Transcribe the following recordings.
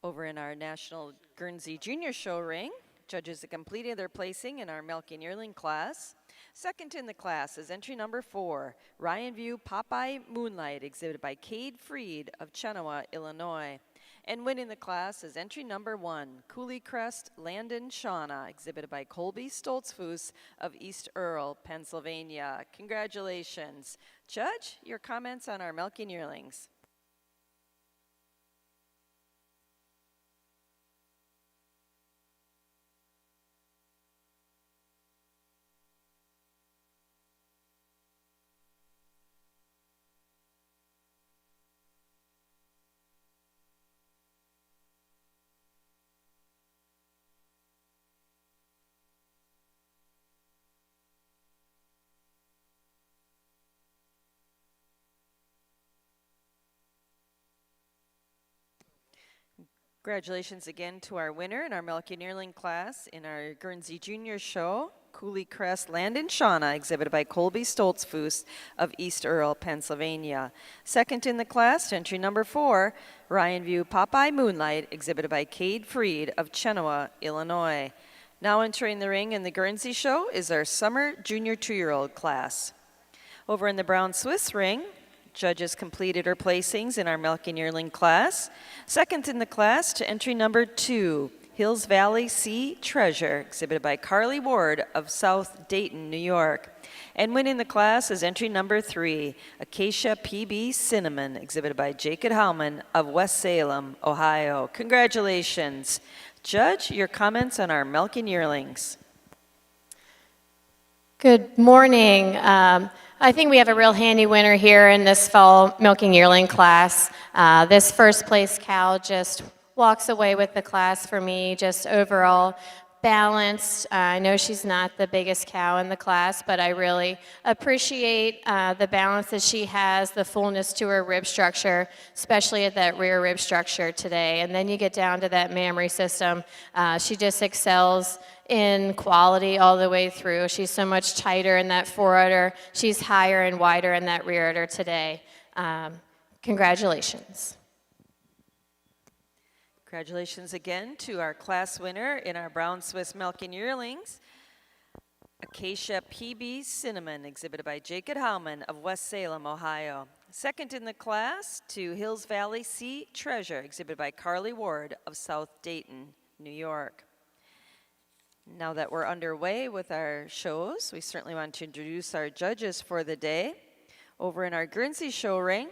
Over in our National Guernsey Junior Show ring, judges have completed their placing in our milking yearling class. Second in the class is entry number 4, Ryan View Popeye Moonlight, exhibited by Cade Freed of Chenoa, Illinois. And winning the class is entry number 1, Cooley Crest Landon Shauna, exhibited by Colby Stoltzfus of East Earl, Pennsylvania. Congratulations. Judge, your comments on our milking yearlings. Congratulations again to our winner in our milking yearling class in our Guernsey Junior Show, Cooley Crest Landon Shauna, exhibited by Colby Stoltzfus of East Earl, Pennsylvania. Second in the class, entry number 4, Ryan View Popeye Moonlight, exhibited by Cade Freed of Chenoa, Illinois. Now entering the ring in the Guernsey Show is our Summer Junior 2-year-old class. Over in the Brown Swiss ring, judges completed her placings in our milking yearling class. Second in the class to entry number 2, Hills Valley Sea Treasure, exhibited by Carly Ward of South Dayton, New York. And winning the class is entry number 3, Acacia PB Cinnamon, exhibited by Jacob Howman of West Salem, Ohio. Congratulations. Judge, your comments on our milking yearlings. Good morning. I think we have a real handy winner here in this fall milking yearling class. This first place cow just walks away with the class for me, just overall balanced. I know she's not the biggest cow in the class, but I really appreciate the balance that she has, the fullness to her rib structure, especially at that rear rib structure today. And then you get down to that mammary system. She just excels in quality all the way through. She's so much tighter in that fore udder. She's higher and wider in that rear udder today. Congratulations. Congratulations again to our class winner in our Brown Swiss milking yearlings, Acacia PB Cinnamon, exhibited by Jacob Howman of West Salem, Ohio. Second in the class to Hills Valley Sea Treasure, exhibited by Carly Ward of South Dayton, New York. Now that we're underway with our shows, we certainly want to introduce our judges for the day. Over in our Guernsey show ring,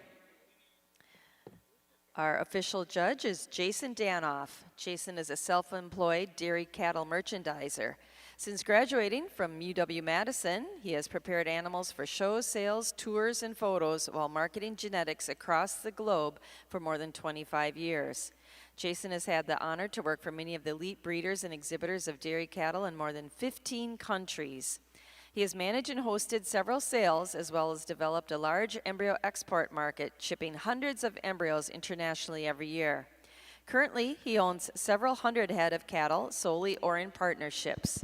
our official judge is Jason Danoff. Jason is a self-employed dairy cattle merchandiser. Since graduating from UW-Madison, he has prepared animals for shows, sales, tours, and photos while marketing genetics across the globe for more than 25 years. Jason has had the honor to work for many of the elite breeders and exhibitors of dairy cattle in more than 15 countries. He has managed and hosted several sales, as well as developed a large embryo export market, shipping hundreds of embryos internationally every year. Currently, he owns several hundred head of cattle, solely or in partnerships.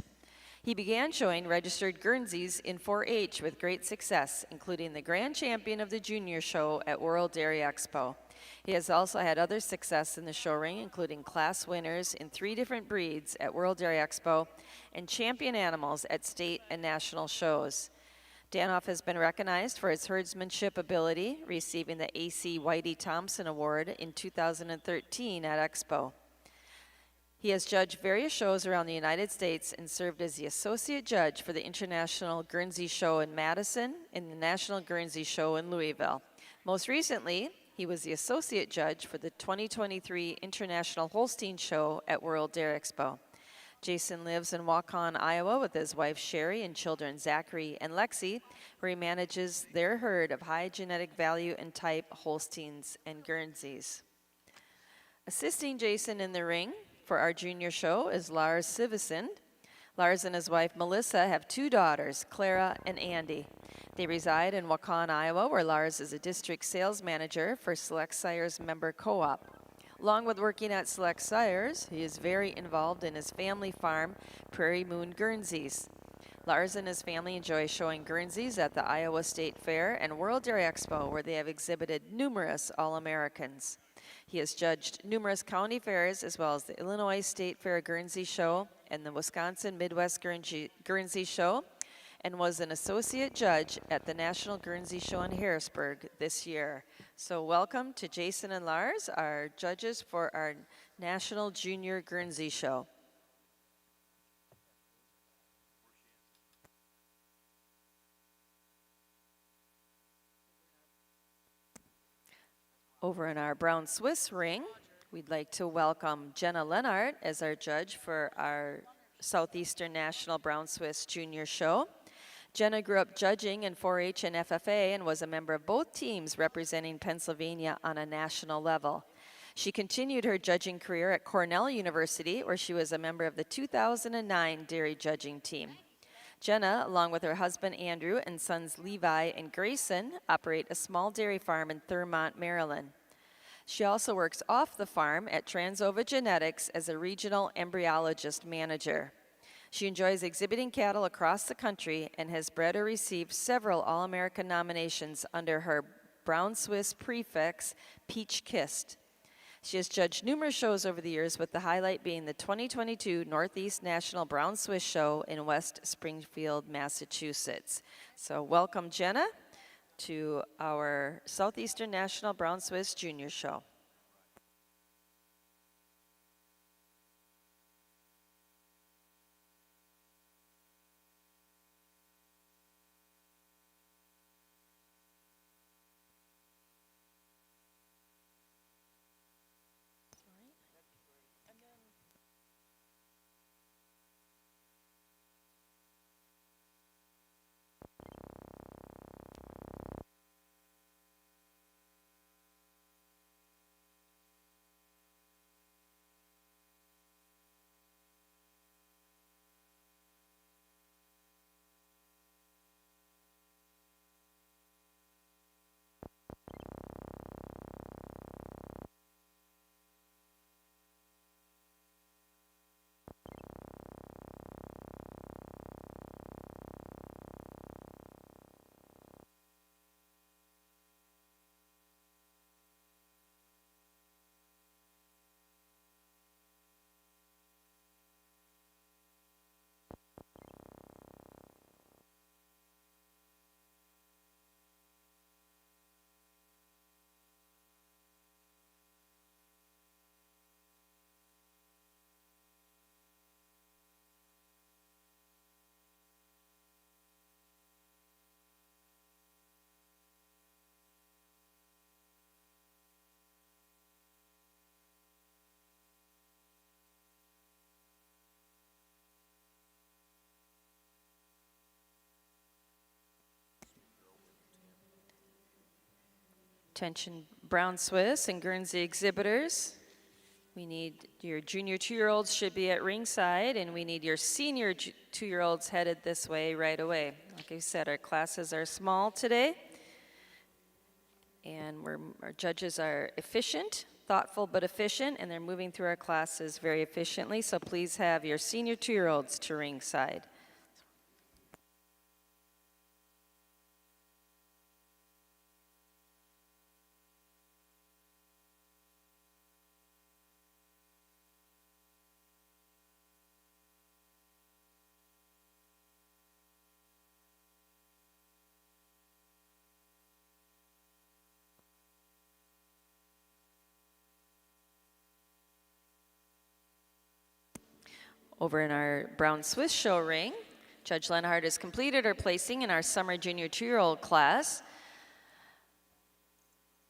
He began showing registered Guernseys in 4-H with great success, including the grand champion of the junior show at World Dairy Expo. He has also had other success in the show ring, including class winners in 3 different breeds at World Dairy Expo and champion animals at state and national shows. Danoff has been recognized for his herdsmanship ability, receiving the A.C. Whitey Thompson Award in 2013 at Expo. He has judged various shows around the United States and served as the associate judge for the International Guernsey Show in Madison and the National Guernsey Show in Louisville. Most recently, he was the associate judge for the 2023 International Holstein Show at World Dairy Expo. Jason lives in Waukon, Iowa with his wife Sherry and children Zachary and Lexi, where he manages their herd of high genetic value and type Holsteins and Guernseys. Assisting Jason in the ring for our junior show is Lars Sivesund. Lars and his wife Melissa have 2 daughters, Clara and Andy. They reside in Waukon, Iowa, where Lars is a district sales manager for Select Sires member co-op. Along with working at Select Sires, he is very involved in his family farm, Prairie Moon Guernseys. Lars and his family enjoy showing Guernseys at the Iowa State Fair and World Dairy Expo, where they have exhibited numerous All-Americans. He has judged numerous county fairs as well as the Illinois State Fair Guernsey Show and the Wisconsin Midwest Guernsey Show, and was an associate judge at the National Guernsey Show in Harrisburg this year. So welcome to Jason and Lars, our judges for our National Junior Guernsey Show. Over in our Brown Swiss ring, we'd like to welcome Jenna Lennart as our judge for our Southeastern National Brown Swiss Junior Show. Jenna grew up judging in 4-H and FFA and was a member of both teams representing Pennsylvania on a national level. She continued her judging career at Cornell University, where she was a member of the 2009 dairy judging team. Jenna, along with her husband Andrew and sons Levi and Grayson, operate a small dairy farm in Thurmont, Maryland. She also works off the farm at Transova Genetics as a regional embryologist manager. She enjoys exhibiting cattle across the country and has bred or received several All-American nominations under her Brown Swiss prefix, Peach Kissed. She has judged numerous shows over the years, with the highlight being the 2022 Northeast National Brown Swiss Show in West Springfield, Massachusetts. So welcome, Jenna, to our Southeastern National Brown Swiss Junior Show. Attention Brown Swiss and Guernsey exhibitors. We need your junior 2-year-olds should be at ringside, and we need your senior 2-year-olds headed this way right away. Like I said, our classes are small today, and our judges are efficient, thoughtful but efficient, and they're moving through our classes very efficiently, so please have your senior 2-year-olds to ringside. Over in our Brown Swiss show ring, Judge Lenhart has completed her placing in our summer junior 2-year-old class.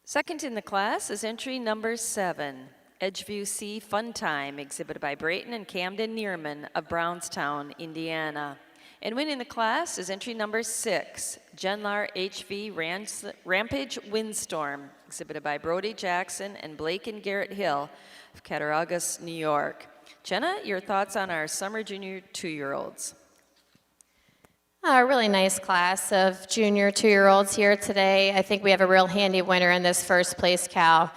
Second in the class is entry number 7, Edgeview C Fun Time, exhibited by Brayton and Camden Neerman of Brownstown, Indiana. And winning the class is entry number 6, Genlar HV Rampage Windstorm, exhibited by Brody Jackson and Blake and Garrett Hill of Cattaraugus, New York. Jenna, your thoughts on our summer junior 2-year-olds? A really nice class of junior 2-year-olds here today. I think we have a real handy winner in this first place cow.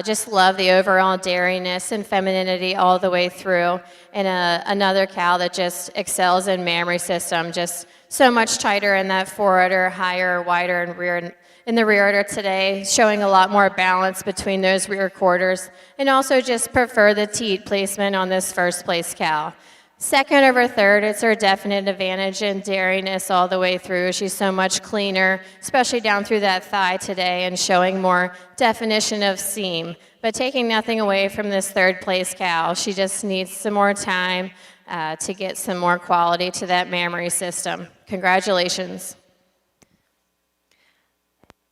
Just love the overall dariness and femininity all the way through. And another cow that just excels in mammary system, just so much tighter in that forudder, higher, wider, and rear in the rear udder today, showing a lot more balance between those rear quarters, and also just prefer the teat placement on this first place cow. Second over third, it's her definite advantage in dariness all the way through. She's so much cleaner, especially down through that thigh today, and showing more definition of seam. But taking nothing away from this third place cow, she just needs some more time to get some more quality to that mammary system. Congratulations.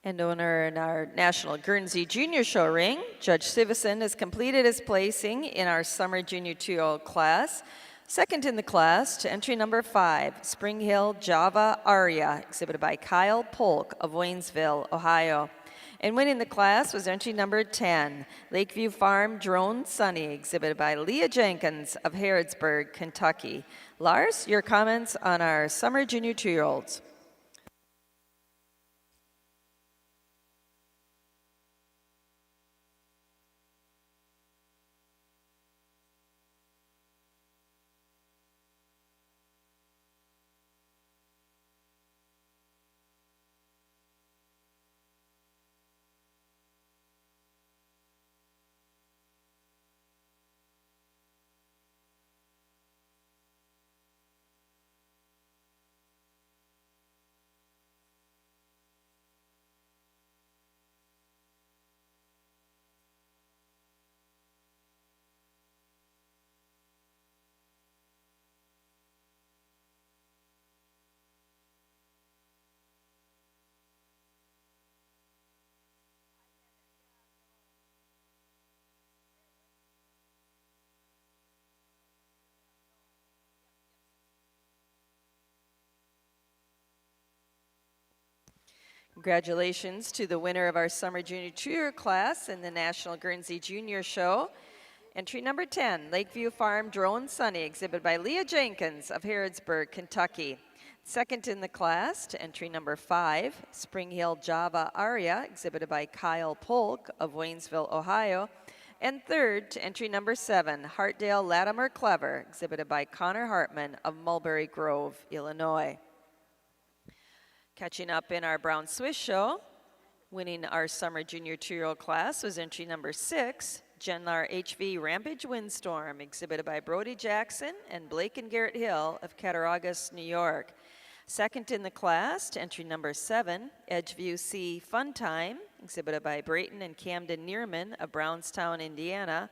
And owner in our National Guernsey Junior Show ring, Judge Sivison has completed his placing in our Summer Junior 2-year-old class. Second in the class to entry number 5, Spring Hill Java Aria, exhibited by Kyle Polk of Waynesville, Ohio. And winning the class was entry number 10, Lakeview Farm Drone Sunny, exhibited by Leah Jenkins of Harrodsburg, Kentucky. Lars, your comments on our Summer Junior 2-year-olds. Congratulations to the winner of our Summer Junior 2-year class in the National Guernsey Junior Show. Entry number 10, Lakeview Farm Drone Sunny, exhibited by Leah Jenkins of Harrodsburg, Kentucky. Second in the class to entry number 5, Spring Hill Java Aria, exhibited by Kyle Polk of Waynesville, Ohio. And third to entry number 7, Hartdale Latimer Clever, exhibited by Connor Hartman of Mulberry Grove, Illinois. Catching up in our Brown Swiss show, winning our Summer Junior 2-year-old class was entry number 6, Genlar HV Rampage Windstorm, exhibited by Brody Jackson and Blake and Garrett Hill of Cattaraugus, New York. Second in the class to entry number 7, Edgeview C Fun Time, exhibited by Brayton and Camden Neerman of Brownstown, Indiana.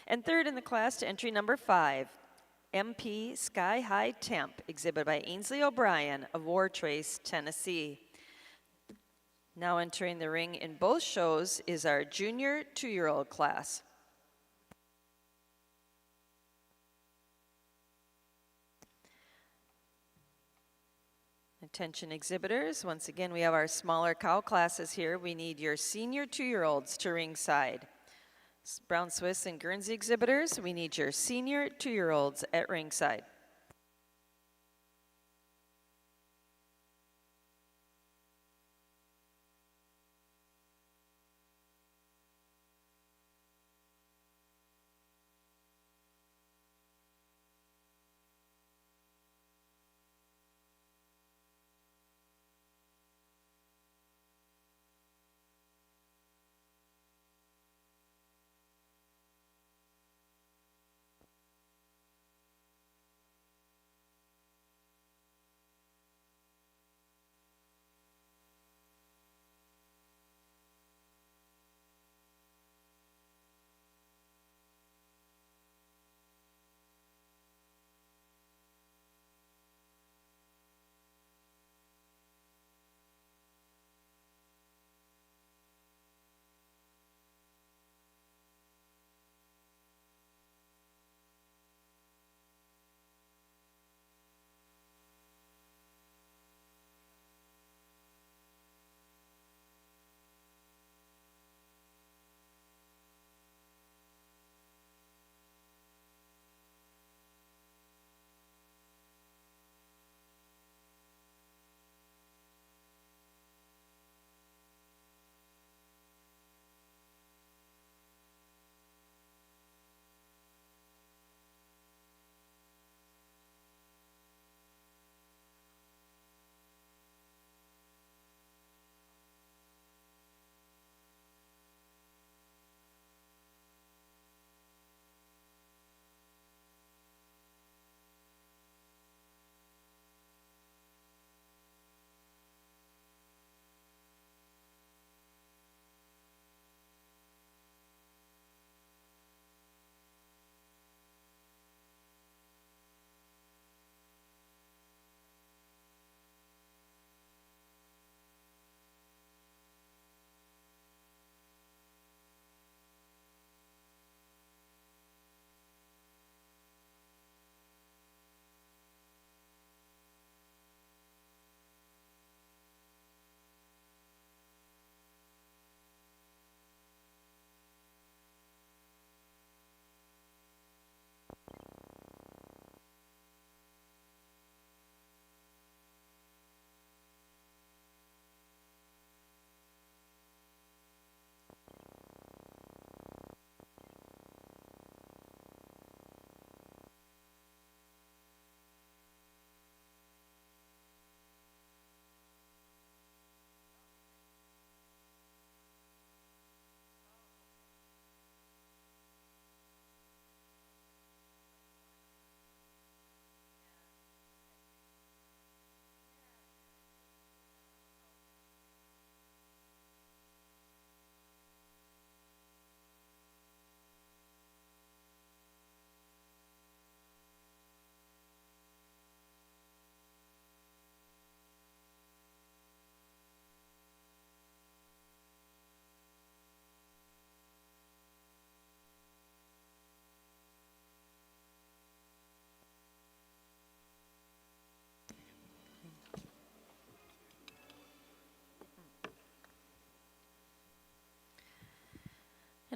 And third in the class to entry number 5, MP Sky High Temp, exhibited by Ainsley O'Brien of Wartrace, Tennessee. Now entering the ring in both shows is our Junior 2-year-old class. Attention exhibitors, once again we have our smaller cow classes here. We need your Senior 2-year-olds to ringside. Brown Swiss and Guernsey exhibitors, we need your Senior 2-year-olds at ringside.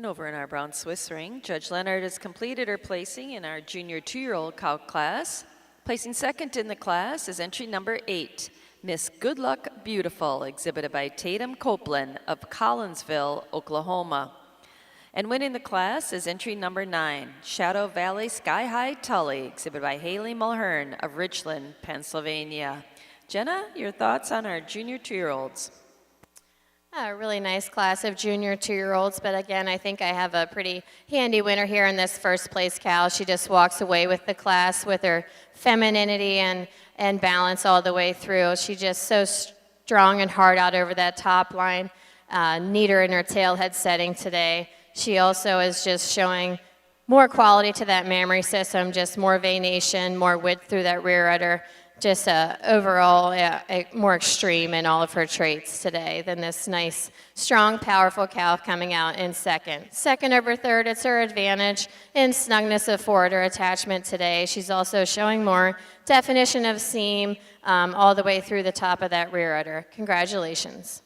And over in our brown Swiss ring, Judge Leonard has completed her placing in our junior 2-year-old cow class. Placing second in the class is entry number 8, Miss Good Luck Beautiful, exhibited by Tatum Copeland of Collinsville, Oklahoma. And winning the class is entry number 9, Shadow Valley Sky High Tully, exhibited by Haley Mulhern of Richland, Pennsylvania. Jenna, your thoughts on our junior 2-year-olds? A really nice class of junior 2-year-olds, but again, I think I have a pretty handy winner here in this first place cow. She just walks away with the class with her femininity and balance all the way through. She's just so strong and hard out over that top line, neater in her tail head setting today. She also is just showing more quality to that mammary system, just more venation, more width through that rear udder. Just overall more extreme in all of her traits today than this nice, strong, powerful cow coming out in second. Second over third, it's her advantage in snugness of forwarder attachment today. She's also showing more definition of seam all the way through the top of that rear udder. Congratulations.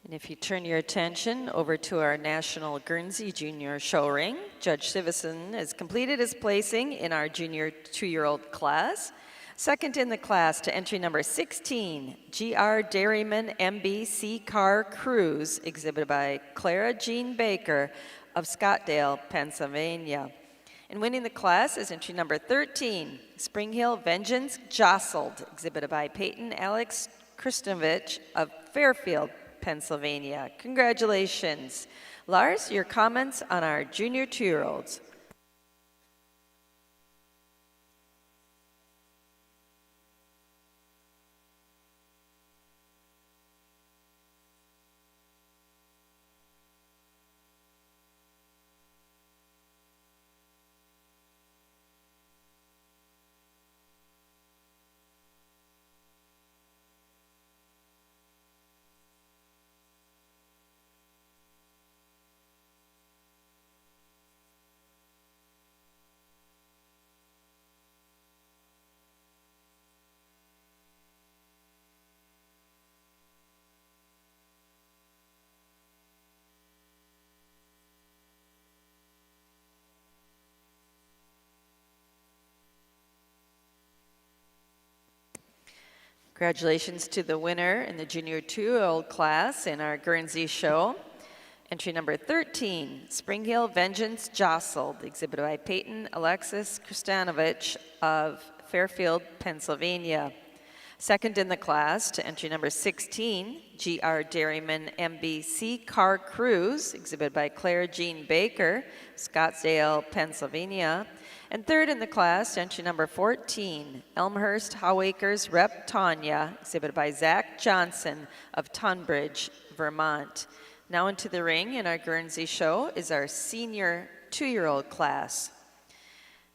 And if you turn your attention over to our National Guernsey Junior Show Ring, Judge Sivison has completed his placing in our junior 2-year-old class. Second in the class to entry number 16, G.R. Dairyman MBC Car Cruise, exhibited by Clara Jean Baker of Scottdale, Pennsylvania. And winning the class is entry number 13, Spring Hill Vengeance Jostled, exhibited by Peyton Alex Kristinovich of Fairfield, Pennsylvania. Congratulations. Lars, your comments on our junior 2-year-olds. Congratulations to the winner in the junior 2-year-old class in our Guernsey show. Entry number 13, Spring Hill Vengeance Jostled, exhibited by Peyton Alexis Kristanovich of Fairfield, Pennsylvania. Second in the class to entry number 16, G.R. Dairyman MBC Car Cruise, exhibited by Clara Jean Baker, Scottsdale, Pennsylvania. And third in the class, entry number 14, Elmhurst Howacres Rep Tanya, exhibited by Zach Johnson of Tunbridge, Vermont. Now into the ring in our Guernsey show is our senior 2-year-old class.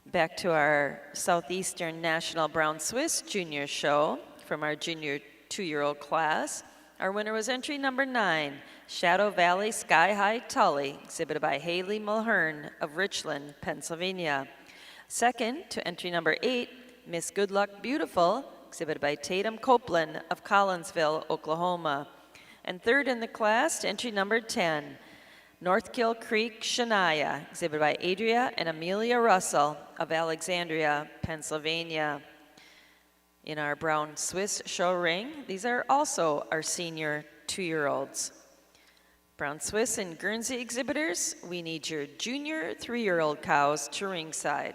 Back to our Southeastern National Brown Swiss Junior show from our junior 2-year-old class. Our winner was entry number 9, Shadow Valley Sky High Tully, exhibited by Haley Mulhern of Richland, Pennsylvania. Second to entry number 8, Miss Good Luck Beautiful, exhibited by Tatum Copeland of Collinsville, Oklahoma. And third in the class to entry number 10, Northkill Creek Shania, exhibited by Adria and Amelia Russell of Alexandria, Pennsylvania. In our brown Swiss show ring, these are also our senior 2-year-olds. Brown Swiss and Guernsey exhibitors, we need your junior 3-year-old cows to ringside.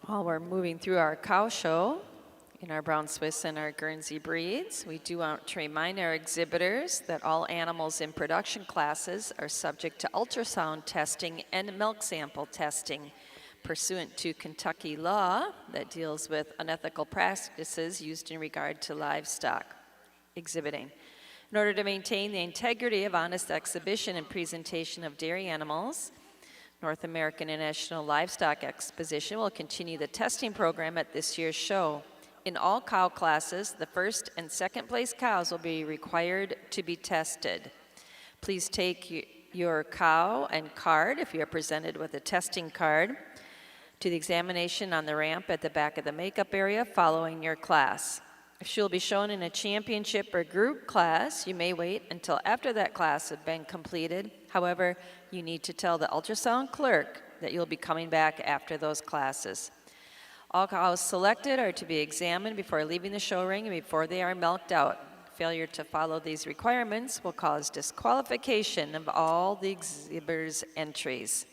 While we're moving through our cow show in our Brown Swiss and our Guernsey breeds, we do want to remind our exhibitors that all animals in production classes are subject to ultrasound testing and milk sample testing pursuant to Kentucky law that deals with unethical practices used in regard to livestock exhibiting. In order to maintain the integrity of honest exhibition and presentation of dairy animals, North American International Livestock Exposition will continue the testing program at this year's show. In all cow classes, the first and second place cows will be required to be tested. Please take your cow and card, if you are presented with a testing card, to the examination on the ramp at the back of the makeup area following your class. If she will be shown in a championship or group class, you may wait until after that class has been completed. However, you need to tell the ultrasound clerk that you'll be coming back after those classes. All cows selected are to be examined before leaving the show ring and before they are milked out. Failure to follow these requirements will cause disqualification of all the exhibitors' entries.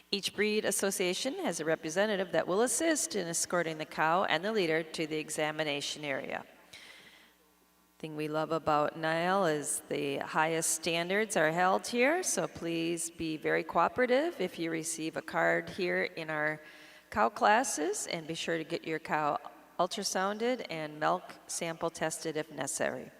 Each breed association has a representative that will assist in escorting the cow and the leader to the examination area. The thing we love about NAILE is the highest standards are held here, so please be very cooperative if you receive a card here in our cow classes, and be sure to get your cow ultrasounded and milk sample tested if necessary.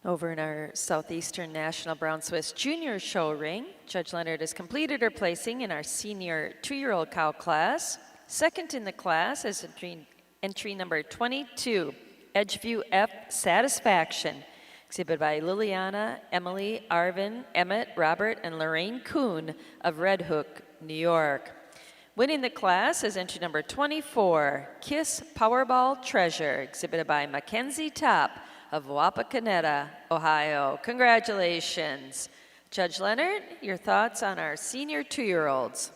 Over in our Southeastern National Brown Swiss Junior Show ring, Judge Leonard has completed her placing in our senior 2-year-old cow class. Second in the class is entry number 22, Edgeview F Satisfaction, exhibited by Liliana, Emily, Arvin, Emmett, Robert, and Lorraine Kuhn of Red Hook, New York. Winning the class is entry number 24, Kiss Powerball Treasure, exhibited by Mackenzie Top of Wapakoneta, Ohio. Congratulations. Judge Leonard, your thoughts on our senior 2-year-olds?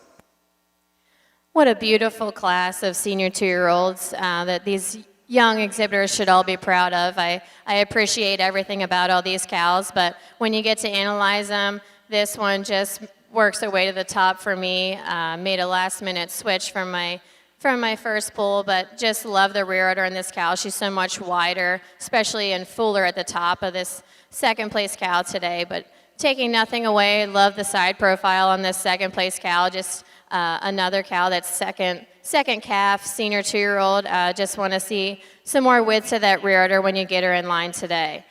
What a beautiful class of senior 2-year-olds that these young exhibitors should all be proud of. I appreciate everything about all these cows, but when you get to analyze them, this one just works their way to the top for me. Made a last-minute switch from my first pull, but just love the rear udder in this cow. She's so much wider, especially and fuller at the top of this second place cow today. But taking nothing away, love the side profile on this second place cow. Just another cow that's second calf, senior 2-year-old. Just want to see some more width to that rear udder when you get her in line today.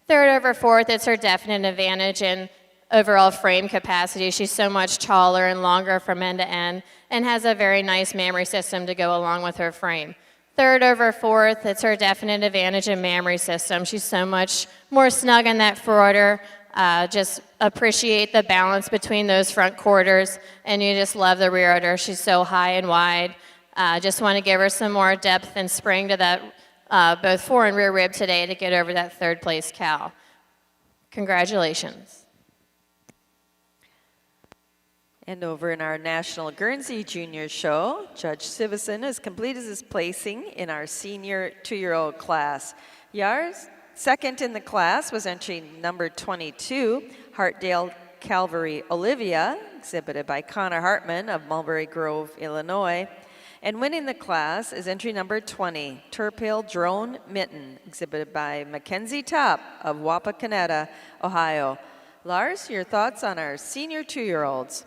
Third over fourth, it's her definite advantage in overall frame capacity. She's so much taller and longer from end to end and has a very nice mammary system to go along with her frame. Third over fourth, it's her definite advantage in mammary system. She's so much more snug in that forwarder. Just appreciate the balance between those front quarters, and you just love the rear udder. She's so high and wide. Just want to give her some more depth and spring to that both fore and rear rib today to get over that third place cow. Congratulations. And over in our National Guernsey Junior Show, Judge Sivison has completed his placing in our senior 2-year-old class. Yars, second in the class was entry number 22, Hartdale Calvary Olivia, exhibited by Connor Hartman of Mulberry Grove, Illinois. And winning the class is entry number 20, Turpale Drone Mitten, exhibited by Mackenzie Top of Wapakoneta, Ohio. Lars, your thoughts on our senior 2-year-olds?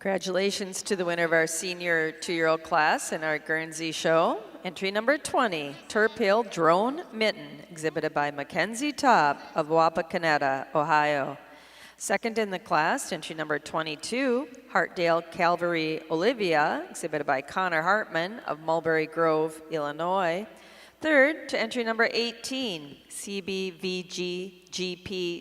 Congratulations to the winner of our senior 2-year-old class in our Guernsey show. Entry number 20, Turpale Drone Mitten, exhibited by Mackenzie Top of Wapakoneta, Ohio. Second in the class, entry number 22, Hartdale Calvary Olivia, exhibited by Connor Hartman of Mulberry Grove, Illinois. Third to entry number 18, CBVG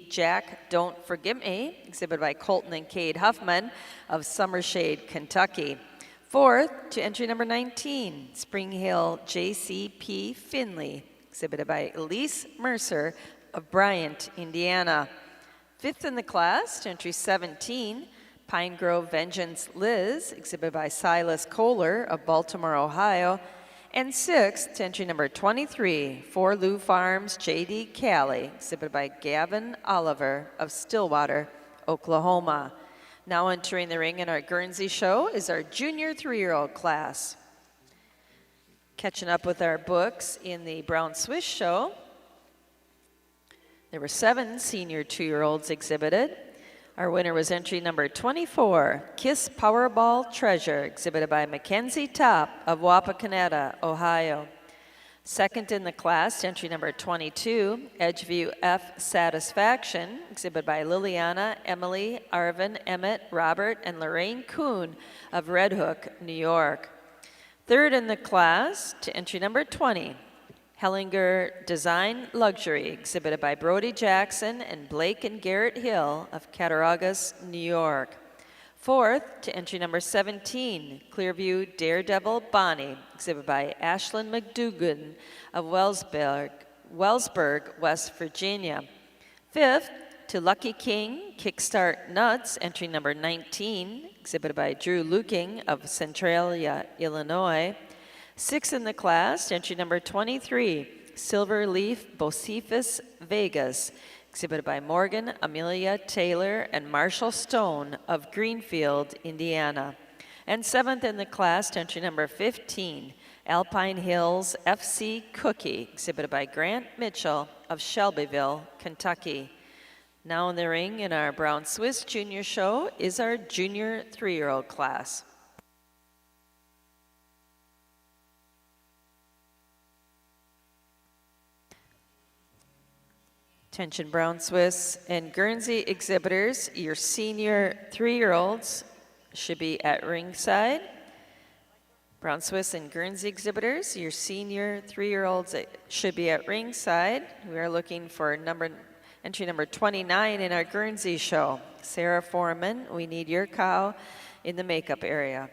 Jack Don't Forgive Me, exhibited by Colton and Cade Huffman of Summershade, Kentucky. Fourth to entry number 19, Spring Hill JCP Finley, exhibited by Elise Mercer of Bryant, Indiana. Fifth in the class to entry 17, Pine Grove Vengeance Liz, exhibited by Silas Kohler of Baltimore, Ohio. And sixth to entry number 23, For Lou Farms J.D. Cali, exhibited by Gavin Oliver of Stillwater, Oklahoma. Now entering the ring in our Guernsey show is our junior 3-year-old class. Catching up with our books in the Brown Swiss show, there were 7 senior 2-year-olds exhibited. Our winner was entry number 24, Kiss Powerball Treasure, exhibited by Mackenzie Top of Wapakoneta, Ohio. Second in the class, entry number 22, Edgeview F Satisfaction, exhibited by Liliana, Emily, Arvin, Emmett, Robert, and Lorraine Kuhn of Red Hook, New York. Third in the class to entry number 20, Hellinger Design Luxury, exhibited by Brody Jackson and Blake and Garrett Hill of Cattaraugus, New York. Fourth to entry number 17, Clearview Daredevil Bonnie, exhibited by Ashlyn McDougan of Wellsburg, West Virginia. Fifth to Lucky King Kickstart Nuts, entry number 19, exhibited by Drew Luking of Centralia, Illinois. Sixth in the class, entry number 23, Silver Leaf Bocephus Vegas, exhibited by Morgan, Amelia Taylor, and Marshall Stone of Greenfield, Indiana. And seventh in the class, entry number 15, Alpine Hills FC Cookie, exhibited by Grant Mitchell of Shelbyville, Kentucky. Now in the ring in our Brown Swiss Junior show is our junior 3-year-old class. Attention Brown Swiss and Guernsey exhibitors, your senior 3-year-olds should be at ringside. Brown Swiss and Guernsey exhibitors, your senior 3-year-olds should be at ringside. We are looking for entry number 29 in our Guernsey show. Sarah Foreman, we need your cow in the makeup area.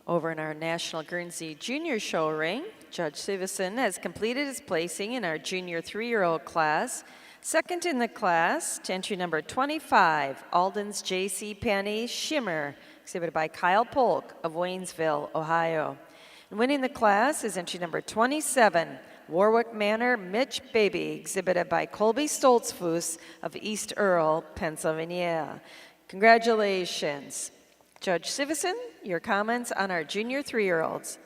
Over in our National Guernsey Junior Show ring, Judge Sivison has completed his placing in our junior 3-year-old class. Second in the class to entry number 25, Alden's J.C. Penney Shimmer, exhibited by Kyle Polk of Waynesville, Ohio. And winning the class is entry number 27, Warwick Manor Mitch Baby, exhibited by Colby Stoltzfus of East Earl, Pennsylvania. Congratulations. Judge Sivison, your comments on our junior 3-year-olds.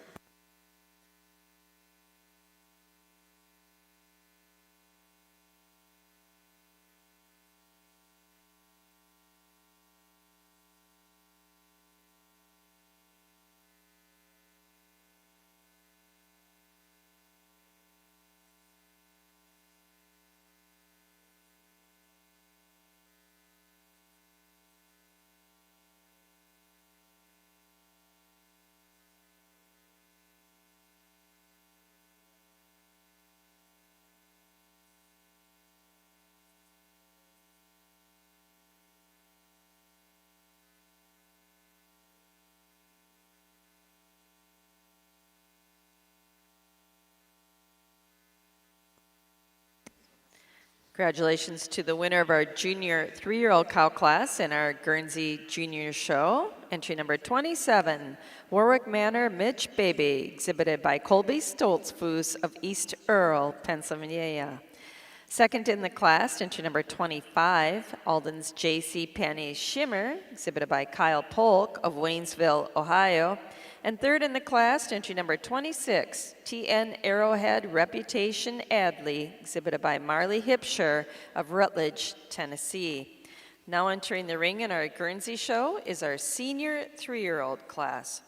Congratulations to the winner of our junior 3-year-old cow class in our Guernsey Junior Show. Entry number 27, Warwick Manor Mitch Baby, exhibited by Colby Stoltzfus of East Earl, Pennsylvania. Second in the class, entry number 25, Alden's J.C. Penny Shimmer, exhibited by Kyle Polk of Waynesville, Ohio. And third in the class, entry number 26, T.N. Arrowhead Reputation Adley, exhibited by Marley Hipshire of Rutledge, Tennessee. Now entering the ring in our Guernsey show is our senior 3-year-old class.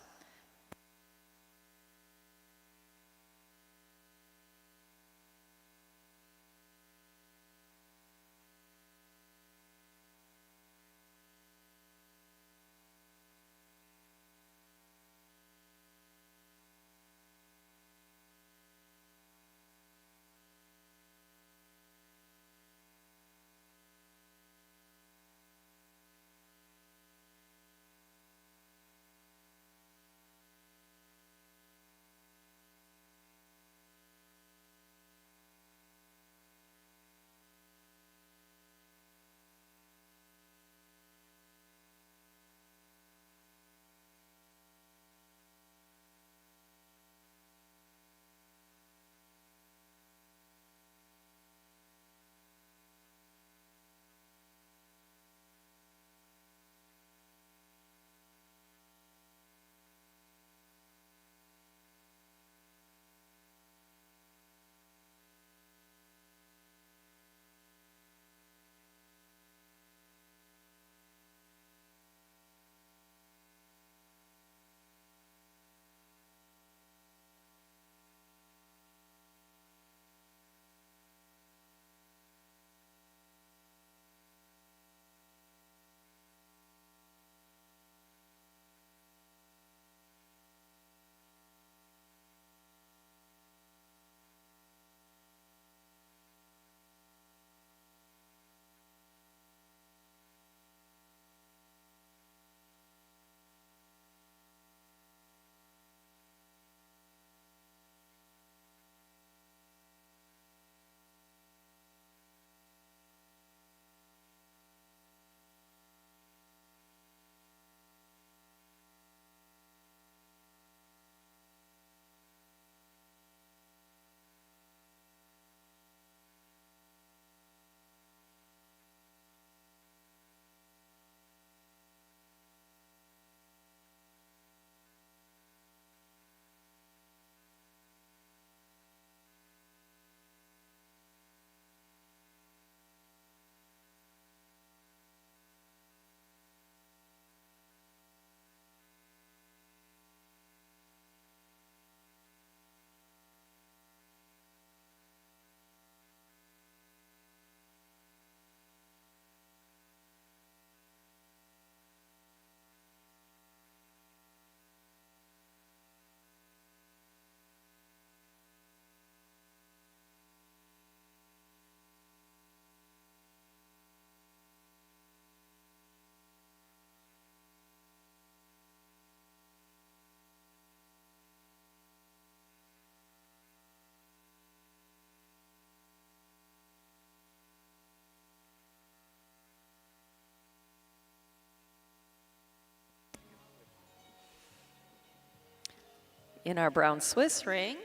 In our brown Swiss ring,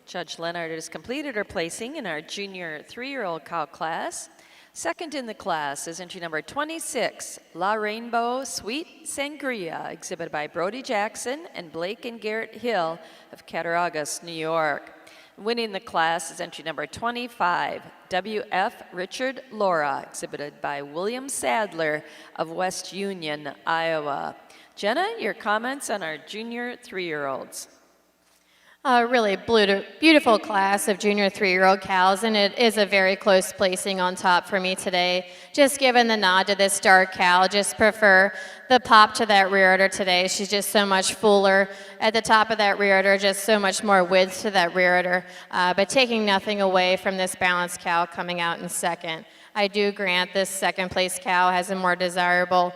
Judge Leonard has completed her placing in our junior 3-year-old cow class. Second in the class is entry number 26, La Rainbow Sweet Sangria, exhibited by Brody Jackson and Blake and Garrett Hill of Cattaraugus, New York. Winning the class is entry number 25, W.F. Richard Laura, exhibited by William Sadler of West Union, Iowa. Jenna, your comments on our junior 3-year-olds. A really beautiful class of junior 3-year-old cows, and it is a very close placing on top for me today. Just given the nod to this dark cow, just prefer the pop to that rear udder today. She's just so much fuller at the top of that rear udder, just so much more width to that rear udder, but taking nothing away from this balanced cow coming out in second. I do grant this second place cow has a more desirable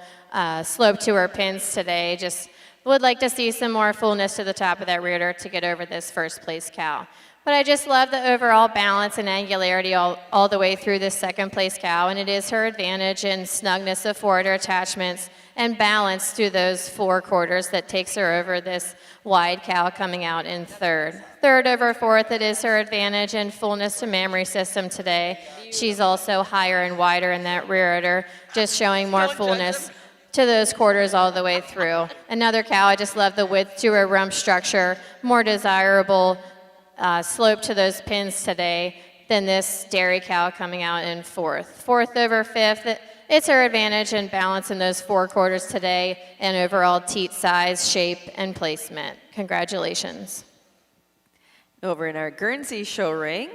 slope to her pins today. Just would like to see some more fullness to the top of that rear udder to get over this first place cow. But I just love the overall balance and angularity all the way through this second place cow, and it is her advantage in snugness of forwarder attachments and balance through those four quarters that takes her over this wide cow coming out in third. Third over fourth, it is her advantage in fullness to mammary system today. She's also higher and wider in that rear udder, just showing more fullness to those quarters all the way through. Another cow, I just love the width to her rump structure, more desirable slope to those pins today than this dairy cow coming out in fourth. Fourth over fifth, it's her advantage in balance in those four quarters today and overall teat size, shape, and placement. Congratulations. Over in our Guernsey show ring,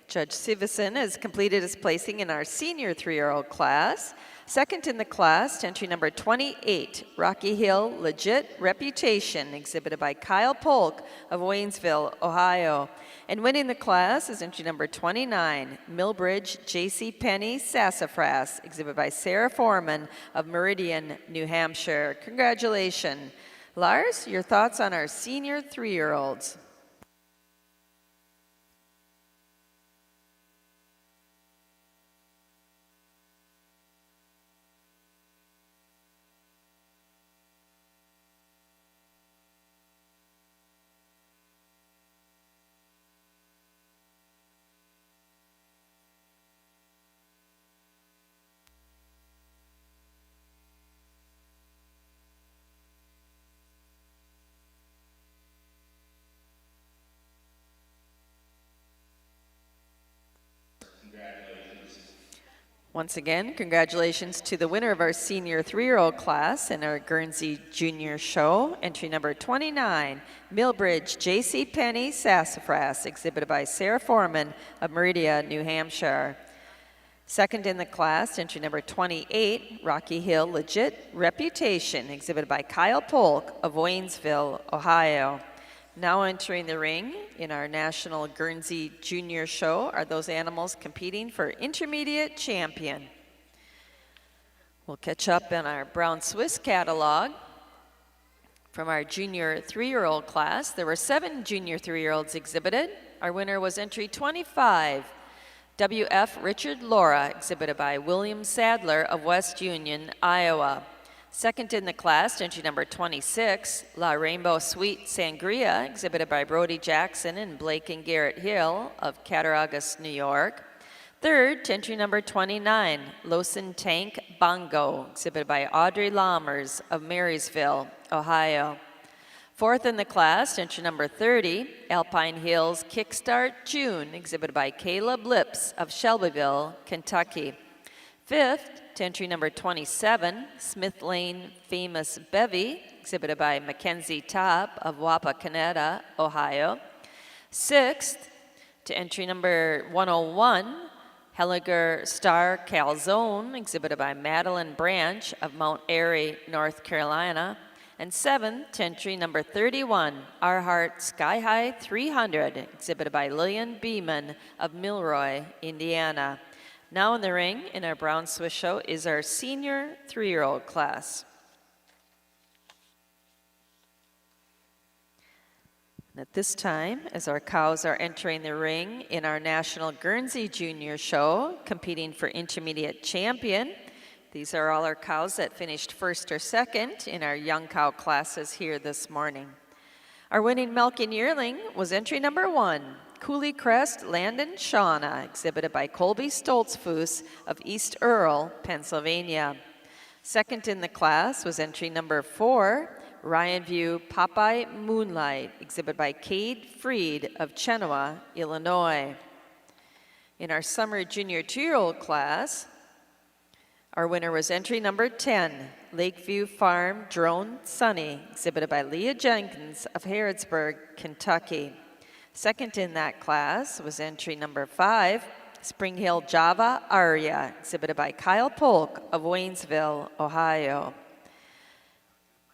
Judge Sivison has completed his placing in our senior 3-year-old class. Second in the class, to entry number 28, Rocky Hill Legit Reputation, exhibited by Kyle Polk of Waynesville, Ohio. And winning the class is entry number 29, Millbridge J.C. Penney Sassafras, exhibited by Sarah Foreman of Meridian, New Hampshire. Congratulations. Lars, your thoughts on our senior 3-year-olds? Once again, congratulations to the winner of our senior 3-year-old class in our Guernsey Junior Show, entry number 29, Millbridge J.C. Penney Sassafras, exhibited by Sarah Foreman of Meridian, New Hampshire. Second in the class, entry number 28, Rocky Hill Legit Reputation, exhibited by Kyle Polk of Waynesville, Ohio. Now entering the ring in our National Guernsey Junior Show are those animals competing for intermediate champion. We'll catch up in our Brown Swiss catalog. From our junior 3-year-old class, there were 7 junior 3-year-olds exhibited. Our winner was entry 25, W.F. Richard Laura, exhibited by William Sadler of West Union, Iowa. Second in the class, entry number 26, La Rainbow Sweet Sangria, exhibited by Brody Jackson and Blake and Garrett Hill of Cattaraugus, New York. Third, to entry number 29, Losin Tank Bongo, exhibited by Audrey Lammers of Marysville, Ohio. Fourth in the class, entry number 30, Alpine Hills Kickstart June, exhibited by Caleb Lips of Shelbyville, Kentucky. Fifth, to entry number 27, Smith Lane Famous Bevy, exhibited by Mackenzie Top of Wapakoneta, Ohio. Sixth, to entry number 101, Helliger Star Calzone, exhibited by Madeline Branch of Mount Airy, North Carolina. And seventh, to entry number 31, Arhart Sky High 300, exhibited by Lillian Beeman of Milroy, Indiana. Now in the ring in our Brown Swiss Show is our senior 3-year-old class. And at this time, as our cows are entering the ring in our National Guernsey Junior Show, competing for intermediate champion, these are all our cows that finished first or second in our young cow classes here this morning. Our winning milking yearling was entry number 1, Cooley Crest Landon Shauna, exhibited by Colby Stoltzfus of East Earl, Pennsylvania. Second in the class was entry number 4, Ryan View Popeye Moonlight, exhibited by Cade Freed of Chenoa, Illinois. In our summer junior 2-year-old class, our winner was entry number 10, Lakeview Farm Drone Sunny, exhibited by Leah Jenkins of Harrodsburg, Kentucky. Second in that class was entry number 5, Spring Hill Java Aria, exhibited by Kyle Polk of Waynesville, Ohio.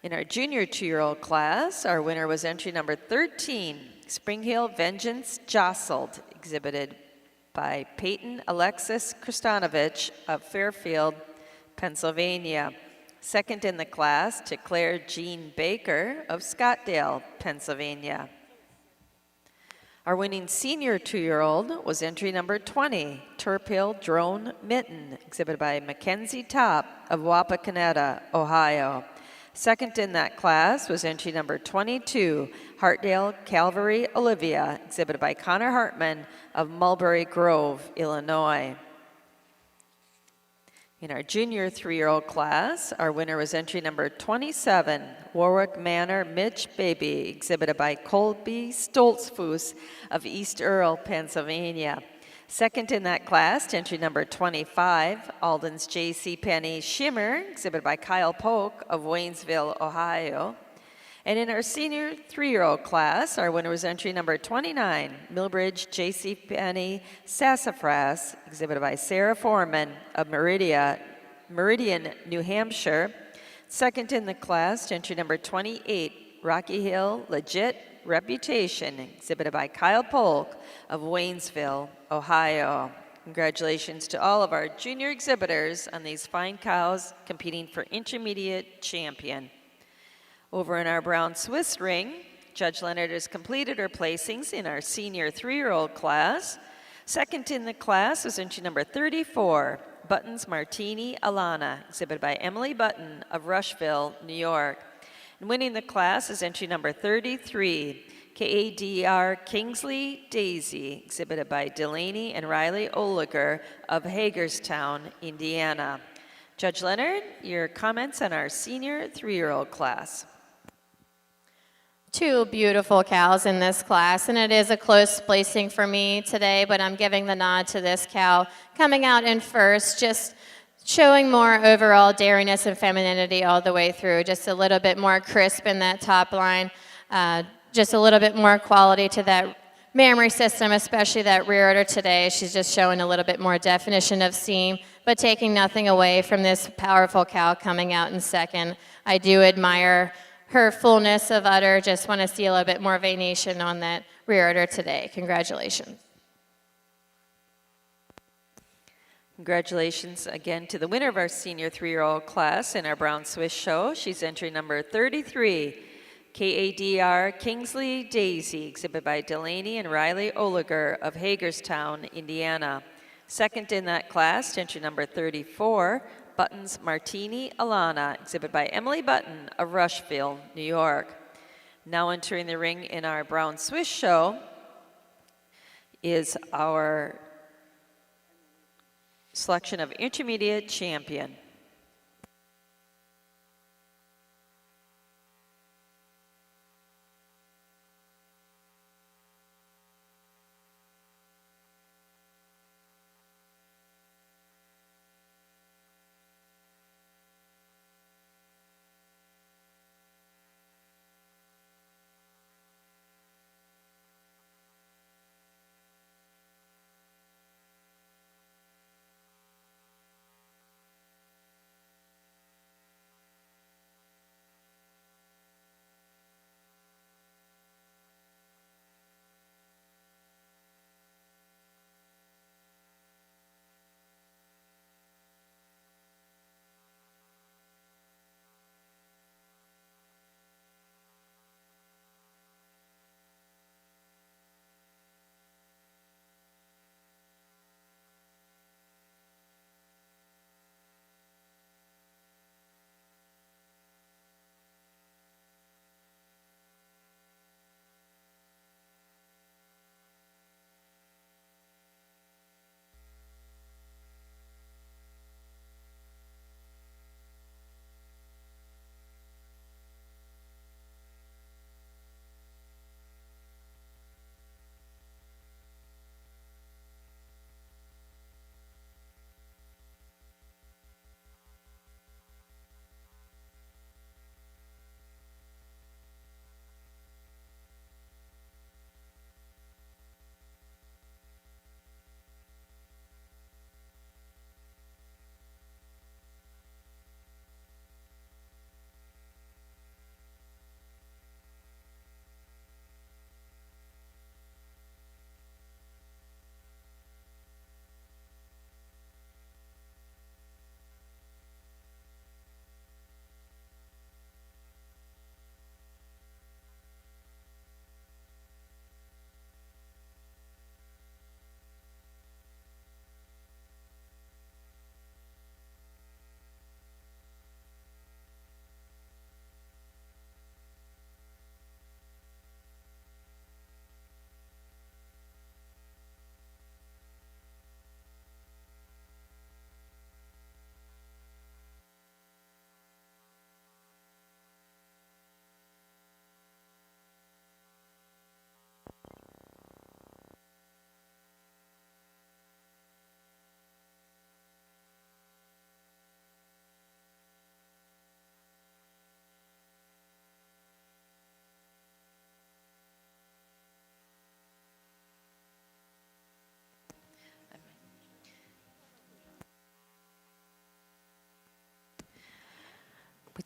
In our junior 2-year-old class, our winner was entry number 13, Spring Hill Vengeance Jostled, exhibited by Peyton Alexis Kristanovich of Fairfield, Pennsylvania. Second in the class to Claire Jean Baker of Scottdale, Pennsylvania. Our winning senior 2-year-old was entry number 20, Turpil Drone Mitten, exhibited by Mackenzie Top of Wapakoneta, Ohio. Second in that class was entry number 22, Hartdale Calvary Olivia, exhibited by Connor Hartman of Mulberry Grove, Illinois. In our junior 3-year-old class, our winner was entry number 27, Warwick Manor Mitch Baby, exhibited by Colby Stoltzfus of East Earl, Pennsylvania. Second in that class, entry number 25, Alden's J.C. Penney Shimmer, exhibited by Kyle Polk of Waynesville, Ohio. And in our senior 3-year-old class, our winner was entry number 29, Millbridge J.C. Penney Sassafras, exhibited by Sarah Foreman of Meridian, New Hampshire. Second in the class, entry number 28, Rocky Hill Legit Reputation, exhibited by Kyle Polk of Waynesville, Ohio. Congratulations to all of our junior exhibitors on these fine cows competing for intermediate champion. Over in our brown Swiss ring, Judge Leonard has completed her placings in our senior 3-year-old class. Second in the class was entry number 34, Buttons Martini Alana, exhibited by Emily Button of Rushville, New York. And winning the class is entry number 33, KADR Kingsley Daisy, exhibited by Delaney and Riley Oliger of Hagerstown, Indiana. Judge Leonard, your comments on our senior 3-year-old class. Two beautiful cows in this class, and it is a close placing for me today, but I'm giving the nod to this cow coming out in first, just showing more overall dariness and femininity all the way through, just a little bit more crisp in that top line, just a little bit more quality to that mammary system, especially that rear udder today. She's just showing a little bit more definition of seam, but taking nothing away from this powerful cow coming out in second. I do admire her fullness of udder. Just want to see a little bit more venation on that rear udder today. Congratulations. Congratulations again to the winner of our senior 3-year-old class in our Brown Swiss show. She's entry number 33, KADR Kingsley Daisy, exhibited by Delaney and Riley Oliger of Hagerstown, Indiana. Second in that class, entry number 34, Buttons Martini Alana, exhibited by Emily Button of Rushville, New York. Now entering the ring in our Brown Swiss show is our selection of intermediate champion.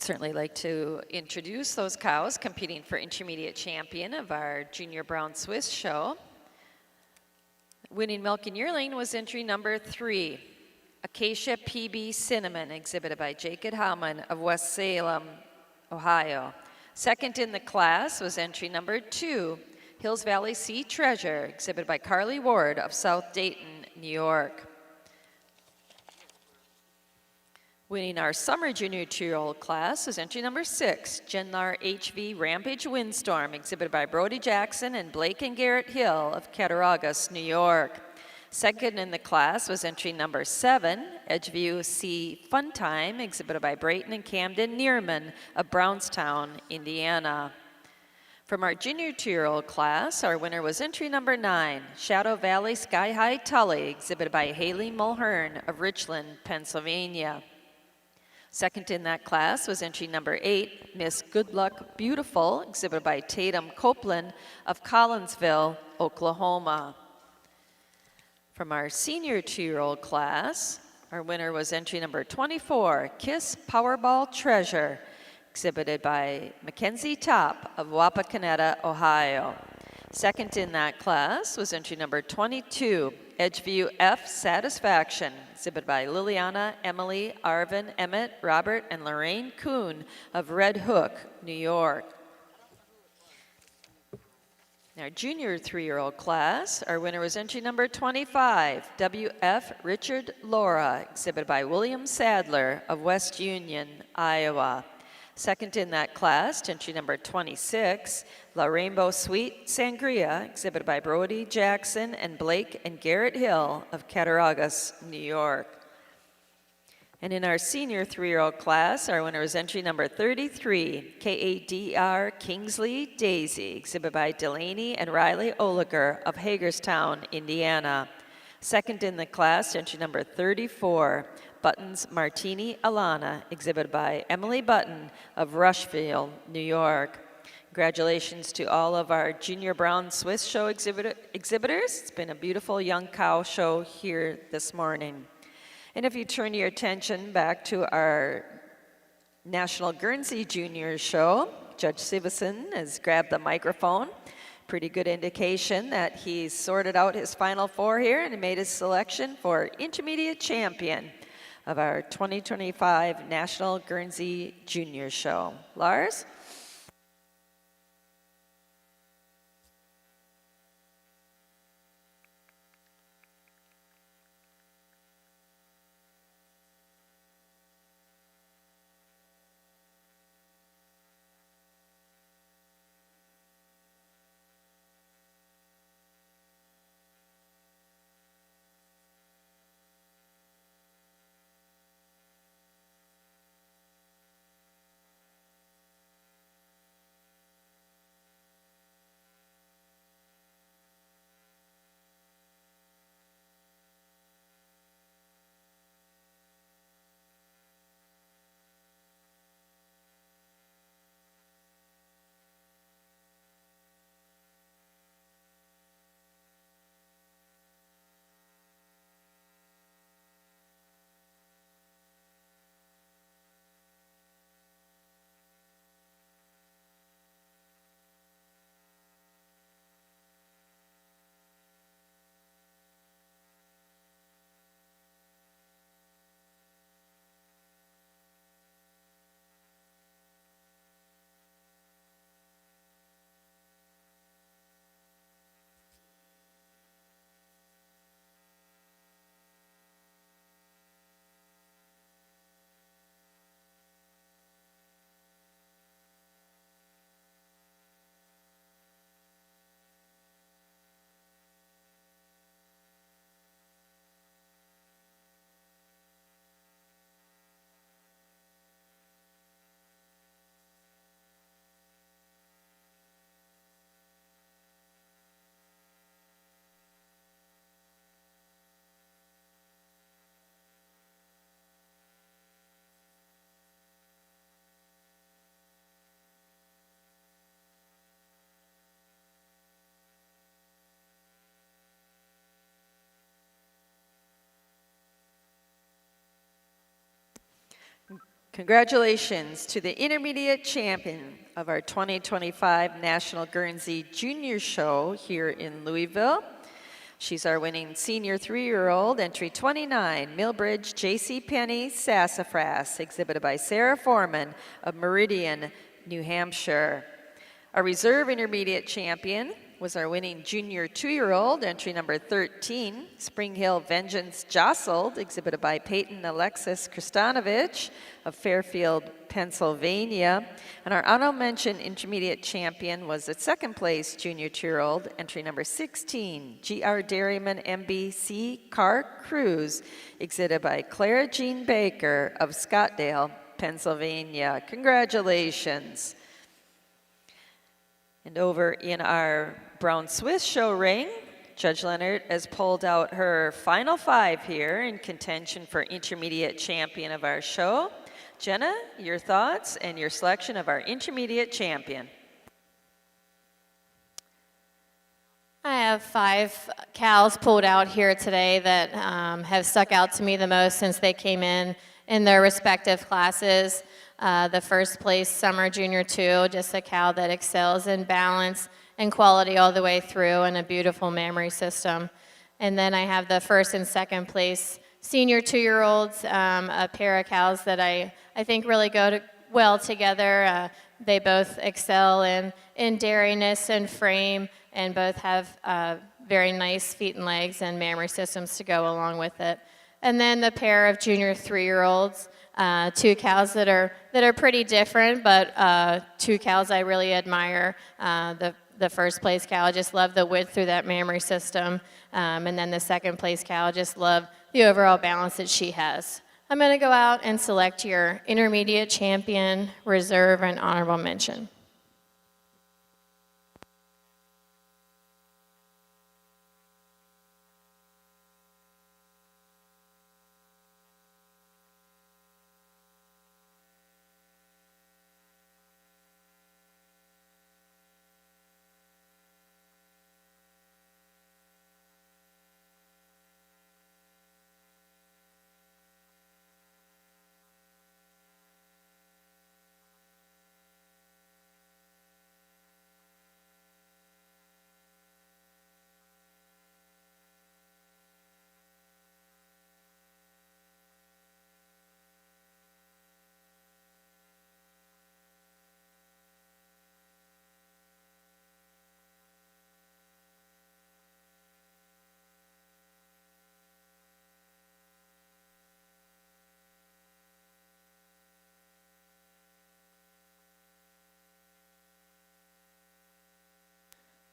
certainly like to introduce those cows competing for intermediate champion of our Junior Brown Swiss show. Winning milk and yearling was entry number 3, Acacia PB Cinnamon, exhibited by Jacob Howman of West Salem, Ohio. Second in the class was entry number 2, Hills Valley Sea Treasure, exhibited by Carly Ward of South Dayton, New York. Winning our summer junior 2-year-old class was entry number 6, Genlar HV Rampage Windstorm, exhibited by Brody Jackson and Blake and Garrett Hill of Cattaraugus, New York. Second in the class was entry number 7, Edgeview Sea Fun Time, exhibited by Brayton and Camden Neerman of Brownstown, Indiana. From our junior 2-year-old class, our winner was entry number 9, Shadow Valley Sky High Tully, exhibited by Haley Mulhern of Richland, Pennsylvania. Second in that class was entry number 8, Miss Good Luck Beautiful, exhibited by Tatum Copeland of Collinsville, Oklahoma. From our senior 2-year-old class, our winner was entry number 24, Kiss Powerball Treasure, exhibited by Mackenzie Top of Wapakoneta, Ohio. Second in that class was entry number 22, Edgeview F Satisfaction, exhibited by Liliana, Emily, Arvin, Emmett, Robert, and Lorraine Kuhn of Red Hook, New York. In our junior 3-year-old class, our winner was entry number 25, WF Richard Laura, exhibited by William Sadler of West Union, Iowa. Second in that class, entry number 26, La Rainbow Sweet Sangria, exhibited by Brody Jackson and Blake and Garrett Hill of Cattaraugus, New York. And in our senior 3-year-old class, our winner is entry number 33, KADR Kingsley Daisy, exhibited by Delaney and Riley Oliger of Hagerstown, Indiana. Second in the class, entry number 34, Buttons Martini Alana, exhibited by Emily Button of Rushfield, New York. Congratulations to all of our Junior Brown Swiss show exhibitors. It's been a beautiful young cow show here this morning. And if you turn your attention back to our National Guernsey Juniors show, Judge Sivison has grabbed the microphone. Pretty good indication that he's sorted out his final 4 here and made his selection for intermediate champion of our 2025 National Guernsey Junior Show. Lars? Congratulations to the intermediate champion of our 2025 National Guernsey Junior Show here in Louisville. She's our winning senior 3-year-old, entry 29, Millbridge J.C. Penney Sassafras, exhibited by Sarah Foreman of Meridian, New Hampshire. Our reserve intermediate champion was our winning junior 2-year-old, entry number 13, Spring Hill Vengeance Jostled, exhibited by Peyton Alexis Kristanovich of Fairfield, Pennsylvania. And our honorable mention intermediate champion was the second place junior 2-year-old, entry number 16, G.R. Dairyman MBC Car Cruise, exhibited by Clara Jean Baker of Scottdale, Pennsylvania. Congratulations. And over in our Brown Swiss show ring, Judge Leonard has pulled out her final 5 here in contention for intermediate champion of our show. Jenna, your thoughts and your selection of our intermediate champion. I have 5 cows pulled out here today that have stuck out to me the most since they came in their respective classes. The first place Summer Junior 2, just a cow that excels in balance and quality all the way through, and a beautiful mammary system. And then I have the first and second place senior 2-year-olds, a pair of cows that I think really go well together. They both excel in dairyness and frame, and both have very nice feet and legs and mammary systems to go along with it. And then the pair of junior 3-year-olds, 2 cows that are pretty different, but 2 cows I really admire. The first place cow, I just love the width through that mammary system. And then the second place cow, I just love the overall balance that she has. I'm going to go out and select your intermediate champion, reserve, and honorable mention.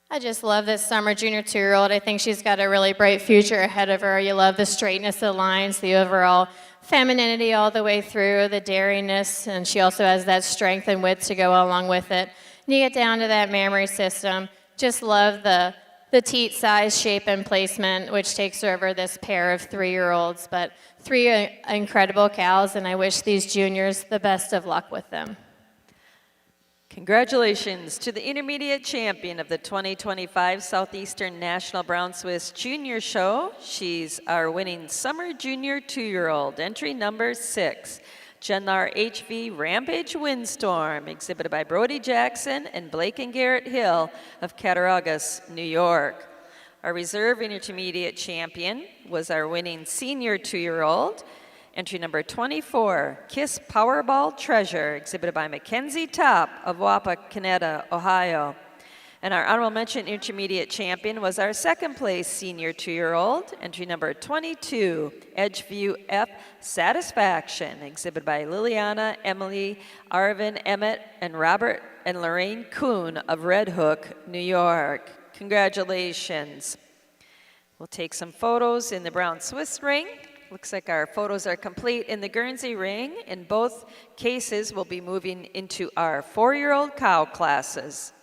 I just love this Summer Junior 2-year-old. I think she's got a really bright future ahead of her. You love the straightness of the lines, the overall femininity all the way through, the dairyness, and she also has that strength and width to go along with it. And you get down to that mammary system. Just love the teat size, shape, and placement, which takes over this pair of 3-year-olds. But 3 incredible cows, and I wish these juniors the best of luck with them. Congratulations to the intermediate champion of the 2025 Southeastern National Brown Swiss Junior Show. She's our winning Summer Junior 2-year-old, entry number 6, Genlar HV Rampage Windstorm, exhibited by Brody Jackson and Blake and Garrett Hill of Cattaraugus, New York. Our reserve intermediate champion was our winning senior 2-year-old, entry number 24, Kiss Powerball Treasure, exhibited by Mackenzie Top of Wapakoneta, Ohio. And our honorable mention intermediate champion was our second place senior 2-year-old, entry number 22, Edgeview F Satisfaction, exhibited by Liliana, Emily, Arvin, Emmett, and Robert and Lorraine Kuhn of Red Hook, New York. Congratulations. We'll take some photos in the Brown Swiss ring. Looks like our photos are complete in the Guernsey ring. In both cases, we'll be moving into our 4-year-old cow classes.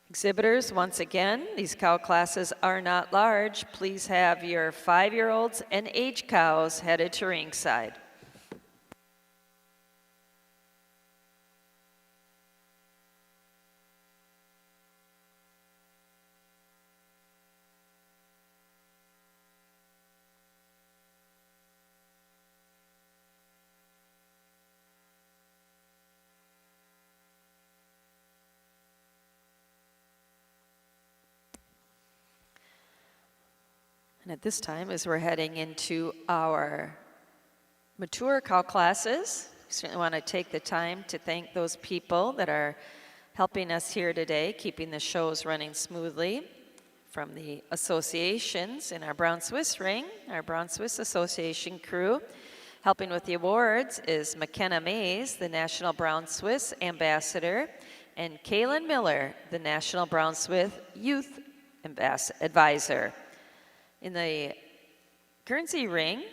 Exhibitors, once again, these cow classes are not large. Please have your 5-year-olds and age cows headed to ringside. At this time, as we're heading into our mature cow classes, we certainly want to take the time to thank those people that are helping us here today, keeping the shows running smoothly. From the associations in our Brown Swiss ring, our Brown Swiss Association crew. Helping with the awards is McKenna Mays, the National Brown Swiss Ambassador, and Kaylin Miller, the National Brown Swiss Youth Advisor. In the Guernsey ring,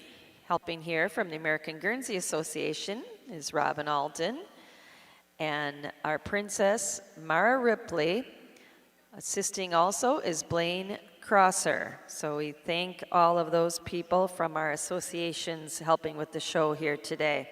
helping here from the American Guernsey Association is Robin Alden, and our Princess Mara Ripley. Assisting also is Blaine Crosser. So we thank all of those people from our associations helping with the show here today.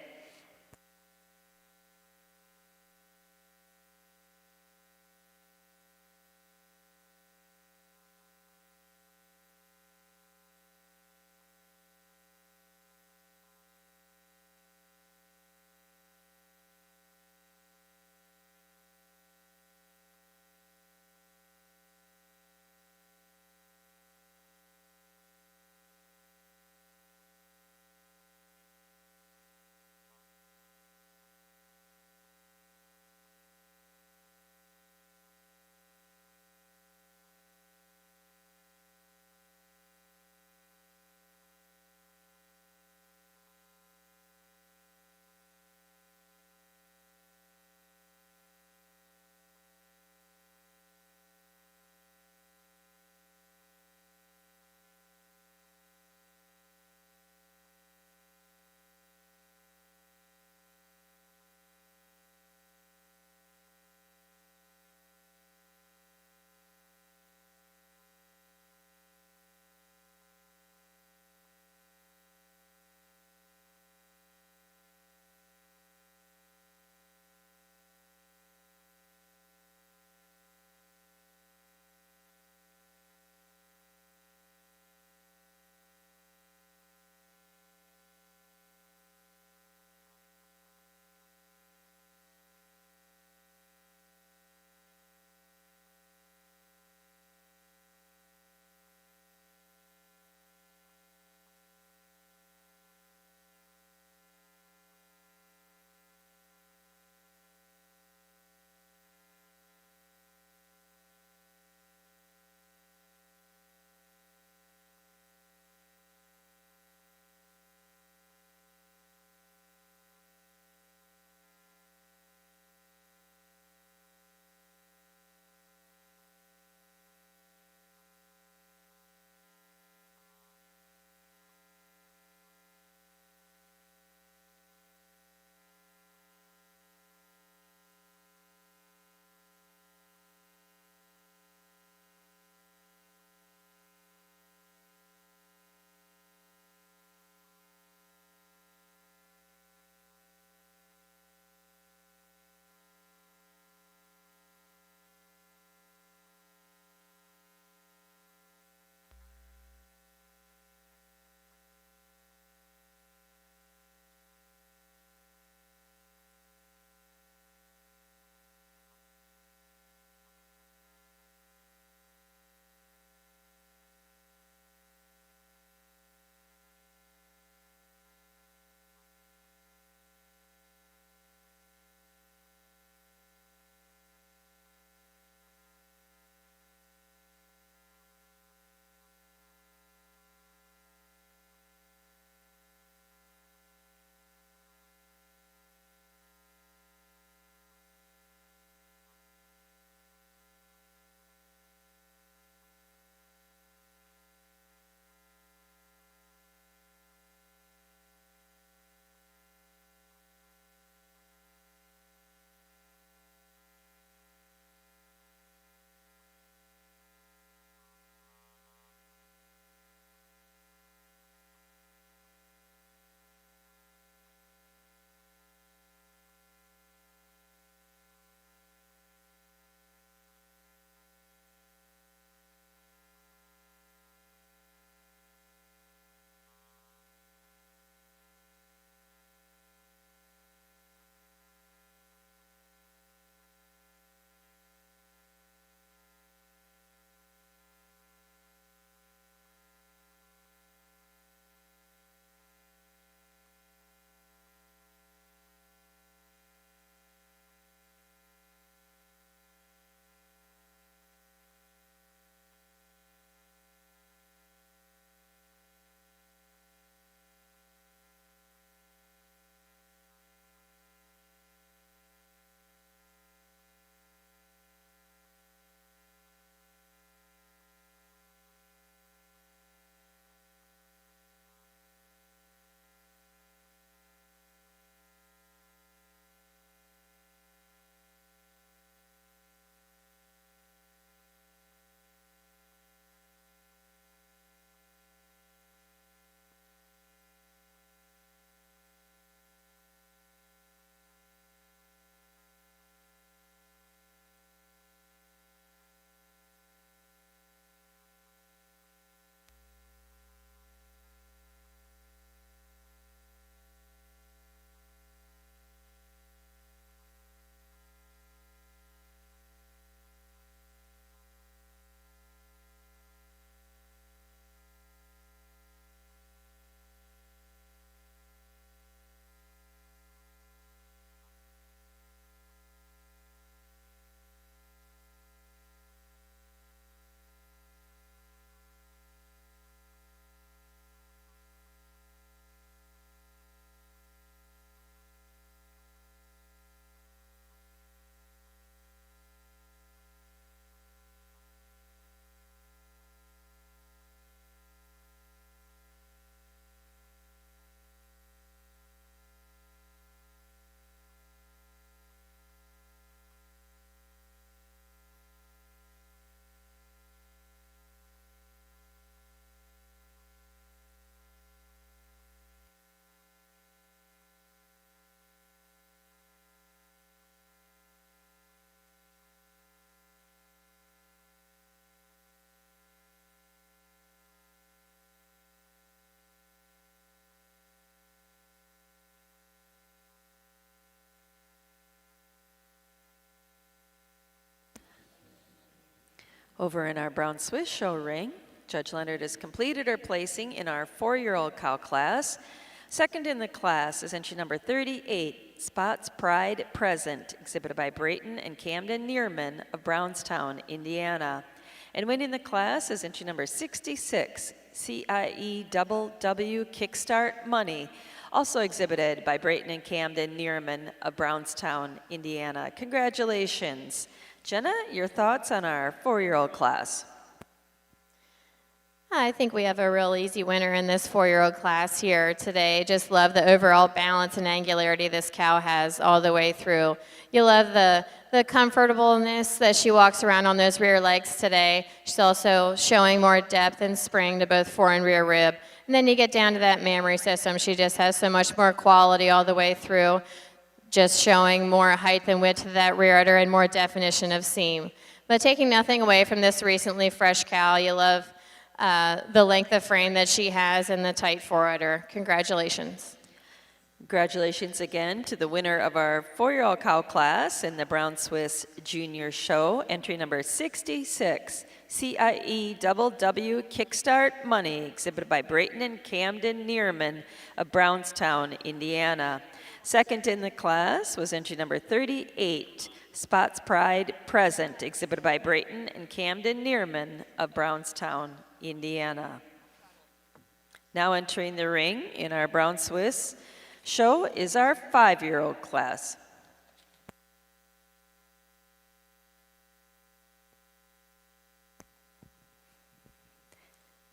Over in our Brown Swiss show ring, Judge Leonard has completed her placing in our 4-year-old cow class. Second in the class is entry number 38, Spots Pride Present, exhibited by Brayton and Camden Neerman of Brownstown, Indiana. And winning the class is entry number 66, CIE Double W Kickstart Money, also exhibited by Brayton and Camden Neerman of Brownstown, Indiana. Congratulations. Jenna, your thoughts on our 4-year-old class? I think we have a real easy winner in this 4-year-old class here today. Just love the overall balance and angularity this cow has all the way through. You love the comfortableness that she walks around on those rear legs today. She's also showing more depth and spring to both fore and rear rib. And then you get down to that mammary system. She just has so much more quality all the way through, just showing more height and width to that rear udder and more definition of seam. But taking nothing away from this recently fresh cow, you love the length of frame that she has and the tight fore udder. Congratulations. Congratulations again to the winner of our 4-year-old cow class in the Brown Swiss Junior Show, entry number 66, CIE Double W Kickstart Money, exhibited by Brayton and Camden Neerman of Brownstown, Indiana. Second in the class was entry number 38, Spots Pride Present, exhibited by Brayton and Camden Neerman of Brownstown, Indiana. Now entering the ring in our Brown Swiss show is our 5-year-old class.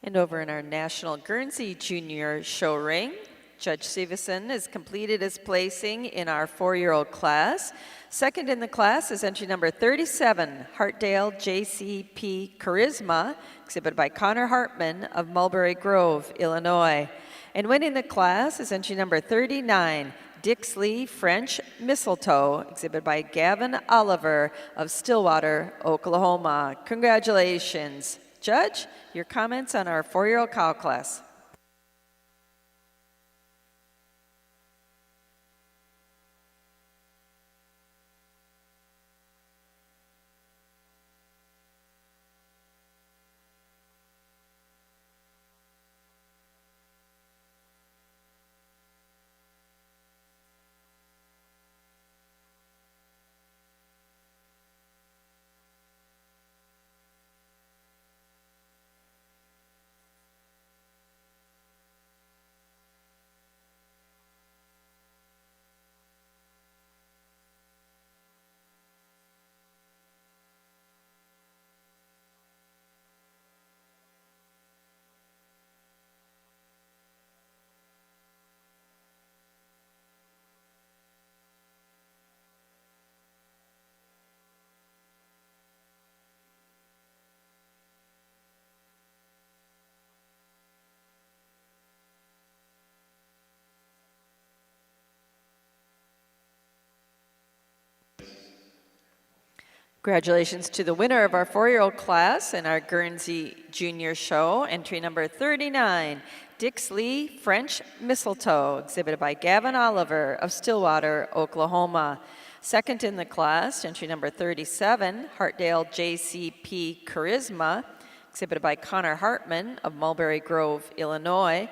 And over in our National Guernsey Junior Show ring, Judge Severson has completed his placing in our 4-year-old class. Second in the class is entry number 37, Hartdale JCP Charisma, exhibited by Connor Hartman of Mulberry Grove, Illinois. And winning the class is entry number 39, Dixley French Mistletoe, exhibited by Gavin Oliver of Stillwater, Oklahoma. Congratulations. Judge, your comments on our 4-year-old cow class. Congratulations to the winner of our 4-year-old class in our Guernsey Junior Show, entry number 39, Dixley French Mistletoe, exhibited by Gavin Oliver of Stillwater, Oklahoma. Second in the class, entry number 37, Hartdale JCP Charisma, exhibited by Connor Hartman of Mulberry Grove, Illinois.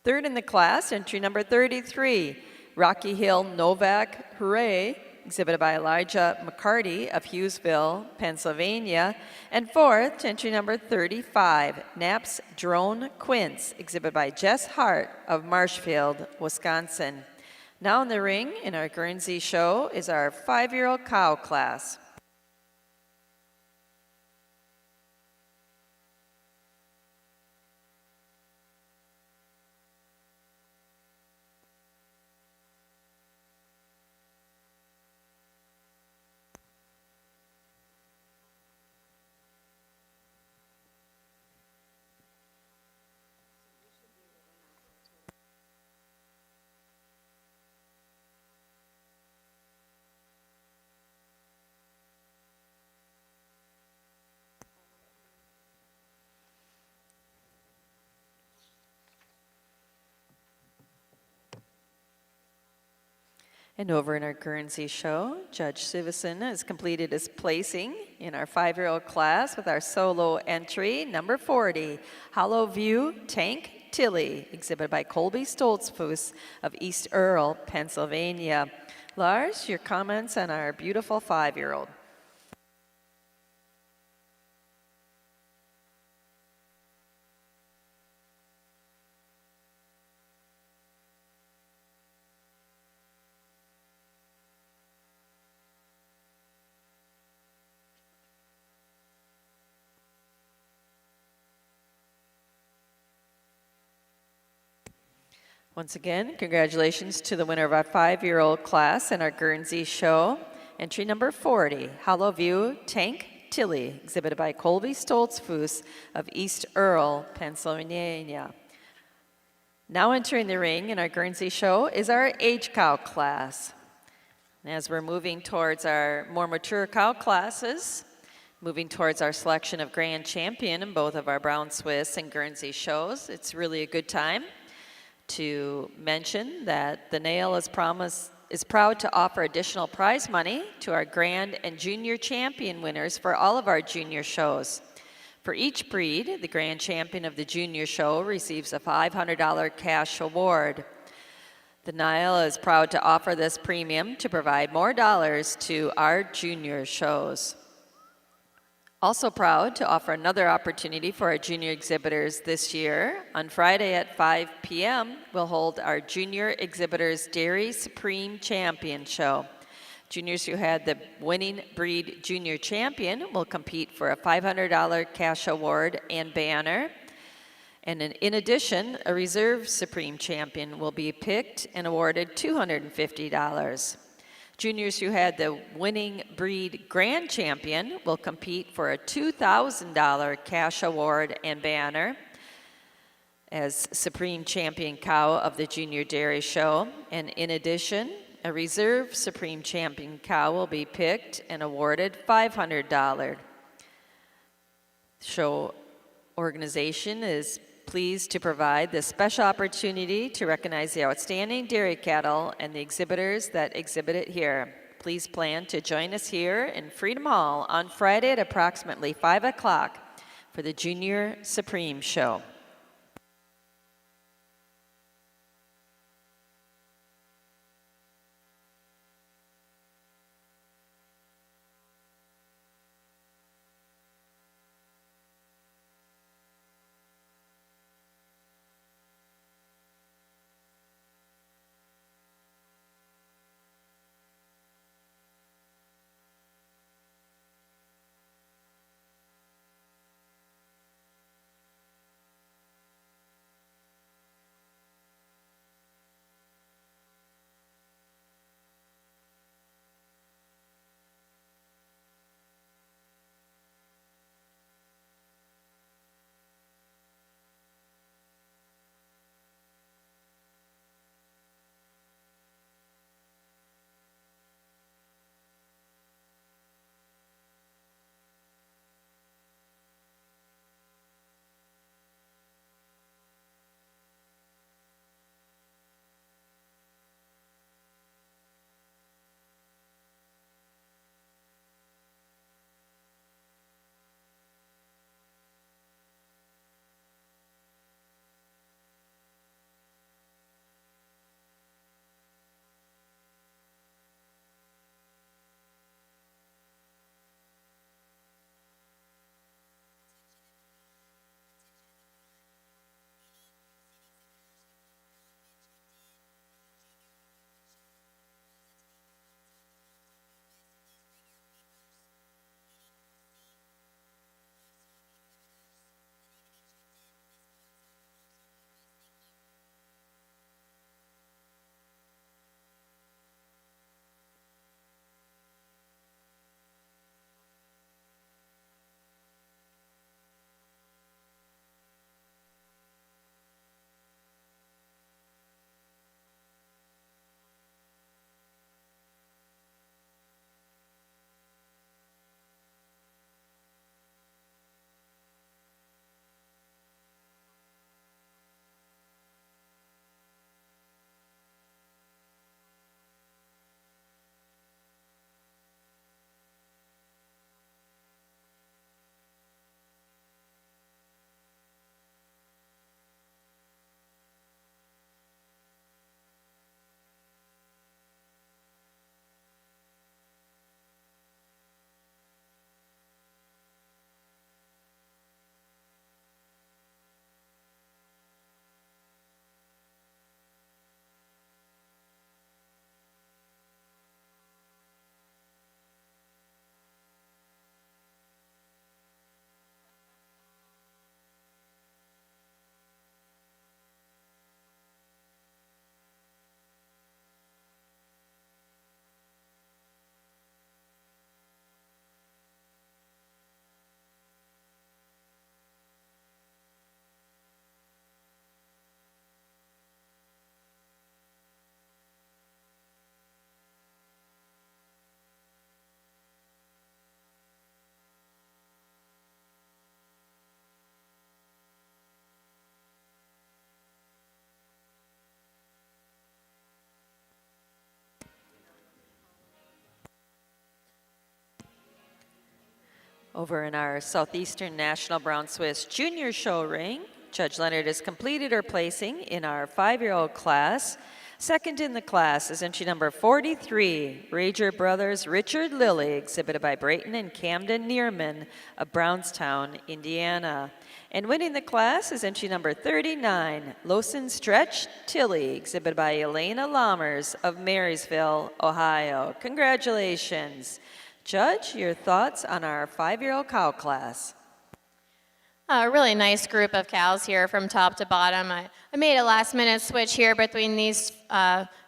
Third in the class, entry number 33, Rocky Hill Novak Hooray, exhibited by Elijah McCarty of Hughesville, Pennsylvania. And fourth, entry number 35, Naps Drone Quince, exhibited by Jess Hart of Marshfield, Wisconsin. Now in the ring in our Guernsey show is our 5-year-old cow class. And over in our Guernsey show, Judge Sivison has completed his placing in our 5-year-old class with our solo entry, number 40, Hollow View Tank Tilly, exhibited by Colby Stoltzfus of East Earl, Pennsylvania. Lars, your comments on our beautiful 5-year-old. Once again, congratulations to the winner of our 5-year-old class in our Guernsey show. Entry number 40, Hollow View Tank Tilly, exhibited by Colby Stoltzfus of East Earl, Pennsylvania. Now entering the ring in our Guernsey show is our age cow class. And as we're moving towards our more mature cow classes, moving towards our selection of grand champion in both of our Brown Swiss and Guernsey shows, it's really a good time to mention that the NAILE is proud to offer additional prize money to our grand and junior champion winners for all of our junior shows. For each breed, the grand champion of the junior show receives a $500 cash award. The NAILE is proud to offer this premium to provide more dollars to our junior shows. Also proud to offer another opportunity for our junior exhibitors this year. On Friday at 5 p.m., we'll hold our Junior Exhibitors Dairy Supreme Champion Show. Juniors who had the winning breed junior champion will compete for a $500 cash award and banner. And in addition, a reserve Supreme Champion will be picked and awarded $250. Juniors who had the winning breed grand champion will compete for a $2,000 cash award and banner as Supreme Champion Cow of the Junior Dairy Show. And in addition, a reserve Supreme Champion Cow will be picked and awarded $500. Show organization is pleased to provide this special opportunity to recognize the outstanding dairy cattle and the exhibitors that exhibit it here. Please plan to join us here in Freedom Hall on Friday at approximately 5 o'clock for the Junior Supreme Show. Over in our Southeastern National Brown Swiss Junior Show ring, Judge Leonard has completed her placing in our 5-year-old class. Second in the class is entry number 43, Rager Brothers Richard Lilly, exhibited by Brayton and Camden Neerman of Brownstown, Indiana. And winning the class is entry number 39, Lawson Stretch Tilly, exhibited by Elena Lammers of Marysville, Ohio. Congratulations. Judge, your thoughts on our 5-year-old cow class? A really nice group of cows here from top to bottom. I made a last-minute switch here between these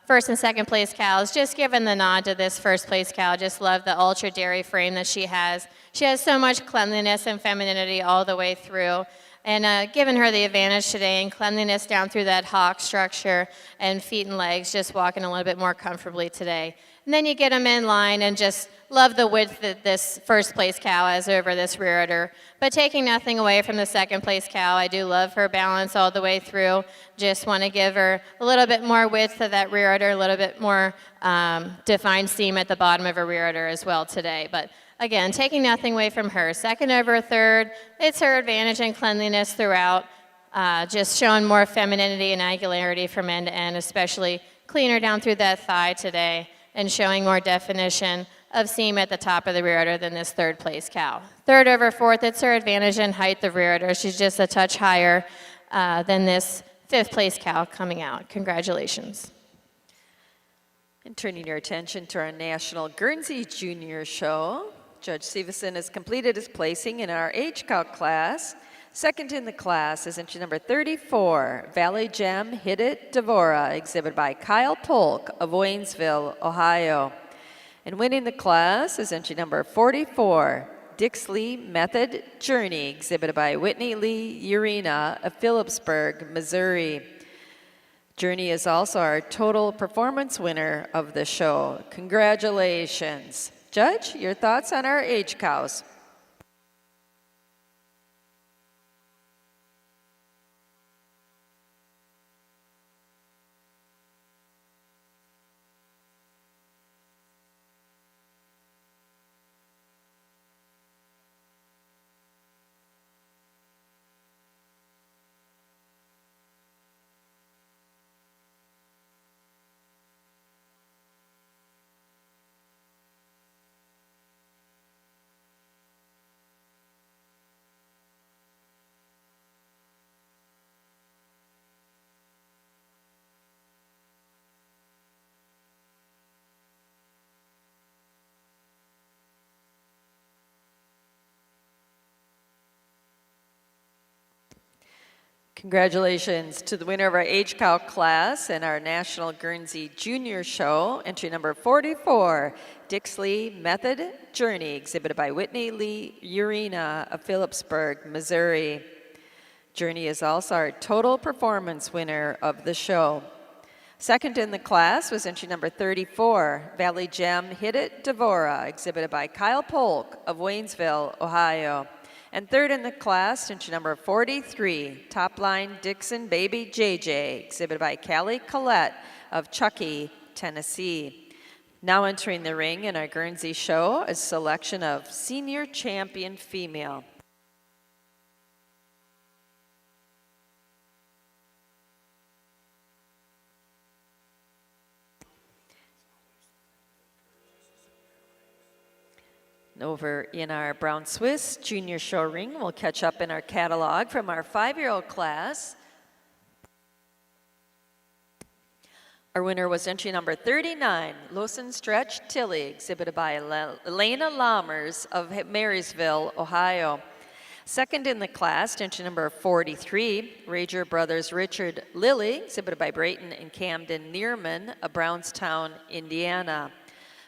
first and second place cows, just giving the nod to this first place cow. Just love the ultra dairy frame that she has. She has so much cleanliness and femininity all the way through. And giving her the advantage today in cleanliness down through that hock structure and feet and legs, just walking a little bit more comfortably today. And then you get them in line and just love the width that this first place cow has over this rear udder. But taking nothing away from the second place cow, I do love her balance all the way through. Just want to give her a little bit more width to that rear udder, a little bit more defined seam at the bottom of her rear udder as well today. But again, taking nothing away from her. Second over third, it's her advantage in cleanliness throughout. Just showing more femininity and angularity from end to end, especially cleaner down through that thigh today, and showing more definition of seam at the top of the rear udder than this third place cow. Third over fourth, it's her advantage in height of rear udder. She's just a touch higher than this fifth place cow coming out. Congratulations. And turning your attention to our National Guernsey Junior Show, Judge Severson has completed his placing in our age cow class. Second in the class is entry number 34, Valley Gem Hit It Devora, exhibited by Kyle Polk of Waynesville, Ohio. And winning the class is entry number 44, Dixley Method Journey, exhibited by Whitney Lee Urena of Phillipsburg, Missouri. Journey is also our total performance winner of the show. Congratulations. Judge, your thoughts on our age cows? Congratulations to the winner of our age cow class and our National Guernsey Junior Show, entry number 44, Dixley Method Journey, exhibited by Whitney Lee Urena of Phillipsburg, Missouri. Journey is also our total performance winner of the show. Second in the class was entry number 34, Valley Gem Hit It Devora, exhibited by Kyle Polk of Waynesville, Ohio. And third in the class, entry number 43, Top Line Dixon Baby JJ, exhibited by Callie Collette of Chuckey, Tennessee. Now entering the ring in our Guernsey show, a selection of senior champion female. Over in our Brown Swiss Junior Show ring, we'll catch up in our catalog from our 5-year-old class. Our winner was entry number 39, Lawson Stretch Tilly, exhibited by Elena Lammers of Marysville, Ohio. Second in the class, entry number 43, Rager Brothers Richard Lilly, exhibited by Brayton and Camden Neerman of Brownstown, Indiana.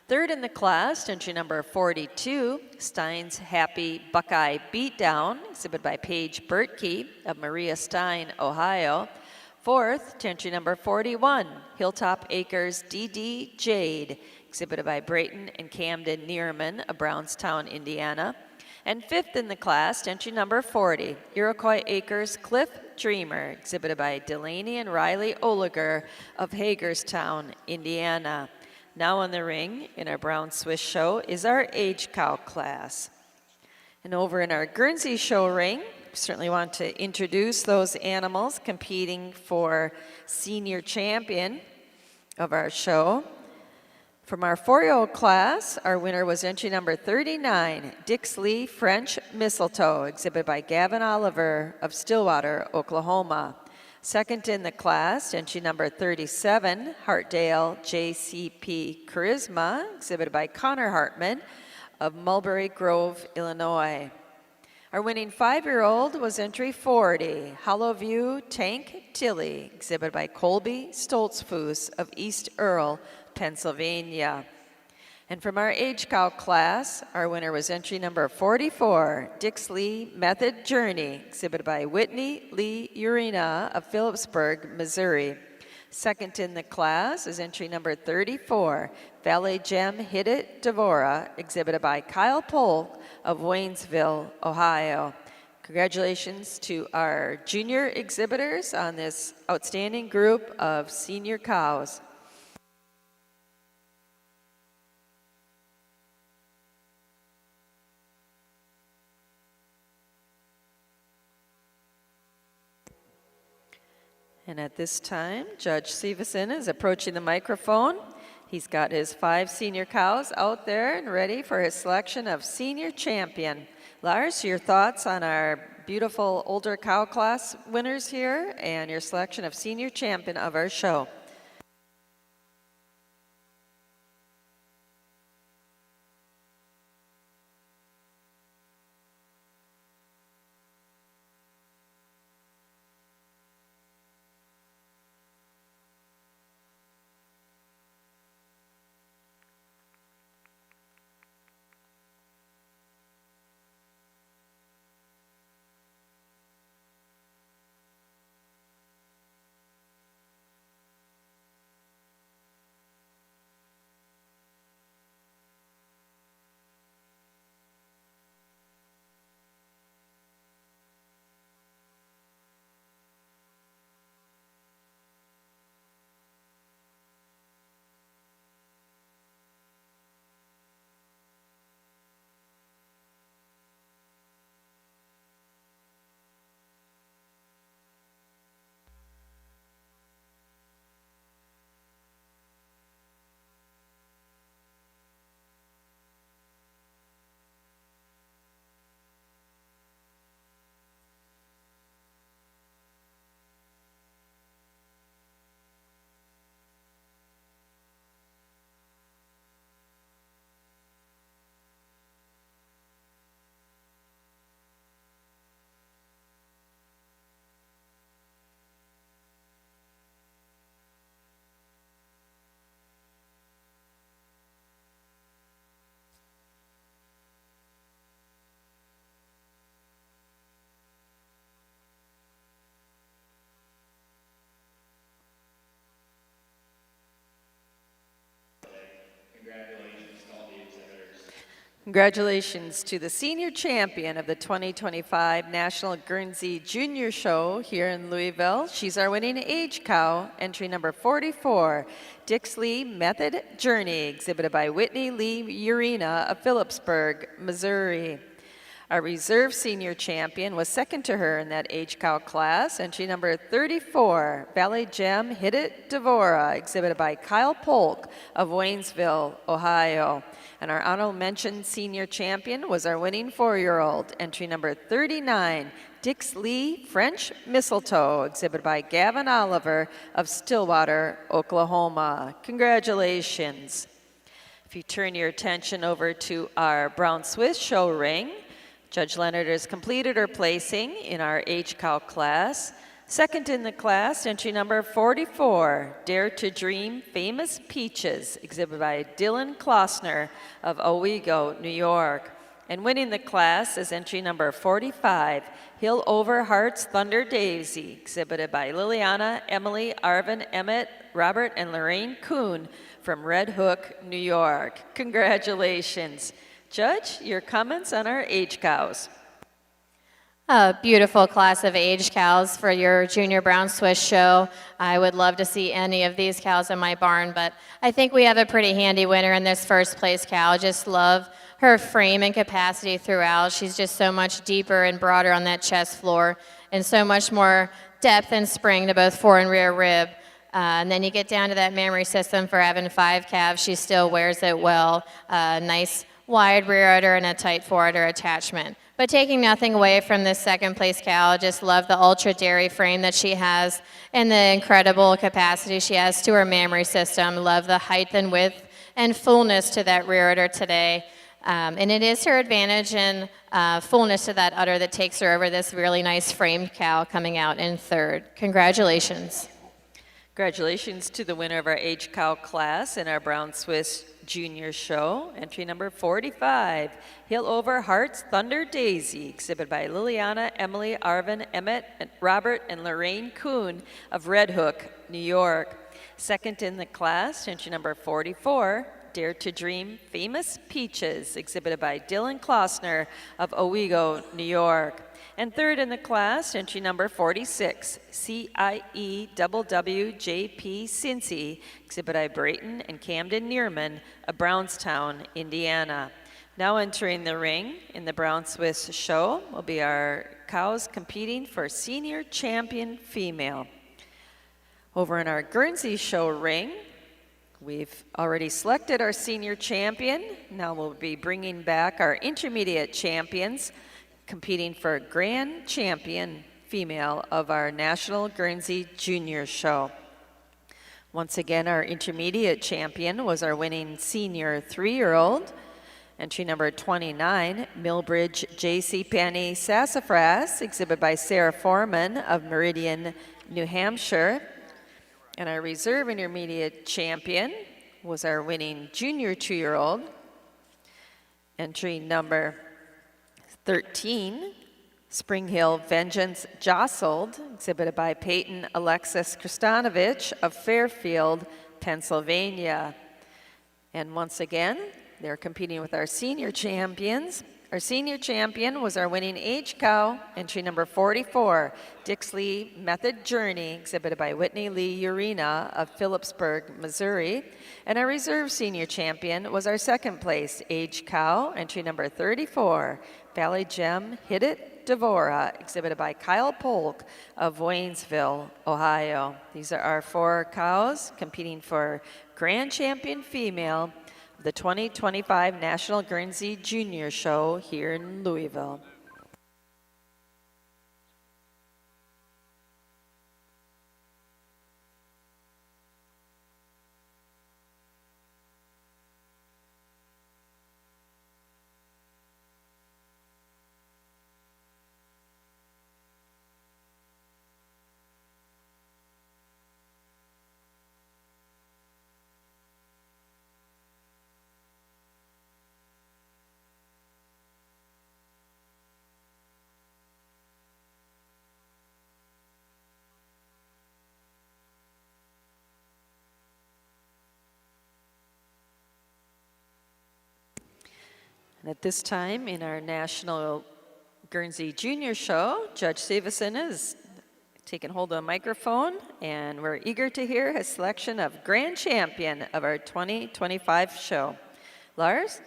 Third in the class, entry number 42, Stein's Happy Buckeye Beatdown, exhibited by Paige Bertkey of Maria Stein, Ohio. Fourth, to entry number 41, Hilltop Acres DD Jade, exhibited by Brayton and Camden Neerman of Brownstown, Indiana. And fifth in the class, entry number 40, Iroquois Acres Cliff Dreamer, exhibited by Delaney and Riley Oliger of Hagerstown, Indiana. Now in the ring in our Brown Swiss show is our age cow class. And over in our Guernsey show ring, certainly want to introduce those animals competing for senior champion of our show. From our 4-year-old class, our winner was entry number 39, Dixley French Mistletoe, exhibited by Gavin Oliver of Stillwater, Oklahoma. Second in the class, entry number 37, Hartdale JCP Charisma, exhibited by Connor Hartman of Mulberry Grove, Illinois. Our winning 5-year-old was entry 40, Hollowview Tank Tilly, exhibited by Colby Stoltzfus of East Earl, Pennsylvania. And from our age cow class, our winner was entry number 44, Dixley Method Journey, exhibited by Whitney Lee Urena of Phillipsburg, Missouri. Second in the class is entry number 34, Valley Gem Hit It Devora, exhibited by Kyle Polk of Waynesville, Ohio. Congratulations to our junior exhibitors on this outstanding group of senior cows. And at this time, Judge Severson is approaching the microphone. He's got his 5 senior cows out there and ready for his selection of senior champion. Lars, your thoughts on our beautiful older cow class winners here and your selection of senior champion of our show. Congratulations to the senior champion of the 2025 National Guernsey Junior Show here in Louisville. She's our winning age cow, entry number 44, Dixley Method Journey, exhibited by Whitney Lee Urena of Phillipsburg, Missouri. Our reserve senior champion was second to her in that age cow class, entry number 34, Valley Gem Hit It Devora, exhibited by Kyle Polk of Waynesville, Ohio. And our honorable mention senior champion was our winning 4-year-old, entry number 39, Dixley French Mistletoe, exhibited by Gavin Oliver of Stillwater, Oklahoma. Congratulations. If you turn your attention over to our Brown Swiss show ring, Judge Leonard has completed her placing in our age cow class. Second in the class, entry number 44, Dare to Dream Famous Peaches, exhibited by Dylan Klossner of Owego, New York. And winning the class is entry number 45, Hill Over Heart's Thunder Daisy, exhibited by Liliana, Emily, Arvin, Emmett, Robert, and Lorraine Kuhn from Red Hook, New York. Congratulations. Judge, your comments on our age cows. A beautiful class of age cows for your Junior Brown Swiss show. I would love to see any of these cows in my barn, but I think we have a pretty handy winner in this first place cow. Just love her frame and capacity throughout. She's just so much deeper and broader on that chest floor and so much more depth and spring to both fore and rear rib. And then you get down to that mammary system for having 5 calves. She still wears it well. Nice wide rear udder and a tight fore udder attachment. But taking nothing away from this second place cow, I just love the ultra dairy frame that she has and the incredible capacity she has to her mammary system. Love the height and width and fullness to that rear udder today. And it is her advantage and fullness to that udder that takes her over this really nice framed cow coming out in third. Congratulations. Congratulations to the winner of our age cow class in our Brown Swiss Junior Show. Entry number 45, Hill Over Hearts Thunder Daisy, exhibit by Liliana, Emily, Arvin, Emmett, and Robert, and Lorraine Kuhn of Red Hook, New York. Second in the class, entry number 44, Dare to Dream Famous Peaches, exhibited by Dylan Klossner of Owego, New York. And third in the class, entry number 46, CIEWWJP Cincy, exhibit by Brayton and Camden Neerman of Brownstown, Indiana. Now entering the ring in the Brown Swiss show will be our cows competing for senior champion female. Over in our Guernsey show ring, we've already selected our senior champion. Now we'll be bringing back our intermediate champions, competing for grand champion female of our National Guernsey Junior Show. Once again, our intermediate champion was our winning senior 3-year-old. Entry number 29, Millbridge J.C. Penney Sassafras, exhibit by Sarah Foreman of Meridian, New Hampshire. And our reserve intermediate champion was our winning junior 2-year-old. Entry number 13, Spring Hill Vengeance Jostled, exhibited by Peyton Alexis Kristanovich of Fairfield, Pennsylvania. And once again, they're competing with our senior champions. Our senior champion was our winning age cow, entry number 44, Dixley Method Journey, exhibited by Whitney Lee Urena of Phillipsburg, Missouri. And our reserve senior champion was our second place age cow, entry number 34, Valley Gem Hit It Devora, exhibited by Kyle Polk of Waynesville, Ohio. These are our 4 cows competing for grand champion female of the 2025 National Guernsey Junior Show here in Louisville. And at this time in our National Guernsey Junior Show, Judge Severson is taking hold of a microphone, and we're eager to hear his selection of grand champion of our 2025 show. Lars?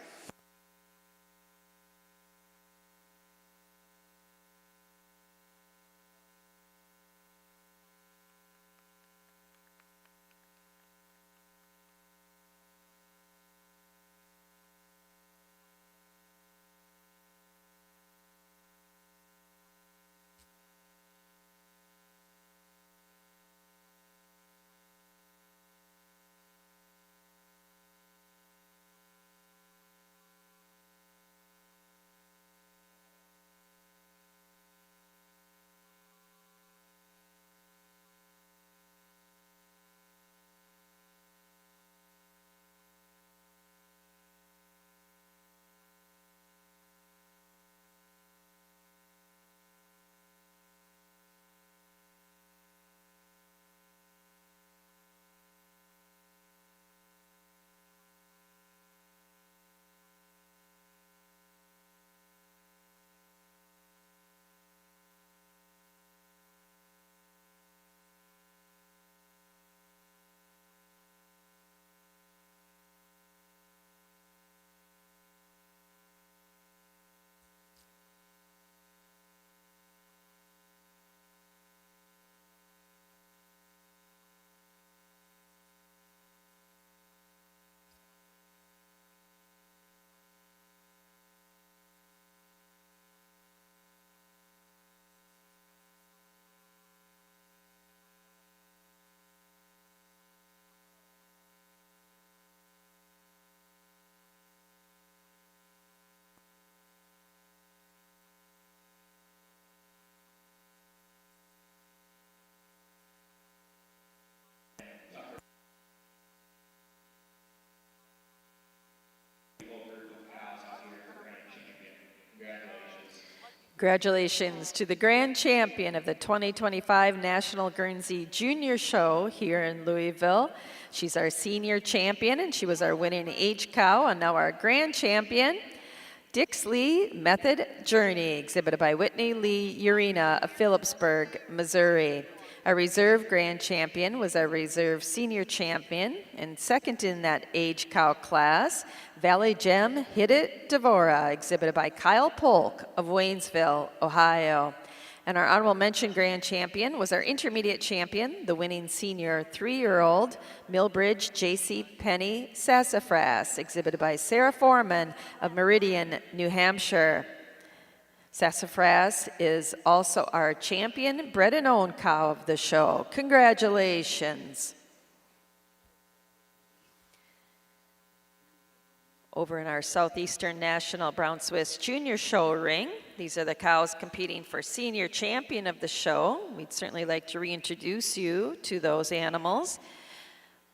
Congratulations to the grand champion of the 2025 National Guernsey Junior Show here in Louisville. She's our senior champion, and she was our winning age cow, and now our grand champion. Dixley Method Journey, exhibited by Whitney Lee Urena of Phillipsburg, Missouri. Our reserve grand champion was our reserve senior champion, and second in that age cow class, Valley Gem Hit It Devora, exhibited by Kyle Polk of Waynesville, Ohio. And our honorable mention grand champion was our intermediate champion, the winning senior 3-year-old, Millbridge J.C. Penny Sassafras, exhibited by Sarah Foreman of Meridian, New Hampshire. Sassafras is also our champion bred and owned cow of the show. Congratulations. Over in our Southeastern National Brown Swiss Junior Show ring, these are the cows competing for senior champion of the show. We'd certainly like to reintroduce you to those animals.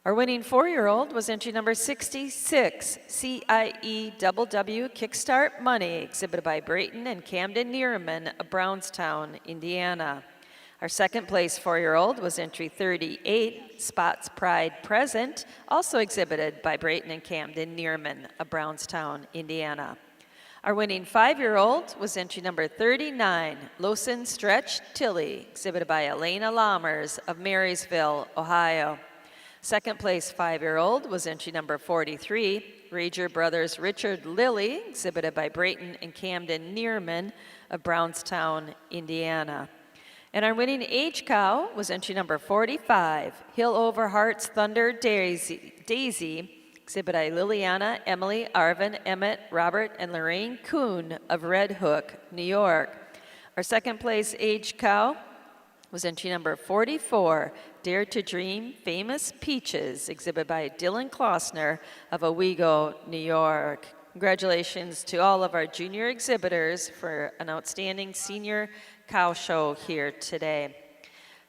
Our winning 4-year-old was entry number 66, CIEWW Kickstart Money, exhibited by Brayton and Camden Neerman of Brownstown, Indiana. Our second place 4-year-old was entry 38, Spots Pride Present, also exhibited by Brayton and Camden Neerman of Brownstown, Indiana. Our winning 5-year-old was entry number 39, Lawson Stretch Tilly, exhibited by Elena Lammers of Marysville, Ohio. Second place 5-year-old was entry number 43, Rager Brothers Richard Lilly, exhibited by Brayton and Camden Neerman of Brownstown, Indiana. And our winning age cow was entry number 45, Hill Over Hearts Thunder Daisy, exhibited by Liliana, Emily, Arvin, Emmett, Robert, and Lorraine Kuhn of Red Hook, New York. Our second place age cow was entry number 44, Dare to Dream Famous Peaches, exhibited by Dylan Klossner of Owego, New York. Congratulations to all of our junior exhibitors for an outstanding senior cow show here today.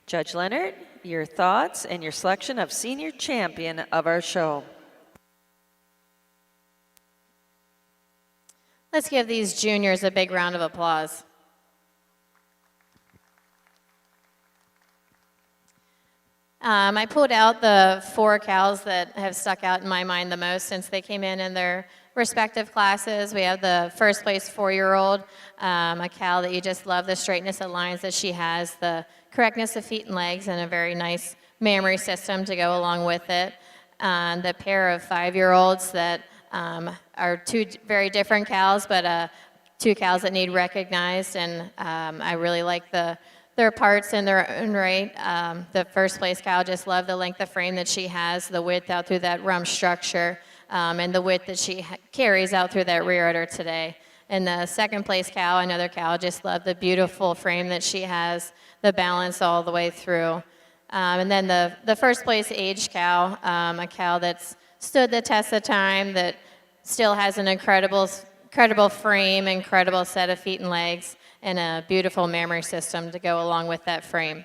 Judge Leonard, your thoughts and your selection of senior champion of our show. Let's give these juniors a big round of applause. I pulled out the 4 cows that have stuck out in my mind the most since they came in their respective classes. We have the first place 4-year-old, a cow that you just love the straightness of lines that she has, the correctness of feet and legs, and a very nice mammary system to go along with it. The pair of 5-year-olds that are 2 very different cows, but 2 cows that need recognized, and I really like their parts in their own right. The first place cow, just love the length of frame that she has, the width out through that rump structure, and the width that she carries out through that rear udder today. And the second place cow, another cow, just love the beautiful frame that she has, the balance all the way through. And then the first place age cow, a cow that's stood the test of time, that still has an incredible frame, incredible set of feet and legs, and a beautiful mammary system to go along with that frame.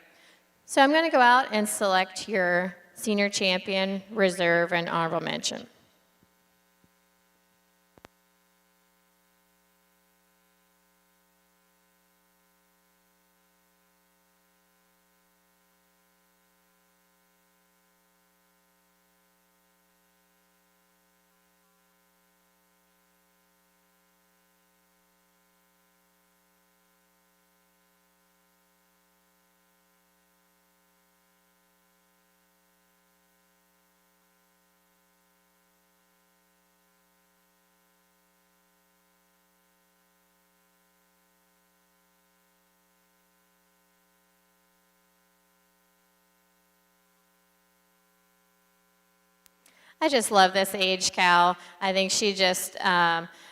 So I'm going to go out and select your senior champion, reserve, and honorable mention. I just love this age cow. I think she just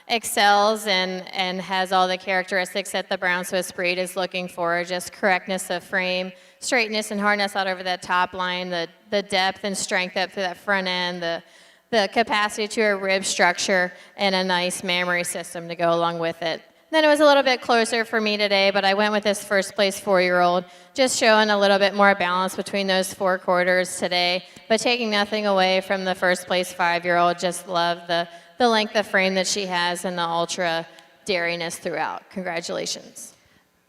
excels and has all the characteristics that the Brown Swiss breed is looking for, just correctness of frame, straightness and hardness out over that top line, the depth and strength up through that front end, the capacity to her rib structure, and a nice mammary system to go along with it. Then it was a little bit closer for me today, but I went with this first place 4-year-old, just showing a little bit more balance between those 4 quarters today, but taking nothing away from the first place 5-year-old. Just love the length of frame that she has and the ultra dariness throughout. Congratulations.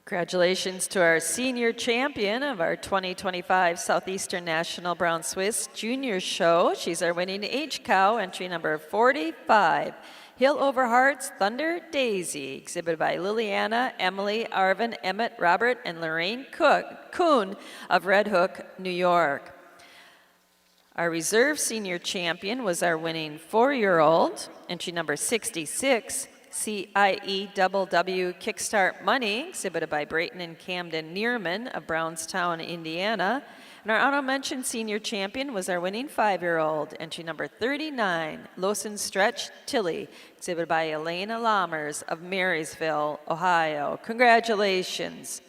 Congratulations to our senior champion of our 2025 Southeastern National Brown Swiss Junior Show. She's our winning age cow, entry number 45, Hill Over Hearts Thunder Daisy, exhibited by Liliana, Emily, Arvin, Emmett, Robert, and Lorraine Kuhn of Red Hook, New York. Our reserve senior champion was our winning 4-year-old, entry number 66, CIEWW Kickstart Money, exhibited by Brayton and Camden Neerman of Brownstown, Indiana. And our honorable mention senior champion was our winning 5-year-old, entry number 39, Lawson Stretch Tilly, exhibited by Elena Lammers of Marysville, Ohio. Congratulations.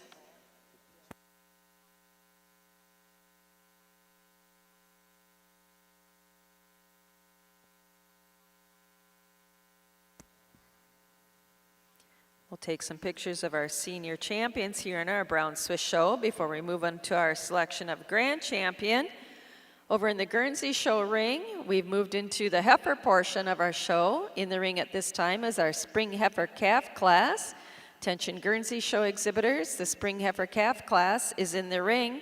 We'll take some pictures of our senior champions here in our Brown Swiss show before we move on to our selection of grand champion. Over in the Guernsey show ring, we've moved into the heifer portion of our show. In the ring at this time is our spring heifer calf class. Attention Guernsey show exhibitors, the spring heifer calf class is in the ring.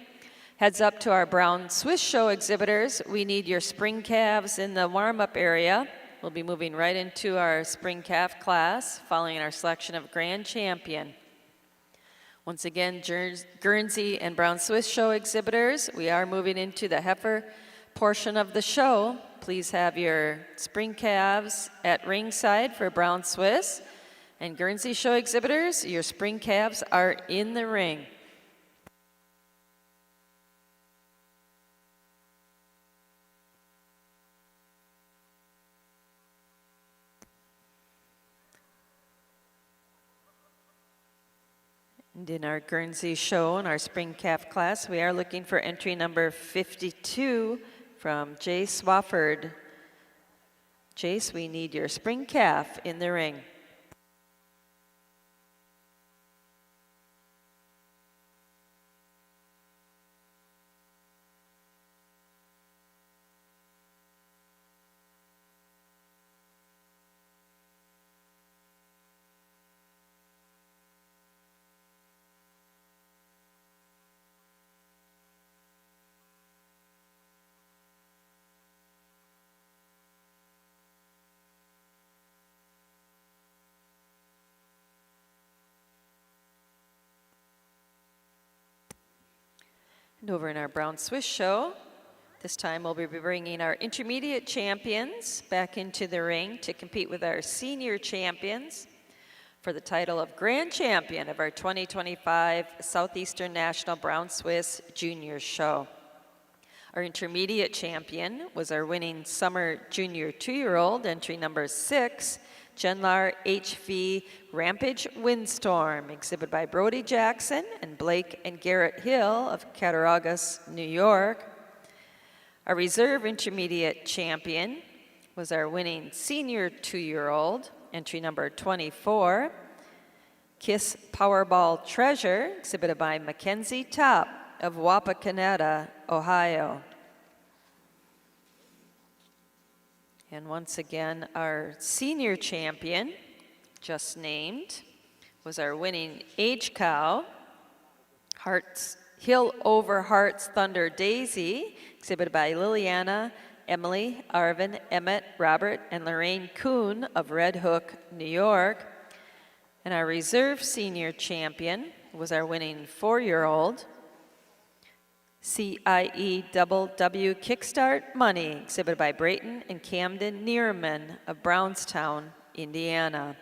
Heads up to our Brown Swiss show exhibitors, we need your spring calves in the warm-up area. We'll be moving right into our spring calf class following our selection of grand champion. Once again, Guernsey and Brown Swiss show exhibitors, we are moving into the heifer portion of the show. Please have your spring calves at ringside for Brown Swiss. And Guernsey show exhibitors, your spring calves are in the ring. And in our Guernsey show and our spring calf class, we are looking for entry number 52 from Jace Swafford. Jace, we need your spring calf in the ring. And over in our Brown Swiss show, this time we'll be bringing our intermediate champions back into the ring to compete with our senior champions for the title of Grand Champion of our 2025 Southeastern National Brown Swiss Junior Show. Our intermediate champion was our winning summer junior 2-year-old, entry number 6, Genlar HV Rampage Windstorm, exhibited by Brody Jackson and Blake and Garrett Hill of Cattaraugus, New York. Our reserve intermediate champion was our winning senior 2-year-old, entry number 24, Kiss Powerball Treasure, exhibited by Mackenzie Top of Wapakoneta, Ohio. And once again, our senior champion, just named, was our winning age cow, Hill Over Hearts Thunder Daisy, exhibited by Liliana, Emily, Arvin, Emmett, Robert, and Lorraine Kuhn of Red Hook, New York. And our reserve senior champion was our winning 4-year-old, CIEWW Kickstart Money, exhibited by Brayton and Camden Neerman of Brownstown, Indiana.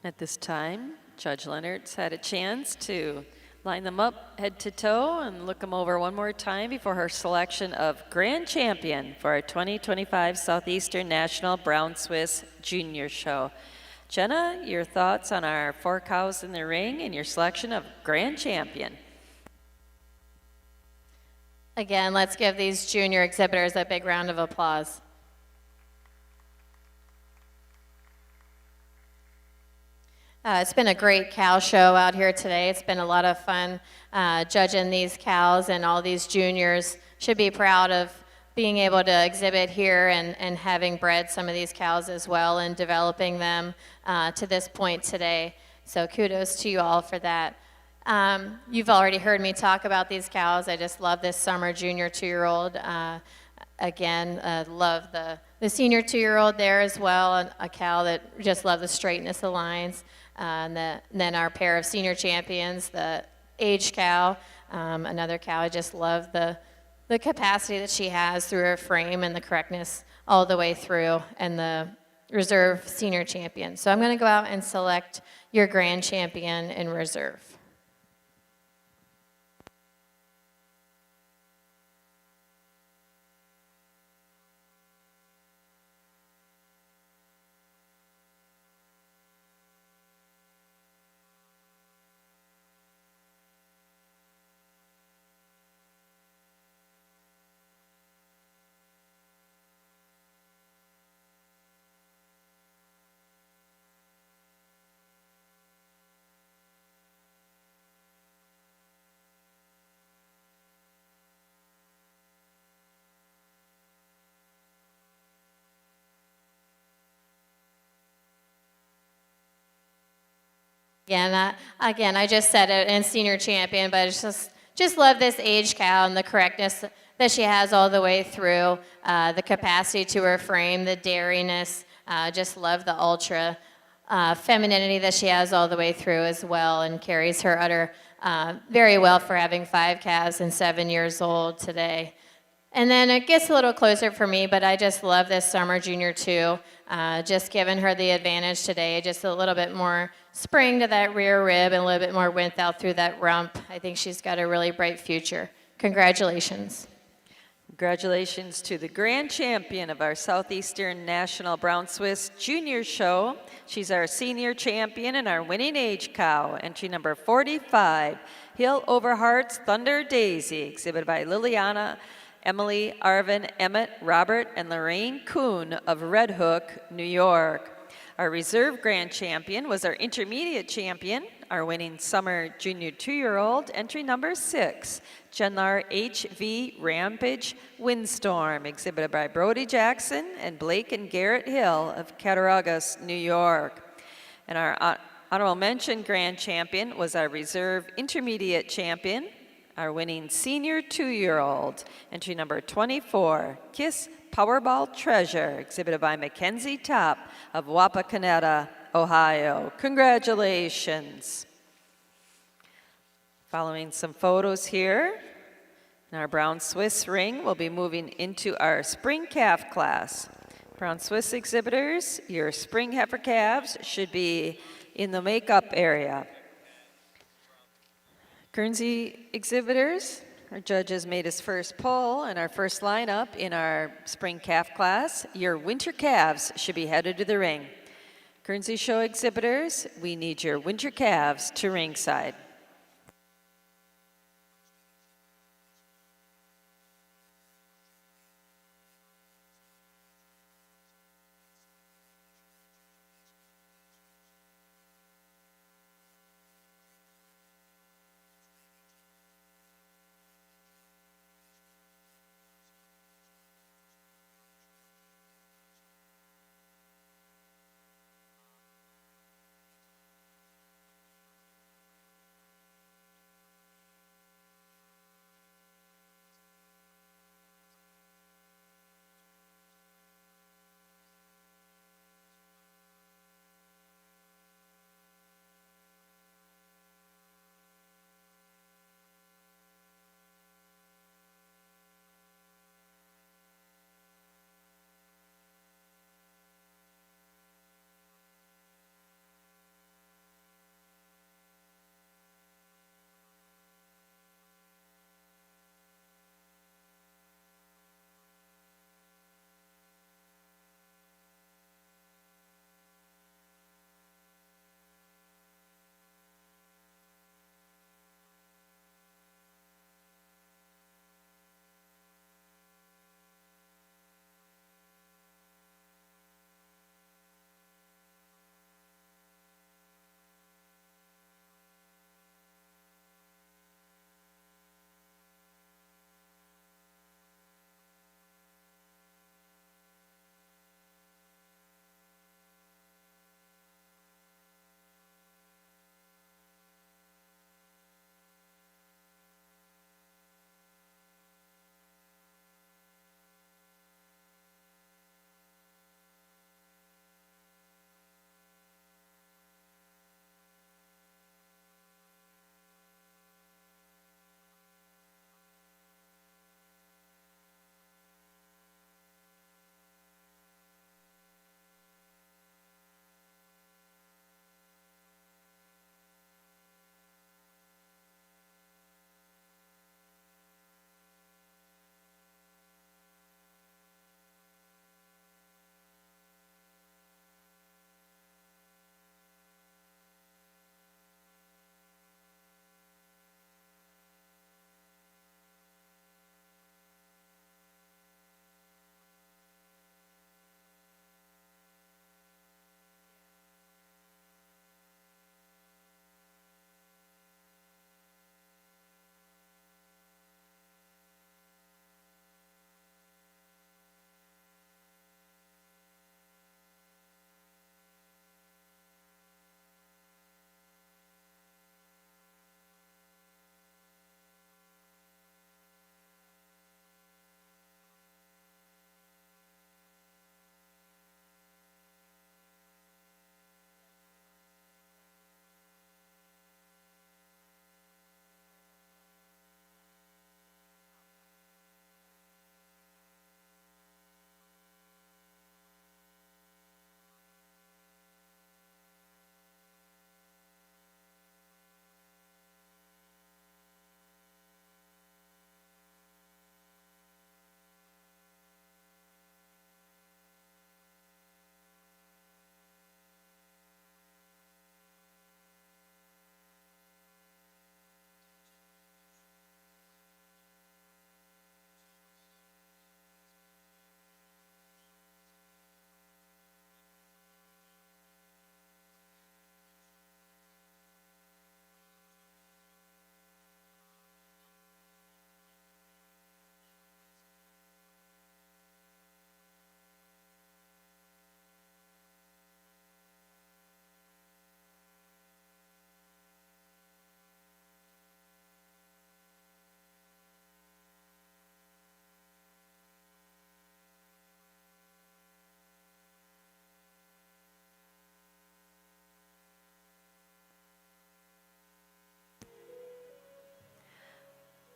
At this time, Judge Leonard's had a chance to line them up head to toe and look them over one more time before her selection of Grand Champion for our 2025 Southeastern National Brown Swiss Junior Show. Jenna, your thoughts on our 4 cows in the ring and your selection of Grand Champion? Again, let's give these junior exhibitors a big round of applause. It's been a great cow show out here today. It's been a lot of fun judging these cows, and all these juniors should be proud of being able to exhibit here and having bred some of these cows as well and developing them to this point today. So kudos to you all for that. You've already heard me talk about these cows. I just love this summer junior 2-year-old. Love the senior 2-year-old there as well, and a cow that just love the straightness of the lines. And then our pair of senior champions, the age cow, another cow. I just love the capacity that she has through her frame and the correctness all the way through, and the reserve senior champion. So I'm going to go out and select your grand champion in reserve. Again, I just said it in senior champion, but it's just love this age cow and the correctness that she has all the way through, the capacity to her frame, the dairiness, just love the ultra femininity that she has all the way through as well, and carries her udder very well for having 5 calves and 7 years old today. And then it gets a little closer for me, but I just love this summer junior 2, just giving her the advantage today, just a little bit more spring to that rear rib and a little bit more width out through that rump. I think she's got a really bright future. Congratulations. Congratulations to the grand champion of our Southeastern National Brown Swiss Junior Show. She's our senior champion and our winning age cow, entry number 45, Hill Over Hearts Thunder Daisy, exhibited by Liliana, Emily, Arvin, Emmett, Robert, and Lorraine Kuhn of Red Hook, New York. Our reserve grand champion was our intermediate champion, our winning summer junior 2-year-old, entry number 6, Genlar HV Rampage Windstorm, exhibited by Brody Jackson and Blake and Garrett Hill of Cattaraugus, New York. And our honorable mention grand champion was our reserve intermediate champion, our winning senior 2-year-old, entry number 24, Kiss Powerball Treasure, exhibited by Mackenzie Top of Wapakoneta, Ohio. Congratulations. Following some photos here, in our Brown Swiss ring, we'll be moving into our spring calf class. Brown Swiss exhibitors, your spring heifer calves should be in the makeup area. Guernsey exhibitors, our judge has made his first poll, and our first lineup in our spring calf class, your winter calves should be headed to the ring. Guernsey show exhibitors, we need your winter calves to ringside.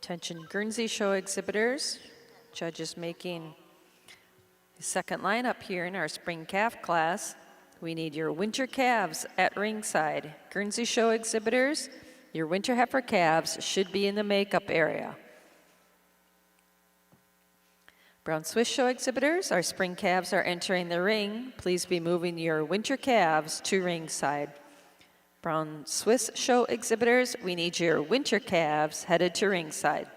Attention Guernsey show exhibitors. Judge is making the second lineup here in our spring calf class. We need your winter calves at ringside. Guernsey show exhibitors, your winter heifer calves should be in the makeup area. Brown Swiss show exhibitors, our spring calves are entering the ring. Please be moving your winter calves to ringside. Brown Swiss show exhibitors, we need your winter calves headed to ringside.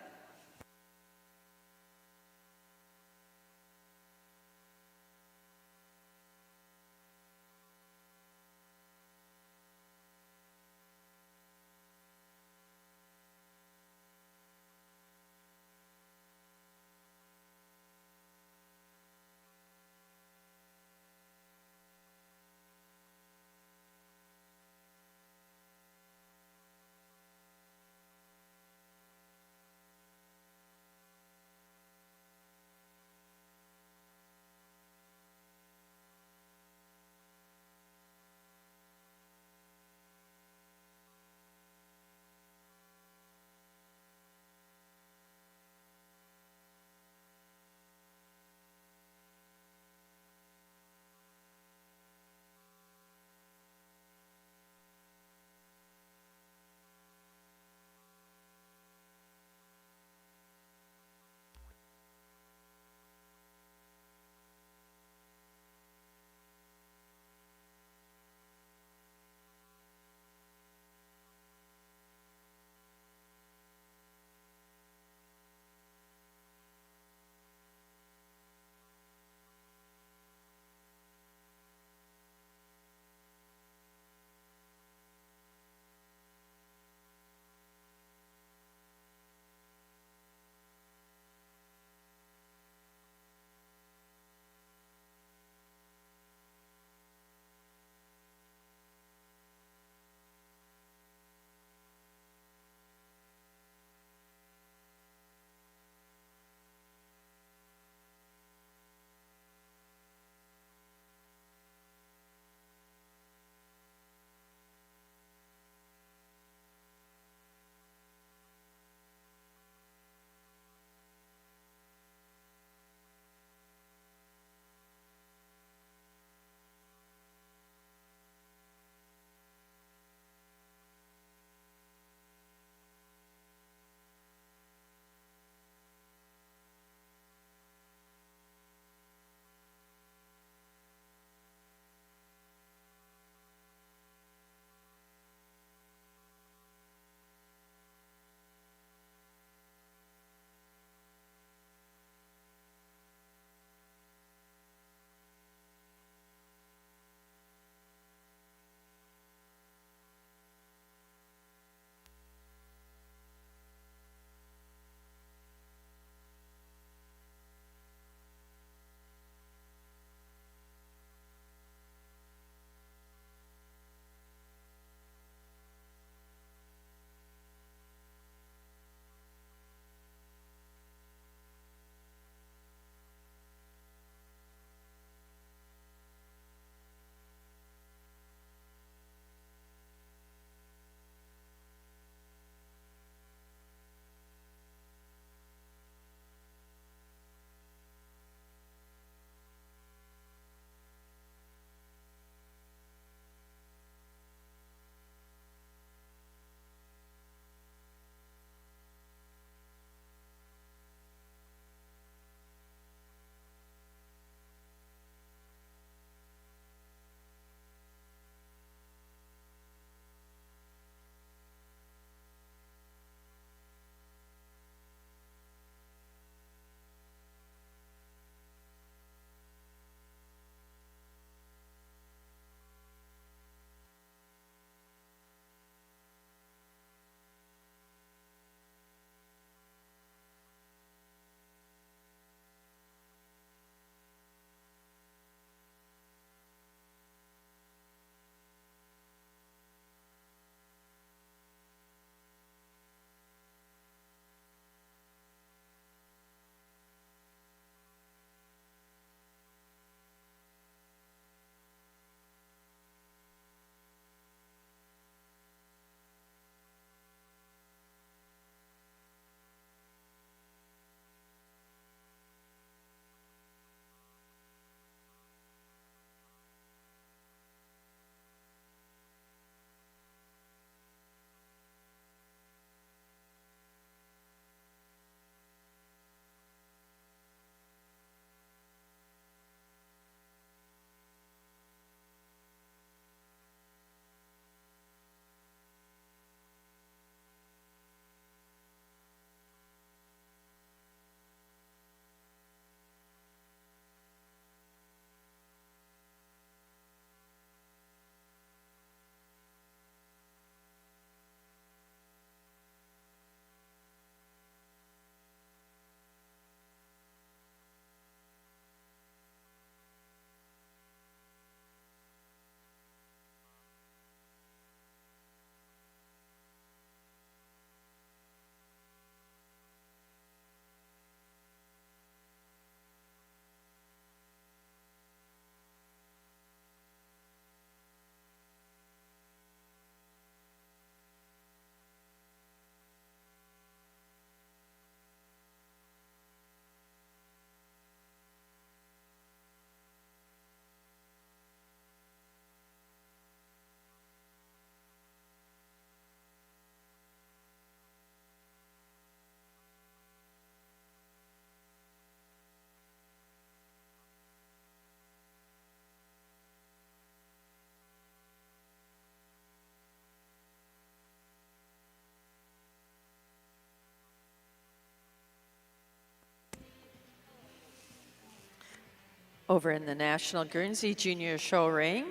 Over in the National Guernsey Junior Show ring,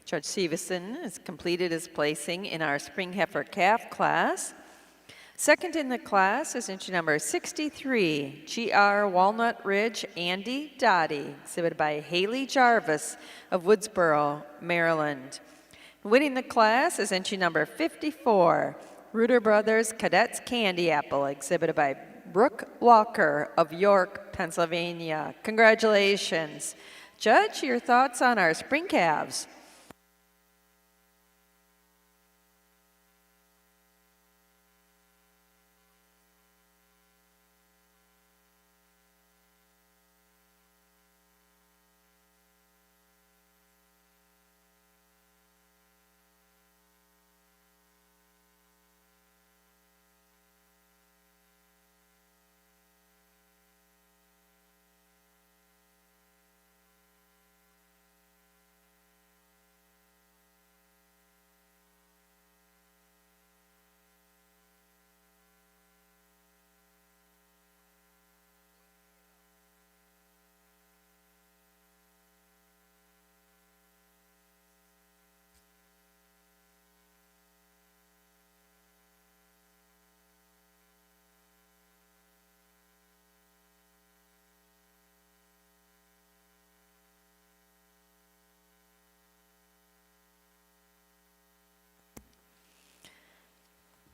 Judge Seveson has completed his placing in our spring heifer calf class. Second in the class is entry number 63, GR Walnut Ridge Andy Dottie, exhibited by Haley Jarvis of Woodsboro, Maryland. Winning the class is entry number 54, Reuter Brothers Cadets Candy Apple, exhibited by Brooke Walker of York, Pennsylvania. Congratulations. Judge, your thoughts on our spring calves?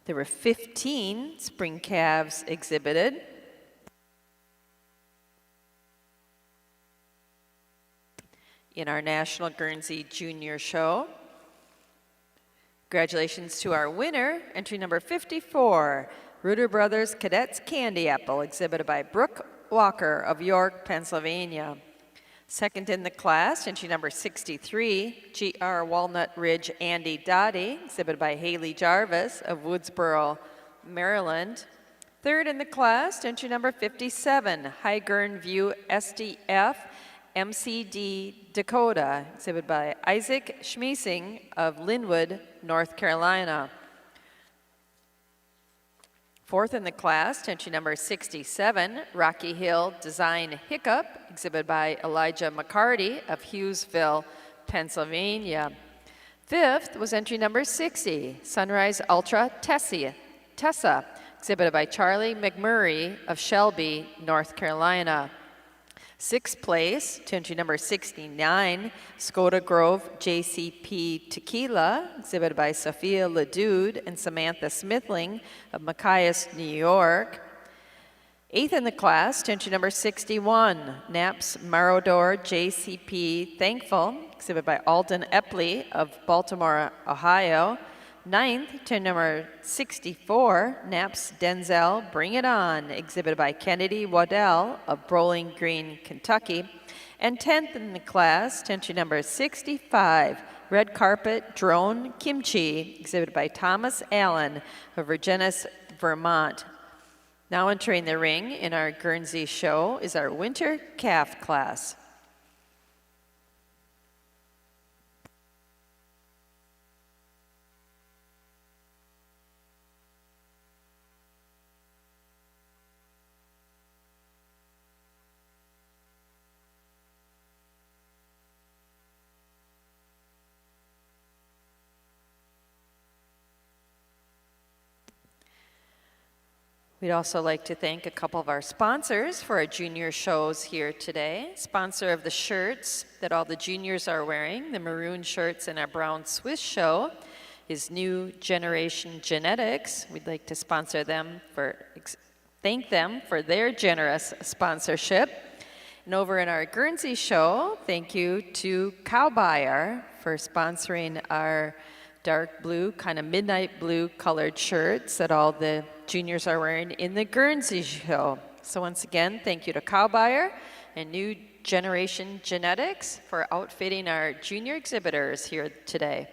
There were 15 spring calves exhibited. In our National Guernsey Junior Show. Congratulations to our winner, entry number 54, Reuter Brothers Cadets Candy Apple, exhibited by Brooke Walker of York, Pennsylvania. Second in the class, entry number 63, GR Walnut Ridge Andy Dottie, exhibited by Haley Jarvis of Woodsboro, Maryland. Third in the class, entry number 57, High Gern View SDF MCD Dakota, exhibited by Isaac Schmiesing of Linwood, North Carolina. Fourth in the class, entry number 67, Rocky Hill Design Hiccup, exhibited by Elijah McCarty of Hughesville, Pennsylvania. Fifth was entry number 60, Sunrise Ultra Tessa, exhibited by Charlie McMurray of Shelby, North Carolina. Sixth place to entry number 69, Skoda Grove JCP Tequila, exhibited by Sophia Ledude and Samantha Smithling of Machias, New York. Eighth in the class to entry number 61, Naps Marodor JCP Thankful, exhibited by Alden Epley of Baltimore, Ohio. Ninth to number 64, Naps Denzel Bring It On, exhibited by Kennedy Waddell of Bowling Green, Kentucky. And 10th in the class, to entry number 65, Red Carpet Drone Kimchi, exhibited by Thomas Allen of Virginis, Vermont. Now entering the ring in our Guernsey show is our winter calf class. We'd also like to thank a couple of our sponsors for our junior shows here today. Sponsor of the shirts that all the juniors are wearing, the maroon shirts in our brown Swiss show, is New Generation Genetics. We'd like to thank them for their generous sponsorship. And over in our Guernsey show, thank you to Cowbuyer for sponsoring our dark blue, kind of midnight blue colored shirts that all the juniors are wearing in the Guernsey show. So once again, thank you to Cowbuyer and New Generation Genetics for outfitting our junior exhibitors here today.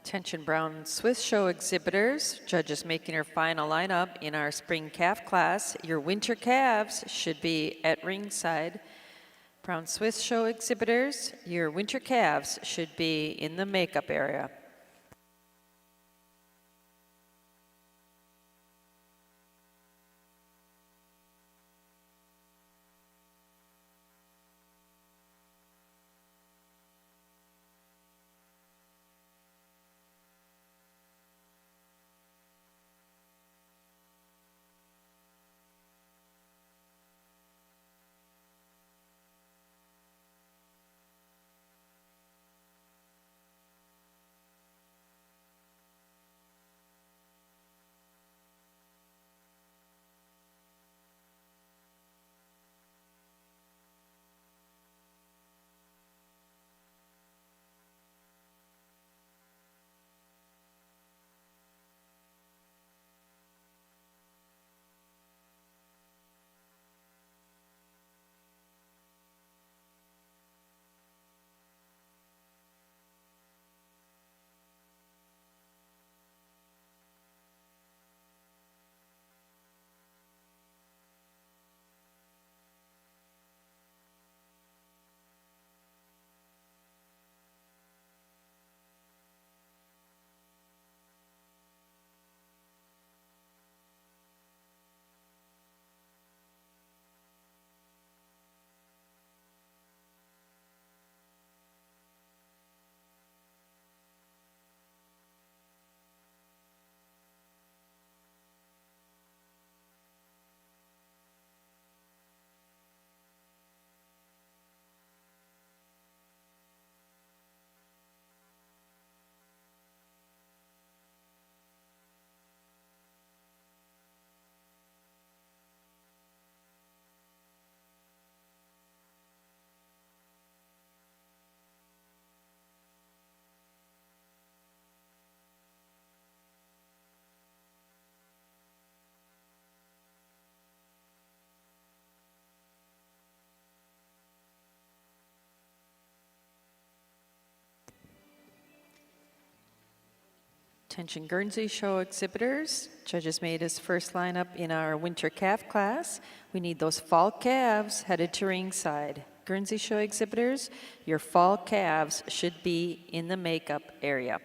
Attention Brown Swiss Show exhibitors, judges making her final lineup in our spring calf class. Your winter calves should be at ringside. Brown Swiss Show exhibitors, your winter calves should be in the makeup area. Attention Guernsey Show exhibitors, judges made his first lineup in our winter calf class. We need those fall calves headed to ringside. Guernsey Show exhibitors, your fall calves should be in the makeup area.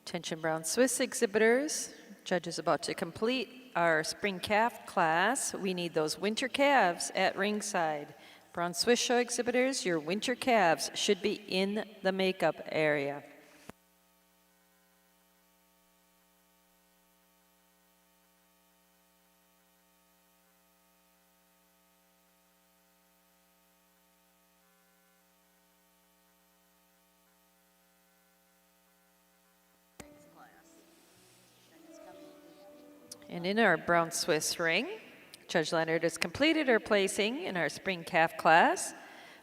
Attention Brown Swiss exhibitors, judges about to complete our spring calf class. We need those winter calves at ringside. Brown Swiss Show exhibitors, your winter calves should be in the makeup area. And in our Brown Swiss ring, Judge Leonard has completed her placing in our spring calf class.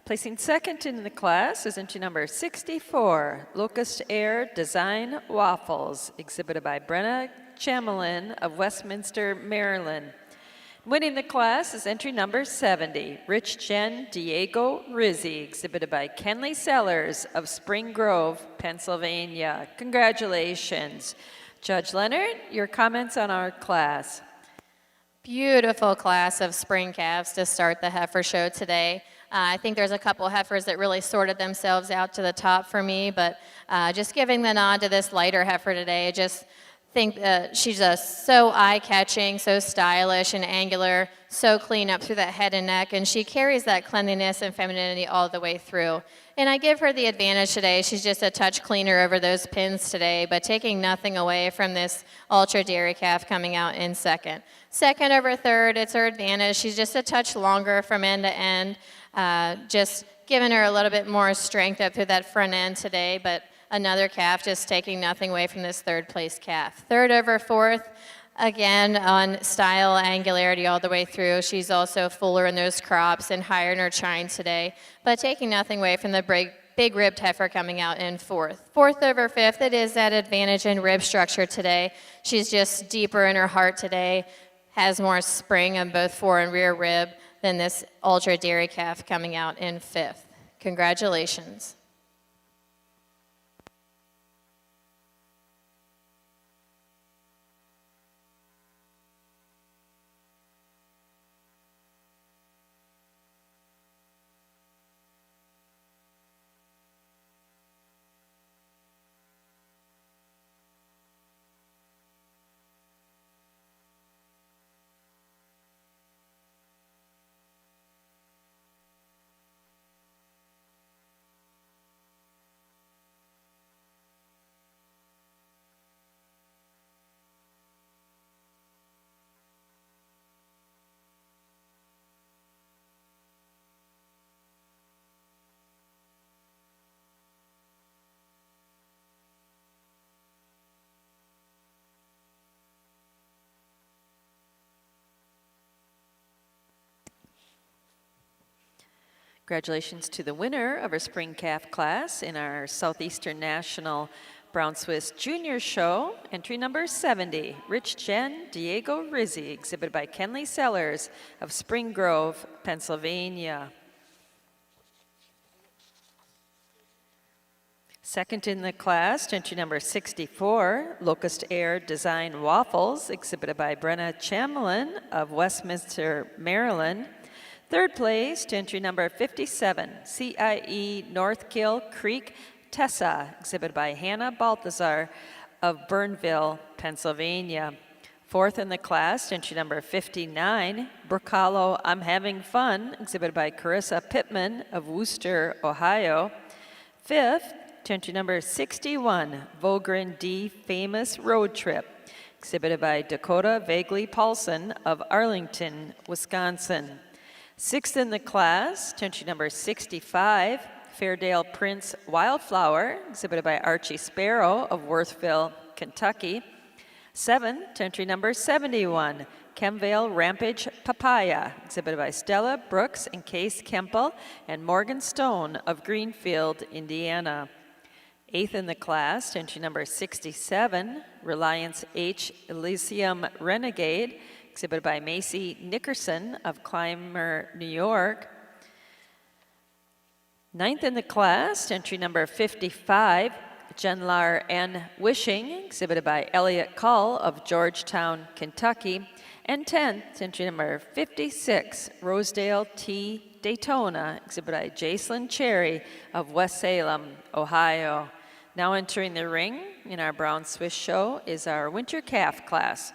Placing second in the class is entry number 64, Locust Air Design Waffles, exhibited by Brenna Chamelin of Westminster, Maryland. Winning the class is entry number 70, Rich Jen Diego Rizzi, exhibited by Kenley Sellers of Spring Grove, Pennsylvania. Congratulations. Judge Leonard, your comments on our class. Beautiful class of spring calves to start the heifer show today. I think there's a couple heifers that really sorted themselves out to the top for me, but just giving the nod to this lighter heifer today, I just think that she's just so eye-catching, so stylish and angular, so clean up through that head and neck, and she carries that cleanliness and femininity all the way through. And I give her the advantage today. She's just a touch cleaner over those pins today, but taking nothing away from this ultra dairy calf coming out in second. Second over third, it's her advantage. She's just a touch longer from end to end, just giving her a little bit more strength up through that front end today, but another calf just taking nothing away from this third place calf. Third over fourth, again, on style, angularity all the way through. She's also fuller in those crops and higher in her chine today, but taking nothing away from the big ribbed heifer coming out in fourth. Fourth over fifth, it is that advantage in rib structure today. She's just deeper in her heart today, has more spring on both fore and rear rib than this ultra dairy calf coming out in fifth. Congratulations. Congratulations to the winner of our spring calf class in our Southeastern National Brown Swiss Junior Show, entry number 70, Rich Jen Diego Rizzi, exhibited by Kenley Sellers of Spring Grove, Pennsylvania. Second in the class, entry number 64, Locust Air Design Waffles, exhibited by Brenna Chamlin of Westminster, Maryland. Third place to entry number 57, CIE Northkill Creek Tessa, exhibited by Hannah Balthazar of Burnville, Pennsylvania. Fourth in the class, entry number 59, Brook Hollow I'm Having Fun, exhibited by Carissa Pittman of Worcester, Ohio. Fifth, to entry number 61, Vogren D Famous Road Trip, exhibited by Dakota Vaguely Paulson of Arlington, Wisconsin. Sixth in the class, to entry number 65, Fairdale Prince Wildflower, exhibited by Archie Sparrow of Worthville, Kentucky. Seventh, to entry number 71, Chemvale Rampage Papaya, exhibited by Stella Brooks and Case Kemple and Morgan Stone of Greenfield, Indiana. Eighth in the class, entry number 67, Reliance H. Elysium Renegade, exhibited by Macy Nickerson of Clymer, New York. Ninth in the class, entry number 55, Genlar N. Wishing, exhibited by Elliot Cull of Georgetown, Kentucky. And 10th, entry number 56, Rosedale T. Daytona, exhibited by Jacelyn Cherry of West Salem, Ohio. Now entering the ring in our Brown Swiss show is our winter calf class.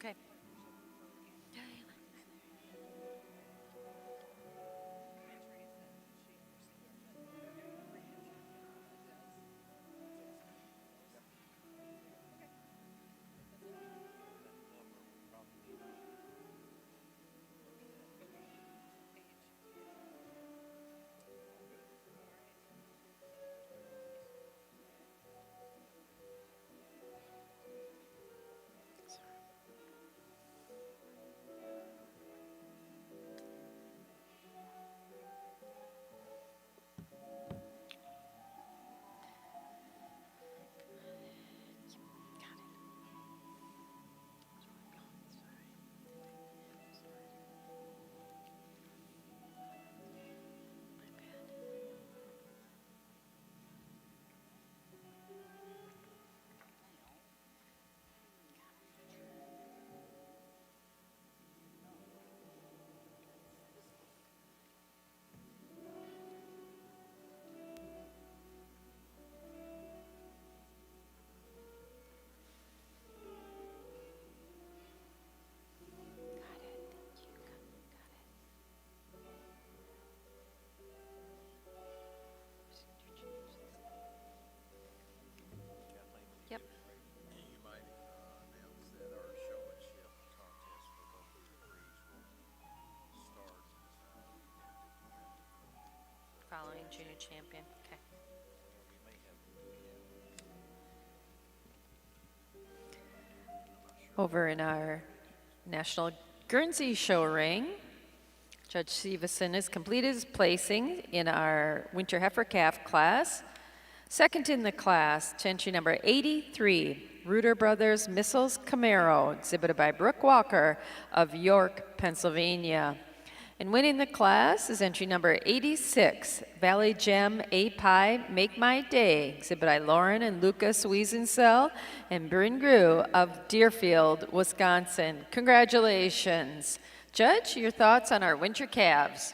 Okay. Yep. You might announce that our Showmanship contest for local degrees will start Following junior champion. Okay. we may have Over in our National Guernsey Show ring, Judge Stevenson has completed his placing in our winter heifer calf class. Second in the class, to entry number 83, Reuter Brothers Missiles Camaro, exhibited by Brooke Walker of York, Pennsylvania. And winning the class is entry number 86, Valley Gem A Pie Make My Day, exhibited by Lauren and Lucas Wiesenfeld and Bryn Grew of Deerfield, Wisconsin. Congratulations. Judge, your thoughts on our winter calves?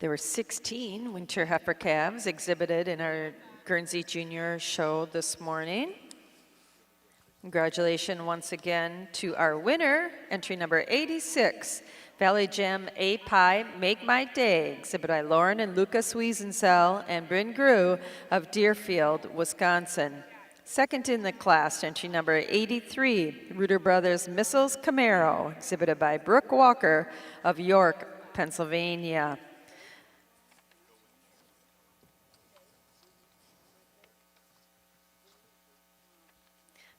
There were 16 winter heifer calves exhibited in our Guernsey Junior show this morning. Congratulations once again to our winner, entry number 86, Valley Gem A Pie Make My Day, exhibited by Lauren and Lucas Wiesenfeld and Bryn Grew of Deerfield, Wisconsin. Second in the class, entry number 83, Reuter Brothers Missiles Camaro, exhibited by Brooke Walker of York, Pennsylvania.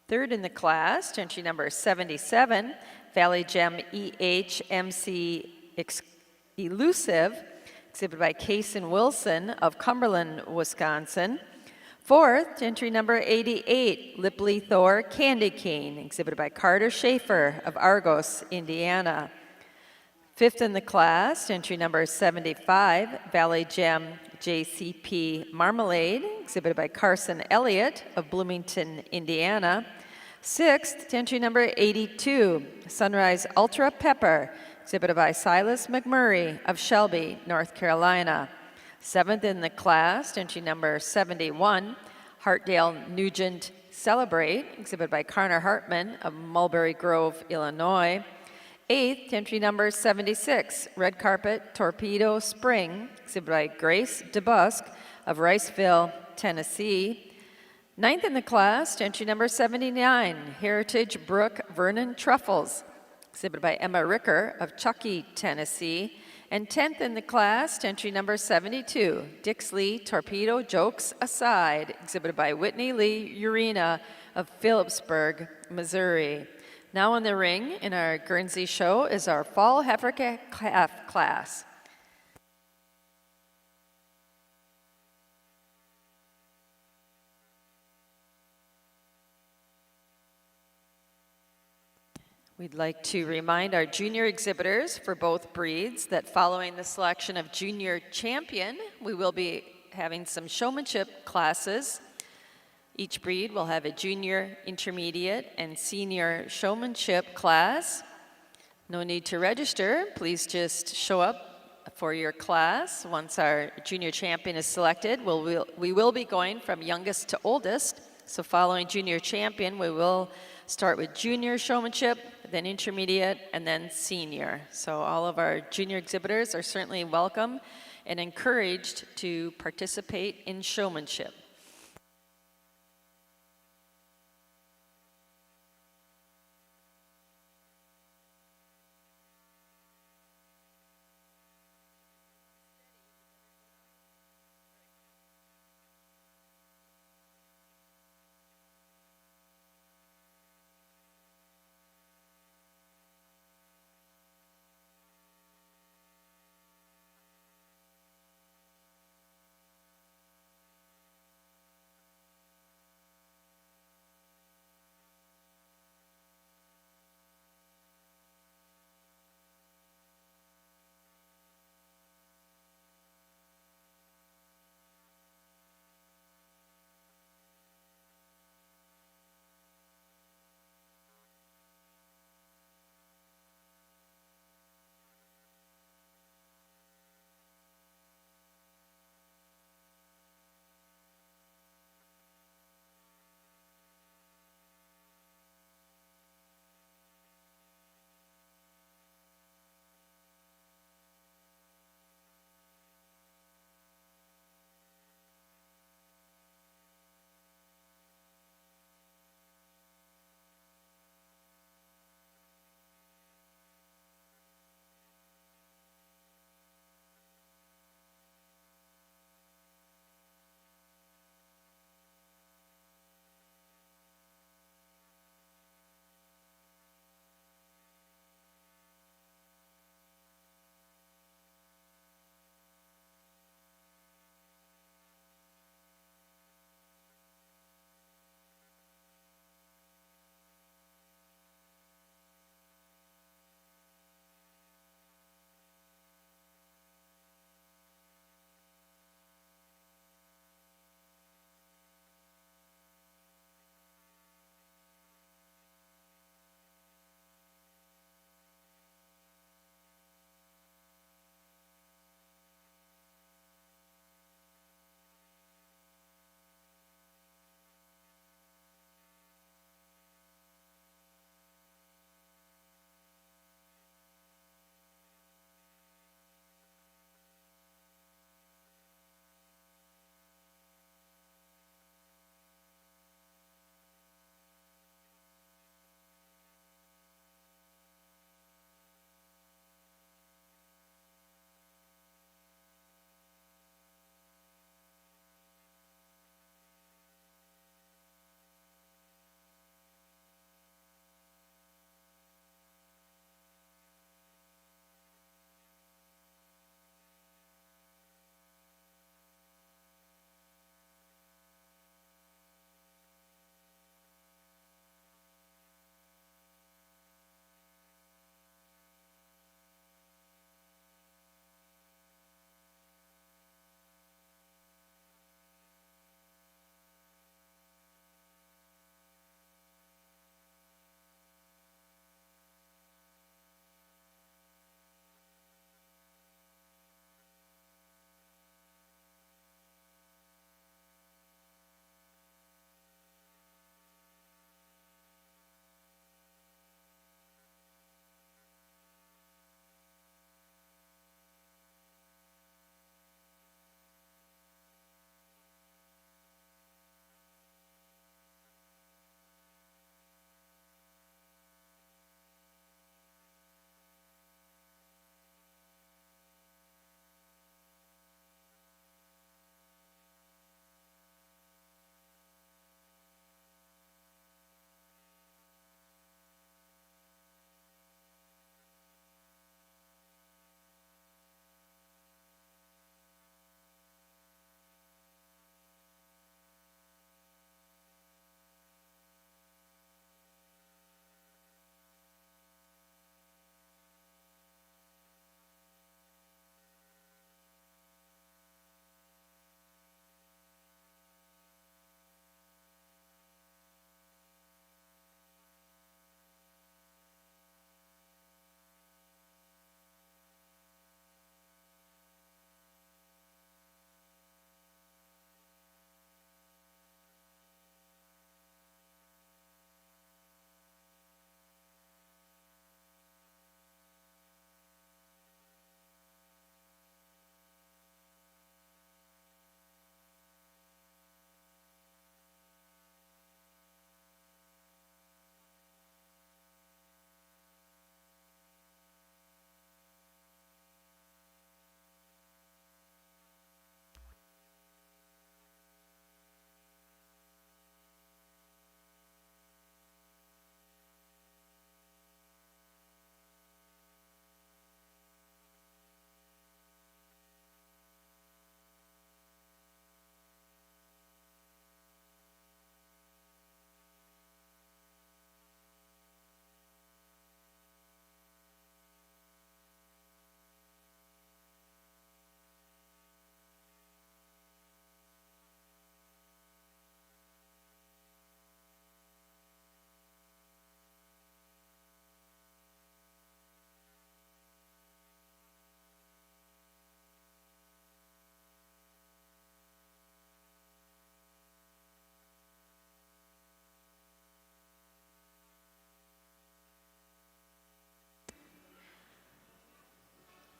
Third in the class, entry number 77, Valley Gem EHMC Elusive, exhibited by Kason Wilson of Cumberland, Wisconsin. Fourth, entry number 88, Lipley Thor Candy Cane, exhibited by Carter Schaefer of Argos, Indiana. Fifth in the class, entry number 75, Valley Gem JCP Marmalade, exhibited by Carson Elliott of Bloomington, Indiana. 6th to entry number 82, Sunrise Ultra Pepper, exhibited by Silas McMurray of Shelby, North Carolina. 7th in the class, to entry number 71, Hartdale Nugent Celebrate, exhibited by Carner Hartman of Mulberry Grove, Illinois. 8th, to entry number 76, Red Carpet Torpedo Spring, exhibited by Grace DeBusk of Riceville, Tennessee. 9th in the class, to entry number 79, Heritage Brook Vernon Truffles, exhibited by Emma Ricker of Chuckey, Tennessee. And 10th in the class, to entry number 72, Dixley Torpedo Jokes Aside, exhibited by Whitney Lee Urena of Phillipsburg, Missouri. Now in the ring in our Guernsey show is our fall heifer calf class. We'd like to remind our junior exhibitors for both breeds that following the selection of junior champion, we will be having some showmanship classes. Each breed will have a junior, intermediate, and senior showmanship class. No need to register. Please just show up for your class. Once our junior champion is selected, we will be going from youngest to oldest. So following junior champion, we will start with junior showmanship, then intermediate, and then senior. So all of our junior exhibitors are certainly welcome and encouraged to participate in showmanship.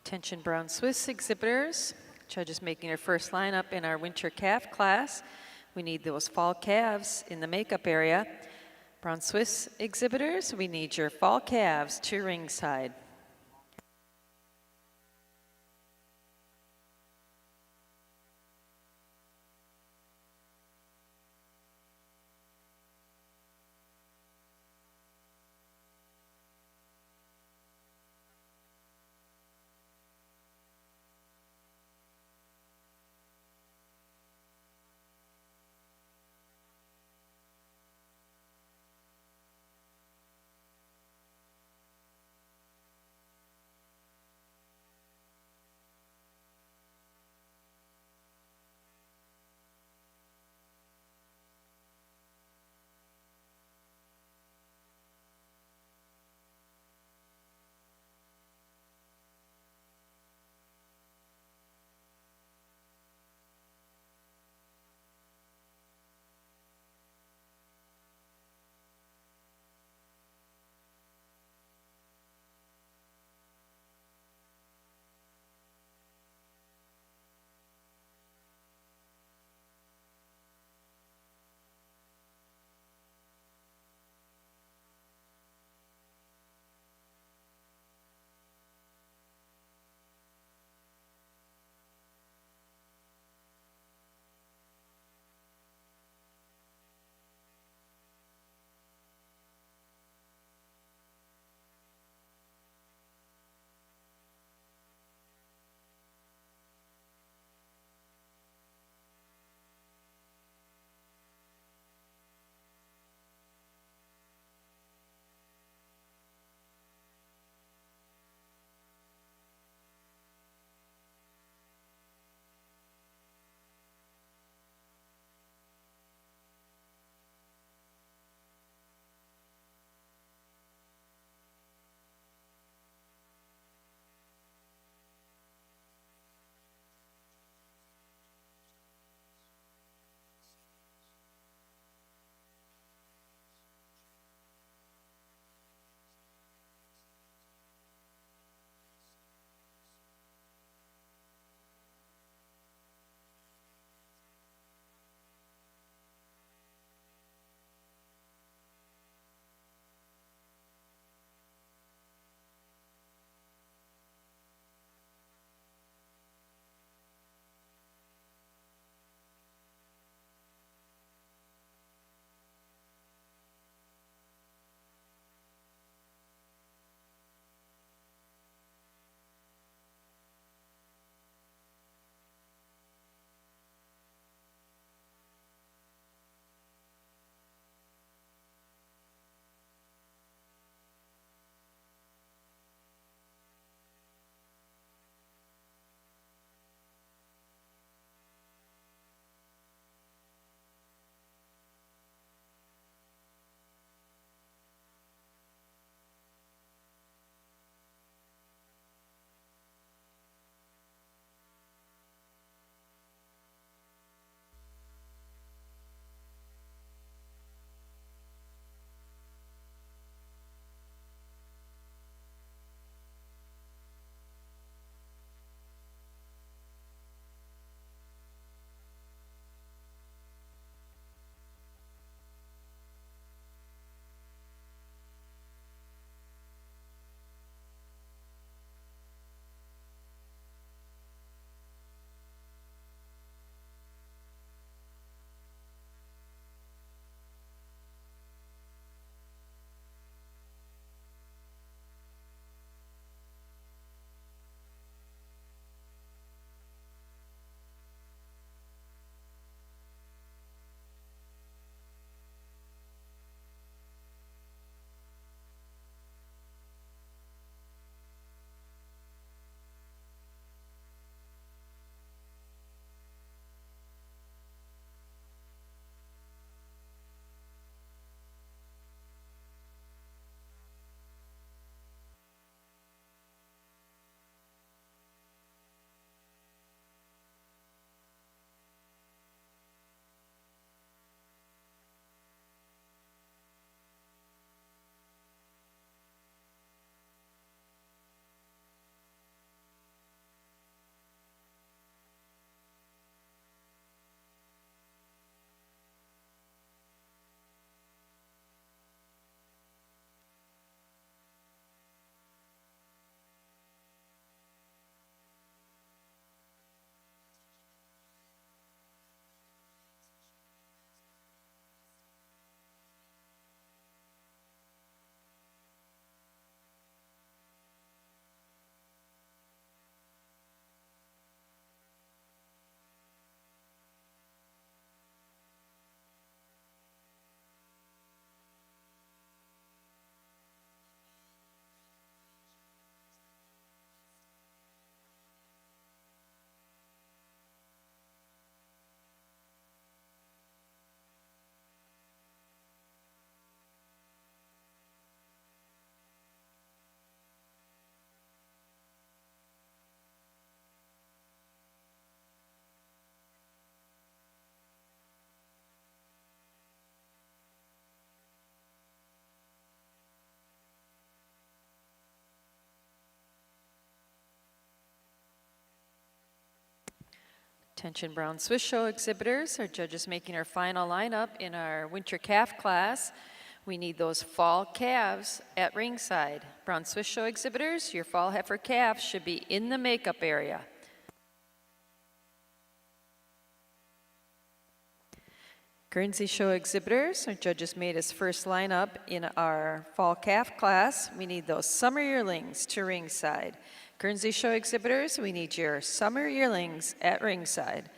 Attention Brown Swiss exhibitors. Judges making their first lineup in our winter calf class. We need those fall calves in the makeup area. Brown Swiss exhibitors, we need your fall calves to ringside. Attention Brown Swiss Show exhibitors, our judges making our final lineup in our winter calf class. We need those fall calves at ringside. Brown Swiss Show exhibitors, your fall heifer calves should be in the makeup area. Guernsey Show exhibitors, our judges made us first lineup in our fall calf class. We need those summer yearlings to ringside. Guernsey Show exhibitors, we need your summer yearlings at ringside.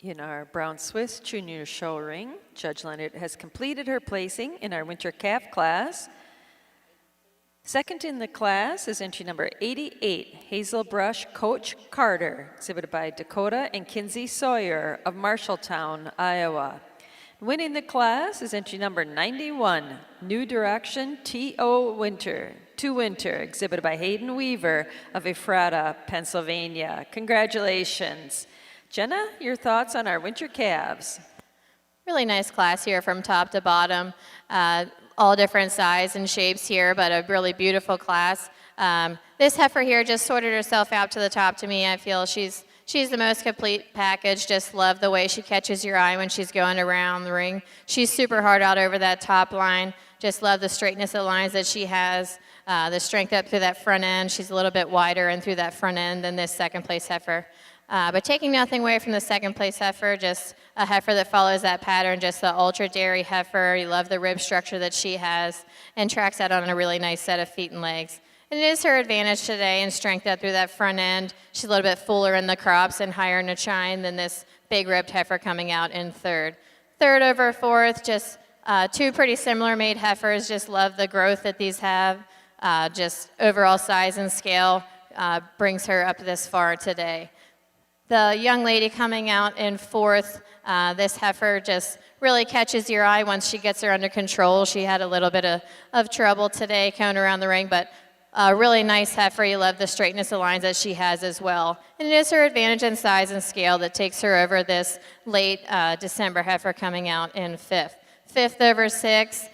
In our Brown Swiss Junior Show ring, Judge Leonard has completed her placing in our winter calf class. Second in the class is entry number 88, Hazelbrush Coach Carter, exhibited by Dakota and Kinsey Sawyer of Marshalltown, Iowa. Winning the class is entry number 91, New Direction T.O. Winter, exhibited by Hayden Weaver of Ephrata, Pennsylvania. Congratulations. Jenna, your thoughts on our winter calves? Really nice class here from top to bottom. All different size and shapes here, but a really beautiful class. This heifer here just sorted herself out to the top to me. I feel she's the most complete package. Just love the way she catches your eye when she's going around the ring. She's super hard out over that top line. Just love the straightness of lines that she has, the strength up through that front end. She's a little bit wider and through that front end than this second place heifer. But taking nothing away from the second place heifer, just a heifer that follows that pattern, just the ultra dairy heifer. You love the rib structure that she has and tracks out on a really nice set of feet and legs. And it is her advantage today in strength up through that front end. She's a little bit fuller in the crops and higher in the chine than this big ribbed heifer coming out in third. Third over fourth, just two pretty similar made heifers. Just love the growth that these have. Just overall size and scale brings her up this far today. The young lady coming out in fourth, this heifer just really catches your eye once she gets her under control. She had a little bit of trouble today coming around the ring, but a really nice heifer. You love the straightness of lines that she has as well. And it is her advantage in size and scale that takes her over this late December heifer coming out in fifth. Fifth over sixth,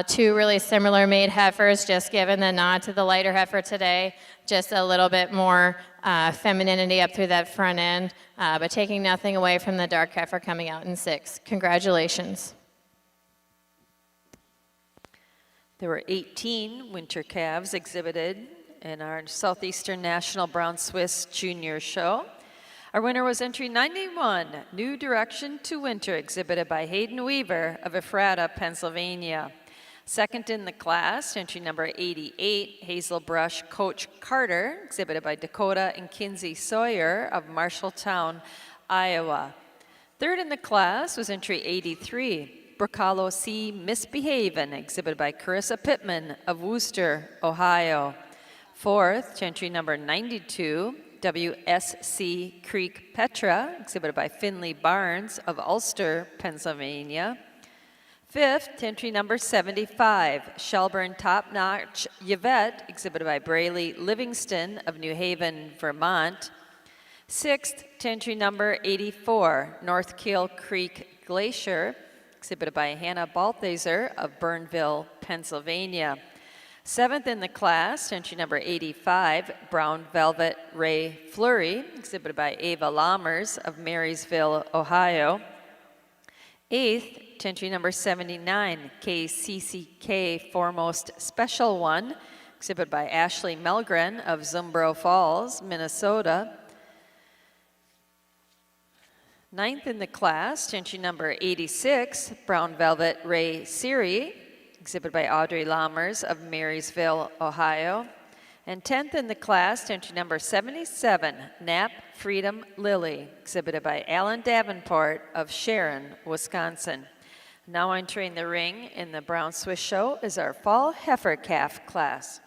two really similar made heifers, just giving the nod to the lighter heifer today. Just a little bit more femininity up through that front end, but taking nothing away from the dark heifer coming out in sixth. Congratulations. There were 18 winter calves exhibited in our Southeastern National Brown Swiss Junior Show. Our winner was entry 91, New Direction to Winter, exhibited by Hayden Weaver of Ephrata, Pennsylvania. Second in the class, entry number 88, Hazelbrush Coach Carter, exhibited by Dakota and Kinsey Sawyer of Marshalltown, Iowa. Third in the class was entry 83, Bracalo C. Misbehavin', exhibited by Carissa Pittman of Wooster, Ohio. Fourth, to entry number 92, WSC Creek Petra, exhibited by Finley Barnes of Ulster, Pennsylvania. Fifth, to entry number 75, Shelburne Top Notch Yvette, exhibited by Braley Livingston of New Haven, Vermont. Sixth, to entry number 84, North Kill Creek Glacier, exhibited by Hannah Balthaser of Burnville, Pennsylvania. Seventh in the class, entry number 85, Brown Velvet Ray Flurry, exhibited by Ava Lammers of Marysville, Ohio. Eighth, entry number 79, KCCK Foremost Special One, exhibited by Ashley Melgren of Zumbro Falls, Minnesota. Ninth in the class, entry number 86, Brown Velvet Ray Siri, exhibited by Audrey Lammers of Marysville, Ohio. And 10th in the class, entry number 77, Nap Freedom Lily, exhibited by Alan Davenport of Sharon, Wisconsin. Now entering the ring in the Brown Swiss Show is our fall heifer calf class.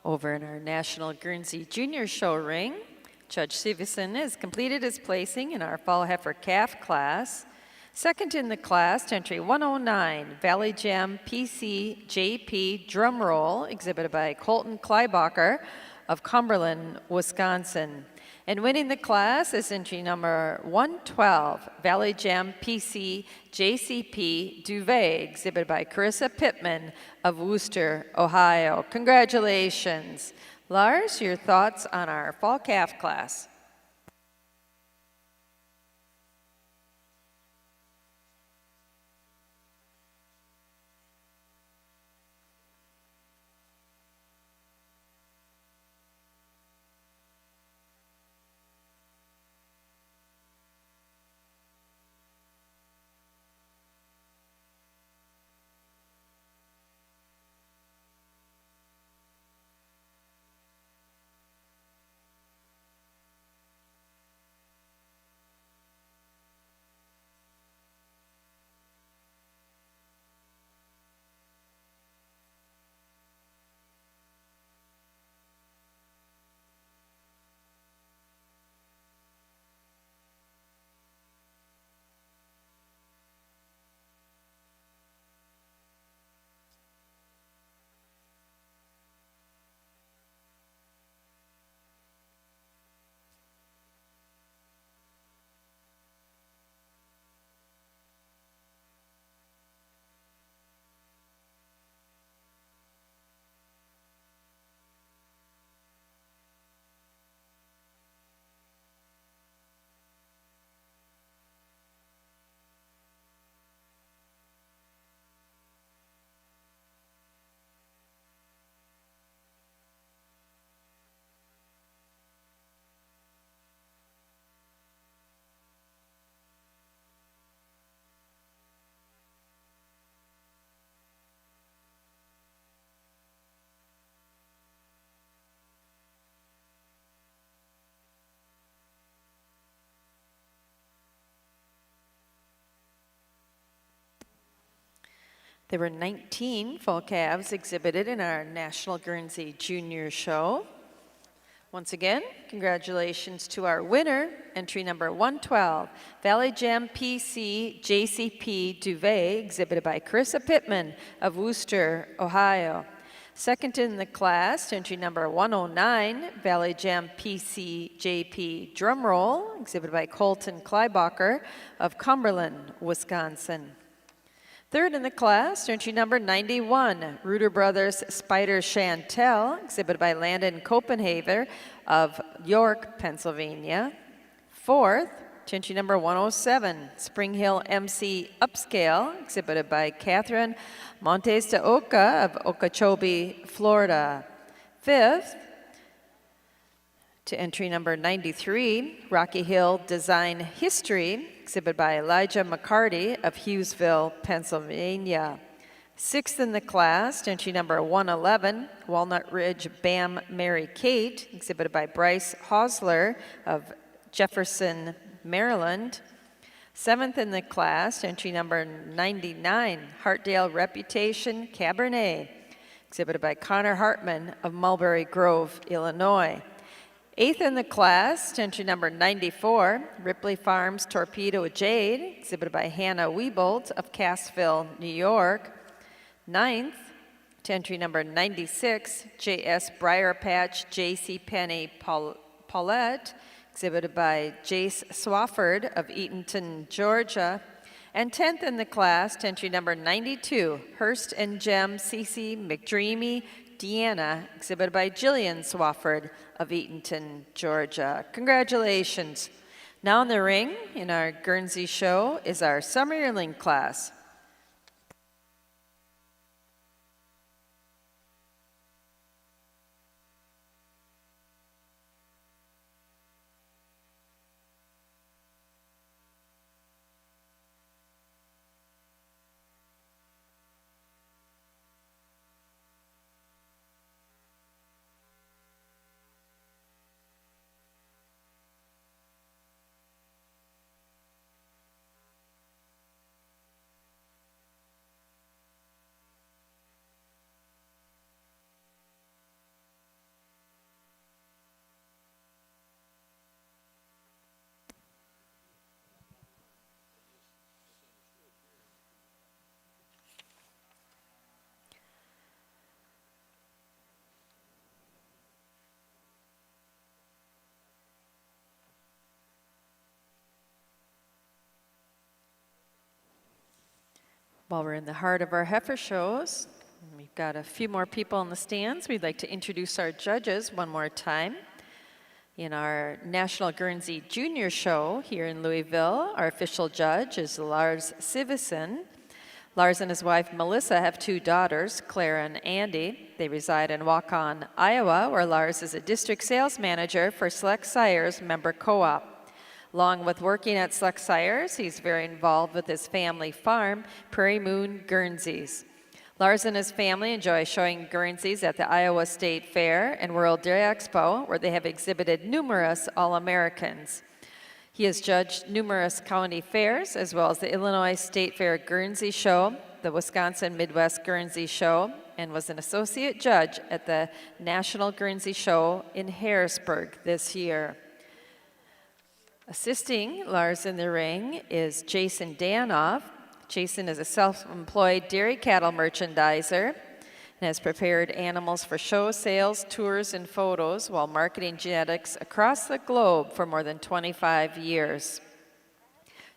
Over in our National Guernsey Junior Show ring, Judge Stevenson has completed his placing in our fall heifer calf class. Second in the class to entry 109, Valley Gem PCJP drum roll, exhibited by Colton Kleibacher of Cumberland, Wisconsin. And winning the class is entry number 112, Valley Gem PC JCP Duvet, exhibited by Carissa Pittman of Worcester, Ohio. Congratulations. Lars, your thoughts on our fall calf class? There were 19 fall calves exhibited in our National Guernsey Junior Show. Once again, congratulations to our winner, entry number 112, Valley Gem PC JCP Duvet, exhibited by Carissa Pittman of Worcester, Ohio. Second in the class, entry number 109, Valley Gem PC JP Drum Roll, exhibited by Colton Kleibacher of Cumberland, Wisconsin. Third in the class, entry number 91, Reuter Brothers Spider Chantel, exhibited by Landon Copenhaver of York, Pennsylvania. Fourth, entry number 107, Spring Hill MC Upscale, exhibited by Catherine Montes de Oca of Okeechobee, Florida. Fifth, to entry number 93, Rocky Hill Design History, exhibited by Elijah McCarty of Hughesville, Pennsylvania. Sixth in the class, entry number 111, Walnut Ridge Bam Mary Kate, exhibited by Bryce Hosler of Jefferson, Maryland. Seventh in the class, entry number 99, Hartdale Reputation Cabernet, exhibited by Connor Hartman of Mulberry Grove, Illinois. Eighth in the class, entry number 94, Ripley Farms Torpedo Jade, exhibited by Hannah Wiebold of Cassville, New York. Ninth, entry number 96, J.S. Briarpatch J.C. Penney Paulette, exhibited by Jace Swafford of Eatonton, Georgia. And 10th in the class, entry number 92, Hurst and Gem C.C. McDreamy Deanna, exhibited by Jillian Swafford of Eatonton, Georgia. Congratulations. Now in the ring in our Guernsey show is our summer yearling class. While we're in the heart of our heifer shows, we've got a few more people in the stands. We'd like to introduce our judges one more time. In our National Guernsey Junior Show here in Louisville, our official judge is Lars Sivison. Lars and his wife Melissa have two daughters, Claire and Andy. They reside in Waukon, Iowa, where Lars is a district sales manager for Select Sires member co-op. Along with working at Select Sires, he's very involved with his family farm, Prairie Moon Guernseys. Lars and his family enjoy showing Guernseys at the Iowa State Fair and World Dairy Expo, where they have exhibited numerous All-Americans. He has judged numerous county fairs, as well as the Illinois State Fair Guernsey Show, the Wisconsin Midwest Guernsey Show, and was an associate judge at the National Guernsey Show in Harrisburg this year. Assisting Lars in the ring is Jason Danoff. Jason is a self-employed dairy cattle merchandiser and has prepared animals for show sales, tours, and photos while marketing genetics across the globe for more than 25 years.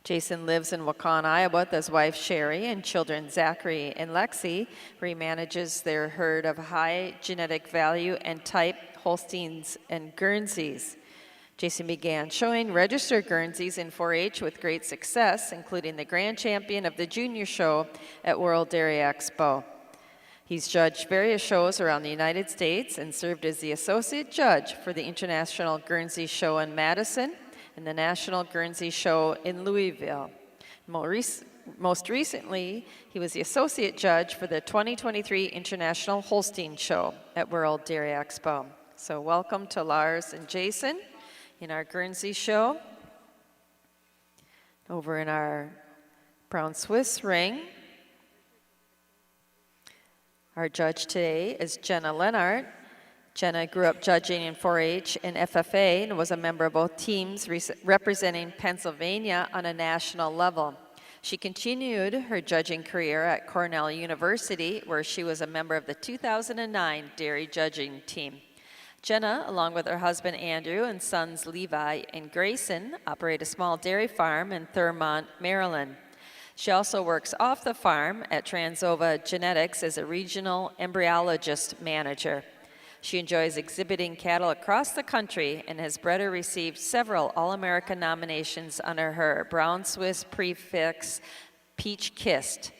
Jason lives in Waukon, Iowa with his wife Sherry and children Zachary and Lexi, where he manages their herd of high genetic value and type Holsteins and Guernseys. Jason began showing registered Guernseys in 4-H with great success, including the grand champion of the junior show at World Dairy Expo. He's judged various shows around the United States and served as the associate judge for the International Guernsey Show in Madison and the National Guernsey Show in Louisville. Most recently, he was the associate judge for the 2023 International Holstein Show at World Dairy Expo. So welcome to Lars and Jason in our Guernsey show. Over in our Brown Swiss ring, our judge today is Jenna Lennart. Jenna grew up judging in 4-H and FFA and was a member of both teams representing Pennsylvania on a national level. She continued her judging career at Cornell University, where she was a member of the 2009 dairy judging team. Jenna, along with her husband Andrew and sons Levi and Grayson, operate a small dairy farm in Thurmont, Maryland. She also works off the farm at Transova Genetics as a regional embryologist manager. She enjoys exhibiting cattle across the country and has bred or received several All-American nominations under her Brown Swiss prefix Peach Kissed.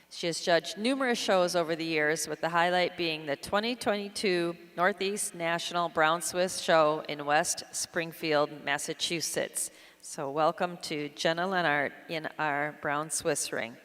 She has judged numerous shows over the years, with the highlight being the 2022 Northeast National Brown Swiss Show in West Springfield, Massachusetts. So welcome to Jenna Lennart in our Brown Swiss ring.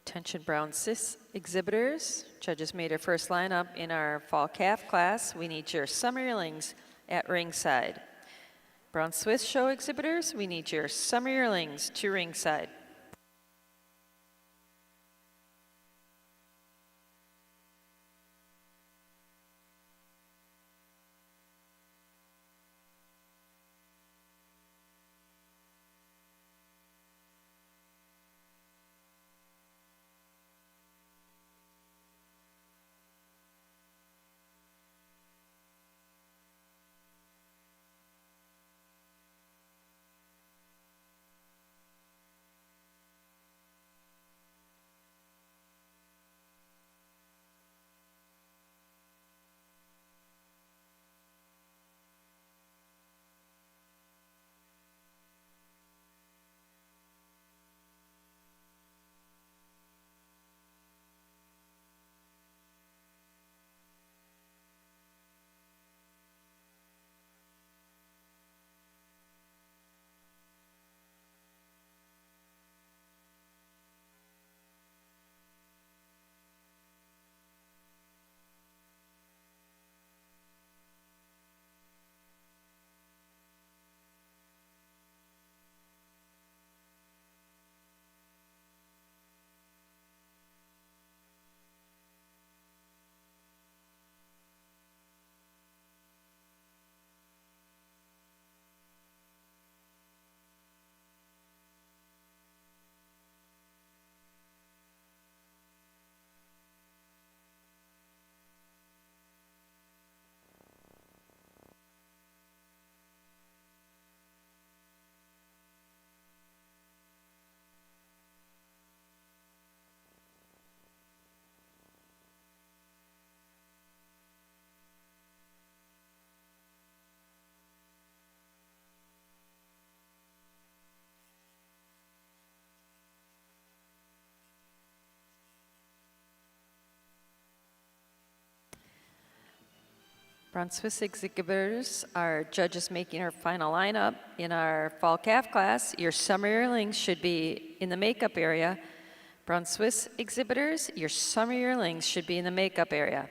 Attention Brown Cis exhibitors. Judges made her first lineup in our fall calf class. We need your summer yearlings at ringside. Brown Swiss show exhibitors, we need your summer yearlings to ringside. Brown Swiss exhibitors, our judges making our final lineup in our fall calf class. Your summer yearlings should be in the makeup area. Brown Swiss exhibitors, your summer yearlings should be in the makeup area.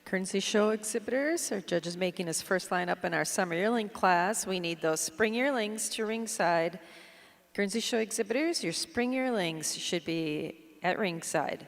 Guernsey Show exhibitors, our judge is making his first lineup in our summer yearling class. We need those spring yearlings to ringside. Guernsey Show exhibitors, your spring yearlings should be at ringside.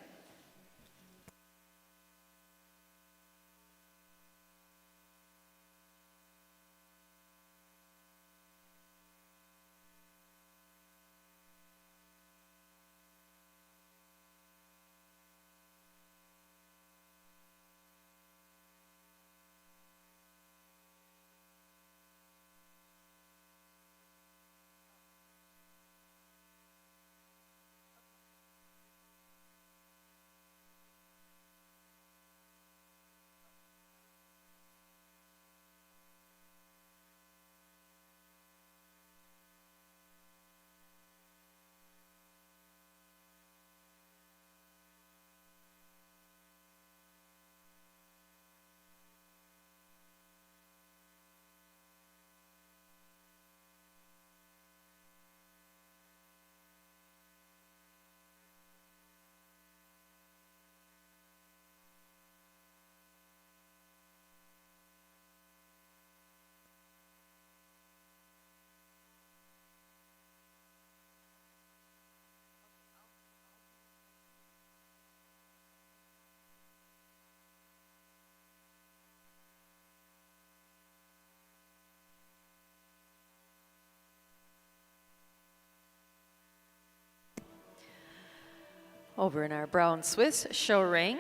Over in our Brown Swiss show ring,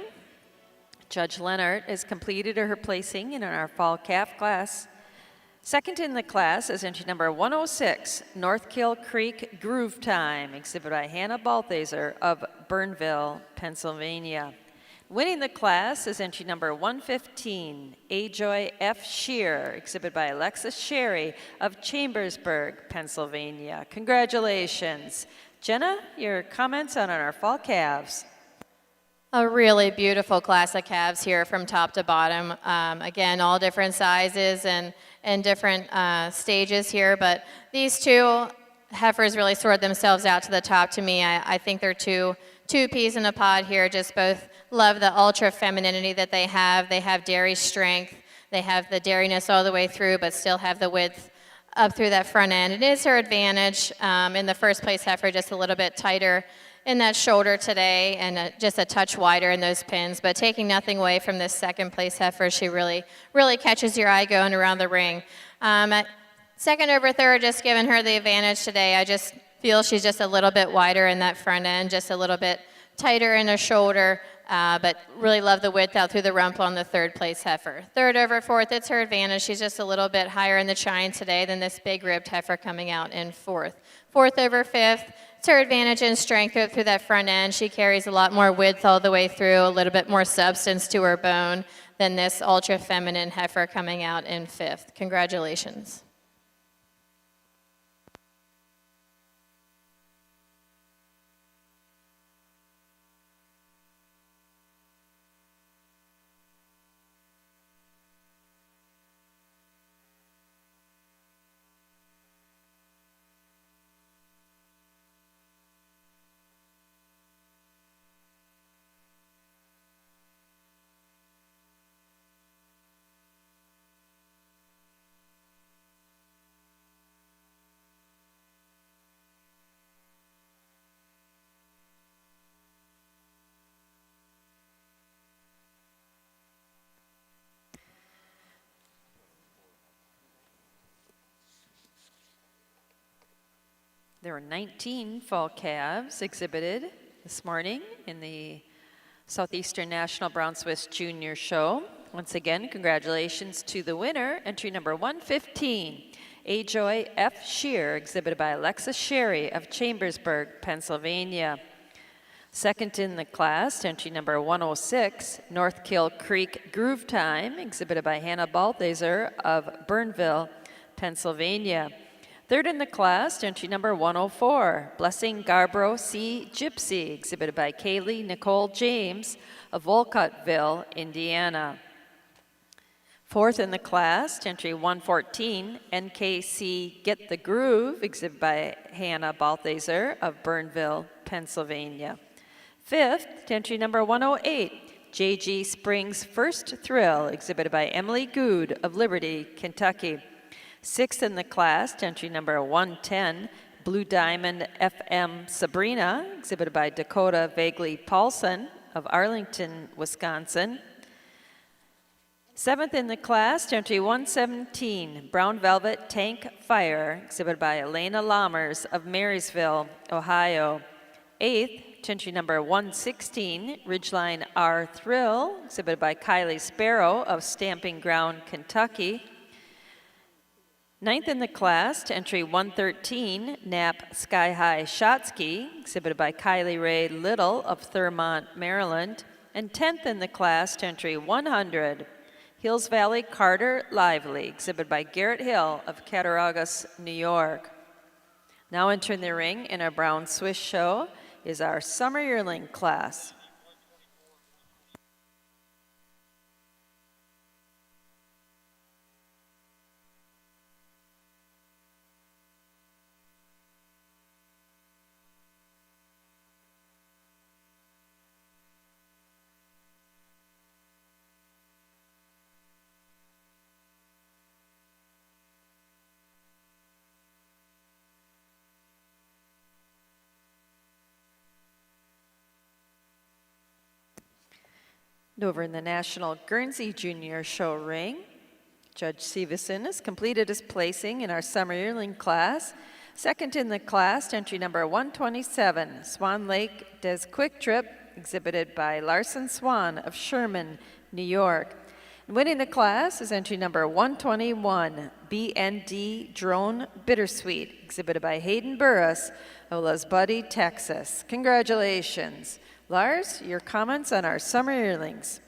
Judge Leonard has completed her placing in our fall calf class. Second in the class is entry number 106, North Kill Creek Groove Time, exhibited by Hannah Balthaser of Burnville, Pennsylvania. Winning the class is entry number 115, Ajoy F. Shear, exhibited by Alexis Sherry of Chambersburg, Pennsylvania. Congratulations. Jenna, your comments on our fall calves. A really beautiful class of calves here from top to bottom. Again, all different sizes and different stages here, but these two heifers really sorted themselves out to the top to me. I think they're two peas in a pod here. Just both love the ultra femininity that they have. They have dairy strength. They have the dairiness all the way through, but still have the width up through that front end. It is her advantage. In the first place heifer, just a little bit tighter in that shoulder today and just a touch wider in those pins, but taking nothing away from this second place heifer, she really catches your eye going around the ring. At second over third, just giving her the advantage today. I just feel she's just a little bit wider in that front end, just a little bit tighter in her shoulder, but really love the width out through the rump on the third place heifer. Third over fourth, it's her advantage. She's just a little bit higher in the chine today than this big ribbed heifer coming out in fourth. Fourth over fifth, it's her advantage in strength through that front end. She carries a lot more width all the way through, a little bit more substance to her bone than this ultra feminine heifer coming out in fifth. Congratulations. There were 19 fall calves exhibited this morning in the Southeastern National Brown Swiss Junior Show. Once again, congratulations to the winner, entry number 115, Ajoy F. Shear, exhibited by Alexis Sherry of Chambersburg, Pennsylvania. Second in the class, entry number 106, North Kill Creek Groove Time, exhibited by Hannah Balthaser of Burnville, Pennsylvania. Third in the class, entry number 104, Blessing Garbro C. Gypsy, exhibited by Kaylee Nicole James of Wolcottville, Indiana. Fourth in the class, entry 114, NKC Get the Groove, exhibited by Hannah Balthaser of Burnville, Pennsylvania. Fifth, entry number 108, JG Springs First Thrill, exhibited by Emily Good of Liberty, Kentucky. Sixth in the class, entry number 110, Blue Diamond FM Sabrina, exhibited by Dakota Vaguely Paulson of Arlington, Wisconsin. Seventh in the class, entry 117, Brown Velvet Tank Fire, exhibited by Elena Lammers of Marysville, Ohio. Eighth, entry number 116, Ridgeline R Thrill, exhibited by Kylie Sparrow of Stamping Ground, Kentucky. Ninth in the class, entry 113, Nap Sky High Shot Ski, exhibited by Kylie Ray Little of Thurmont, Maryland. And 10th in the class, entry 100, Hills Valley Carter Lively, exhibited by Garrett Hill of Cattaraugus, New York. Now entering the ring in our Brown Swiss show is our Summer Yearling class. And over in the National Guernsey Junior Show ring, Judge Seveson has completed his placing in our Summer Yearling class. Second in the class, entry number 127, Swan Lake Des Quick Trip, exhibited by Larson Swan of Sherman, New York. And winning the class is entry number 121, BND Drone Bittersweet, exhibited by Hayden Burris of Les Buddy, Texas. Congratulations. Lars, your comments on our Summer Yearlings.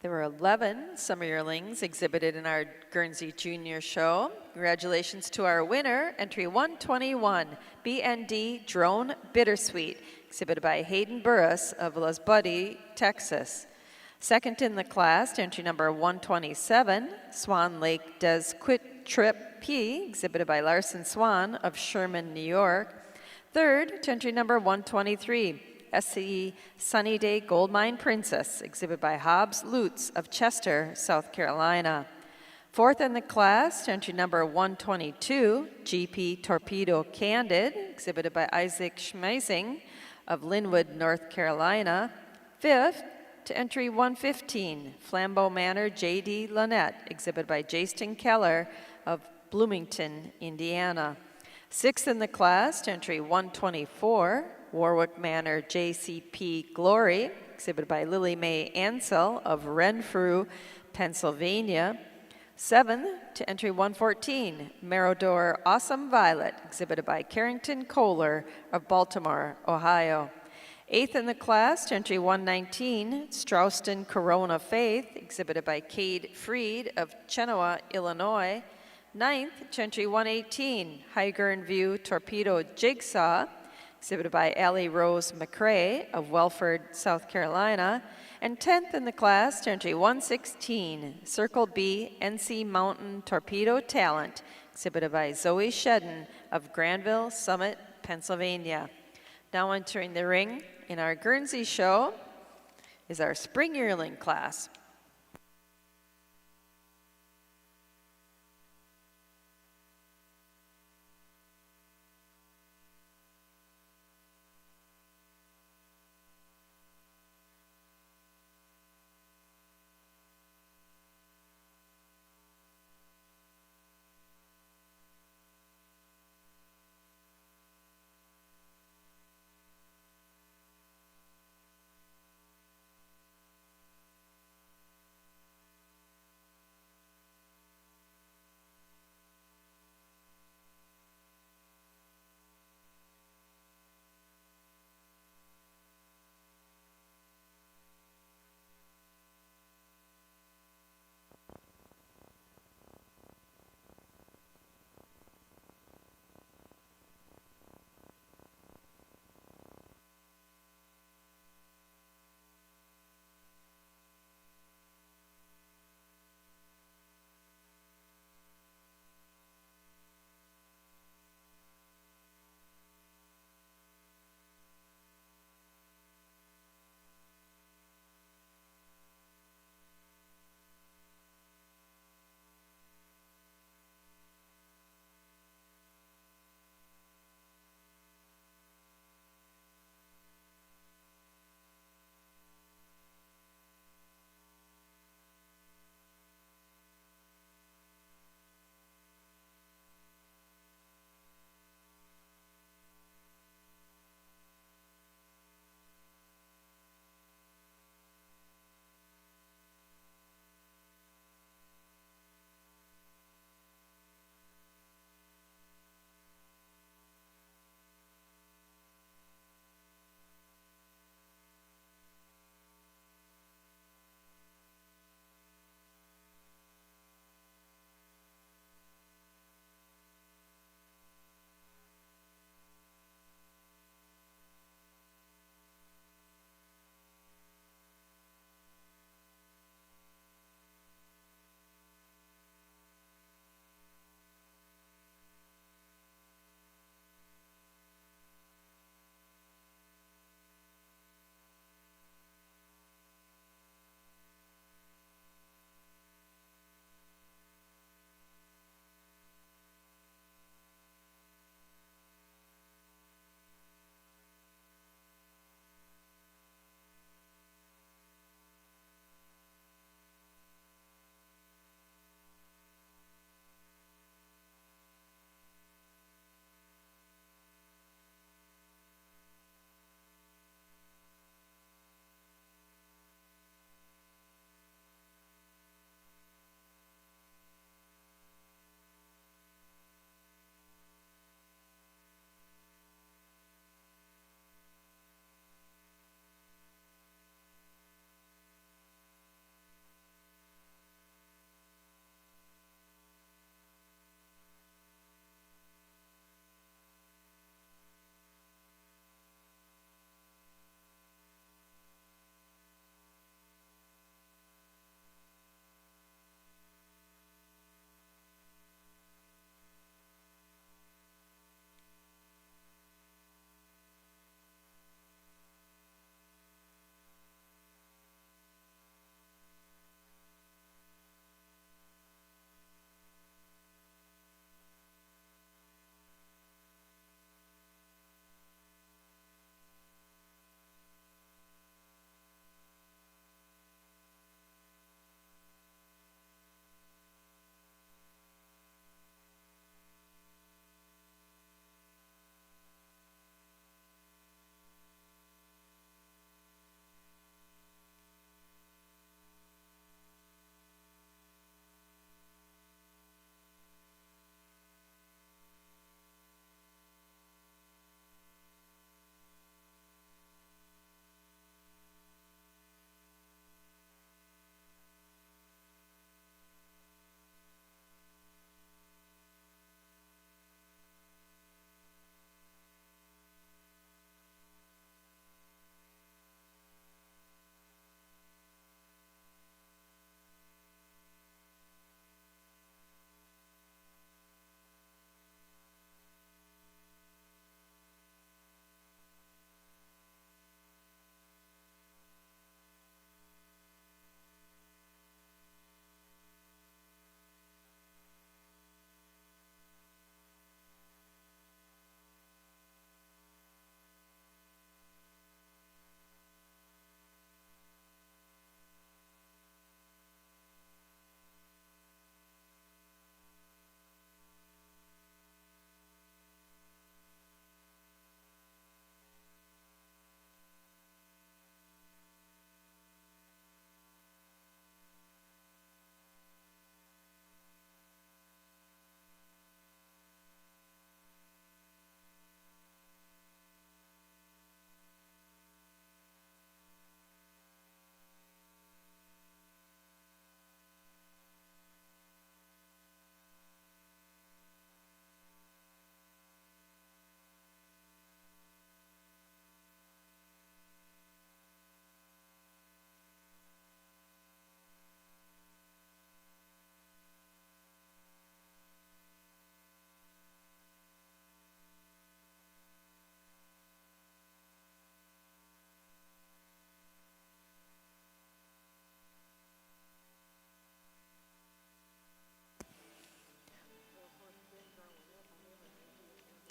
There were 11 Summer Yearlings exhibited in our Guernsey Junior Show. Congratulations to our winner, entry 121, BND Drone Bittersweet, exhibited by Hayden Burris of Les Buddy, Texas. Second in the class, entry number 127, Swan Lake Des Quick Trip P, exhibited by Larson Swan of Sherman, New York. Third, to entry number 123, SCE Sunny Day Gold Mine Princess, exhibited by Hobbs Lutz of Chester, South Carolina. Fourth in the class, entry number 122, GP Torpedo Candid, exhibited by Isaac Schmeising of Linwood, North Carolina. Fifth, to entry 115, Flambeau Manor J.D. Lynette, exhibited by Jaston Keller of Bloomington, Indiana. Sixth in the class, to entry 124, Warwick Manor JCP Glory, exhibited by Lily Mae Ansell of Renfrew, Pennsylvania. 7th to entry 114, Merodor Awesome Violet, exhibited by Carrington Kohler of Baltimore, Ohio. 8th in the class to entry 119, Strauston Corona Faith, exhibited by Cade Freed of Chenoa, Illinois. 9th to entry 118, Higer and View Torpedo Jigsaw, exhibited by Allie Rose McCrae of Welford, South Carolina. And 10th in the class to entry 116, Circle B NC Mountain Torpedo Talent, exhibited by Zoe Shedden of Granville Summit, Pennsylvania. Now entering the ring in our Guernsey show is our spring yearling class.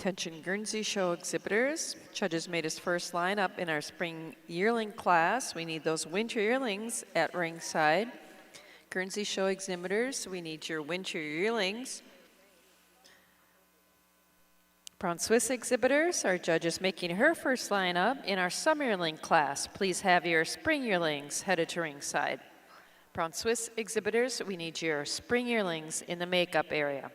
Attention Guernsey Show exhibitors. Judges made his first lineup in our spring yearling class. We need those winter yearlings at ringside. Guernsey Show exhibitors, we need your winter yearlings. Brown Swiss exhibitors, our judge is making her first lineup in our summer yearling class. Please have your spring yearlings headed to ringside. Brown Swiss exhibitors, we need your spring yearlings in the makeup area.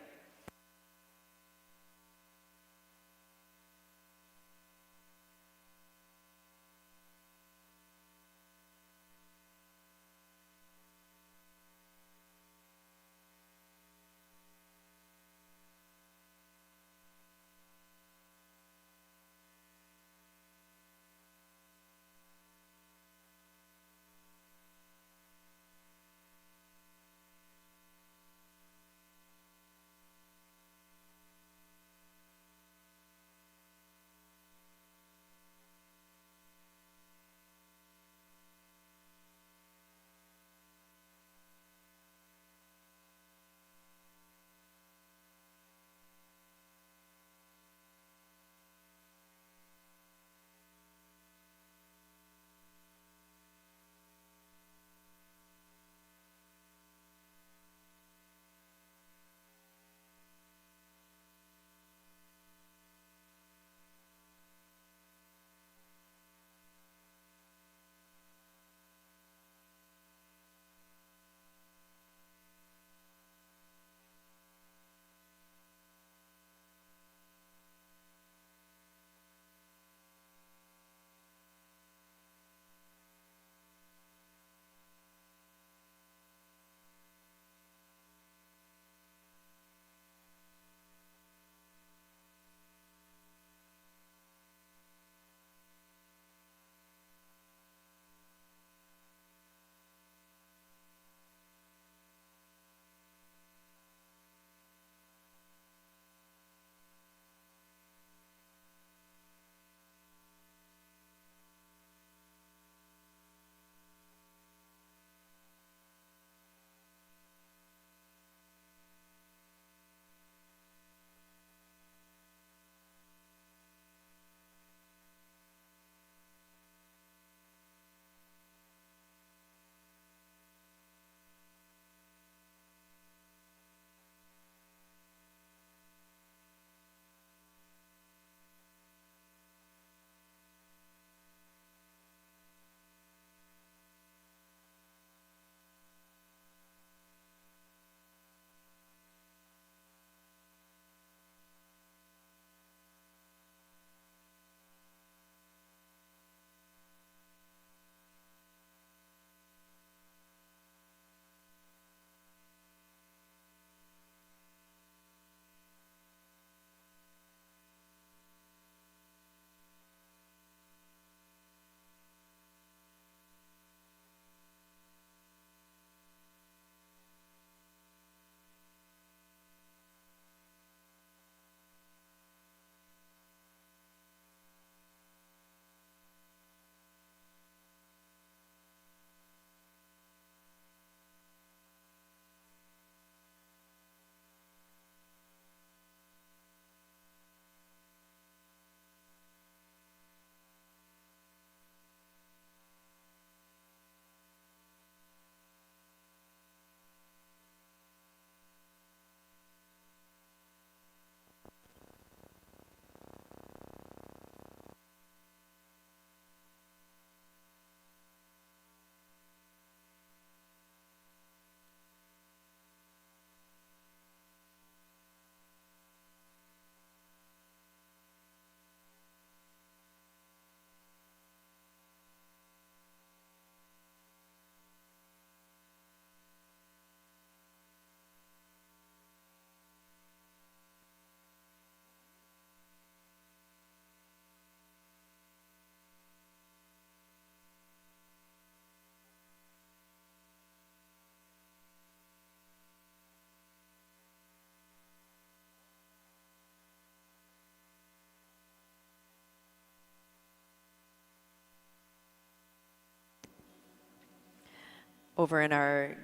Over in our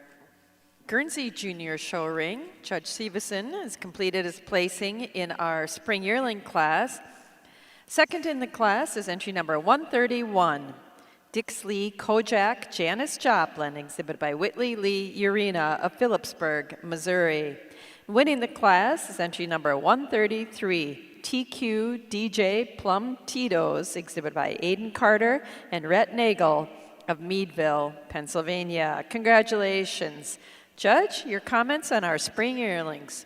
Guernsey Junior Show Ring, Judge Severson has completed his placing in our spring yearling class. Second in the class is entry number 131, Dixley Kojak Janice Joplin, exhibited by Whitley Lee Urena of Phillipsburg, Missouri. Winning the class is entry number 133, TQ DJ Plum Tito's, exhibited by Aiden Carter and Rhett Nagel of Meadville, Pennsylvania. Congratulations. Judge, your comments on our spring yearlings.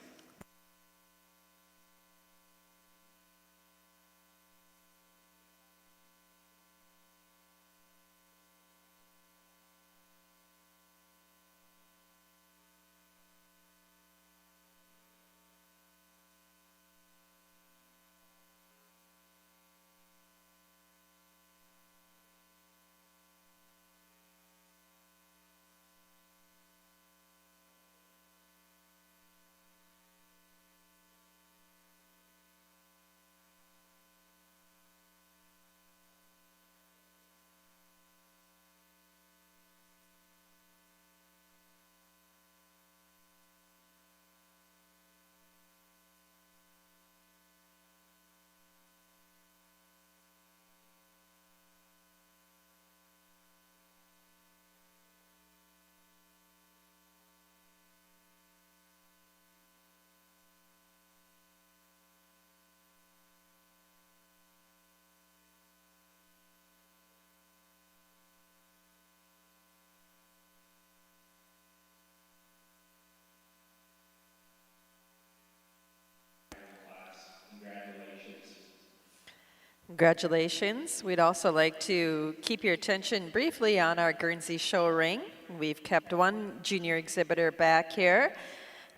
Congratulations. We'd also like to keep your attention briefly on our Guernsey show ring. We've kept one junior exhibitor back here.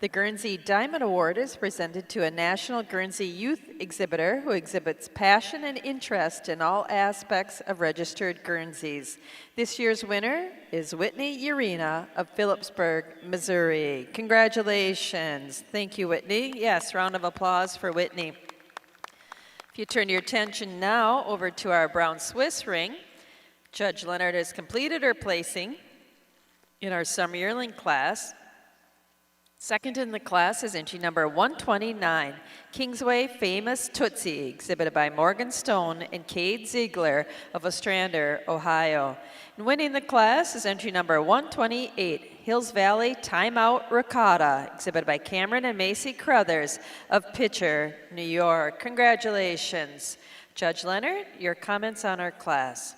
The Guernsey Diamond Award is presented to a National Guernsey Youth exhibitor who exhibits passion and interest in all aspects of registered Guernseys. This year's winner is Whitney Urena of Phillipsburg, Missouri. Congratulations. Thank you, Whitney. Yes, round of applause for Whitney. If you turn your attention now over to our brown Swiss ring, Judge Leonard has completed her placing in our summer yearling class. Second in the class is entry number 129, Kingsway Famous Tootsie, exhibited by Morgan Stone and Cade Ziegler of Ostrander, Ohio. And winning the class is entry number 128, Hills Valley Timeout Ricotta, exhibited by Cameron and Macy Crothers of Pitcher, New York. Congratulations. Judge Leonard, your comments on our class.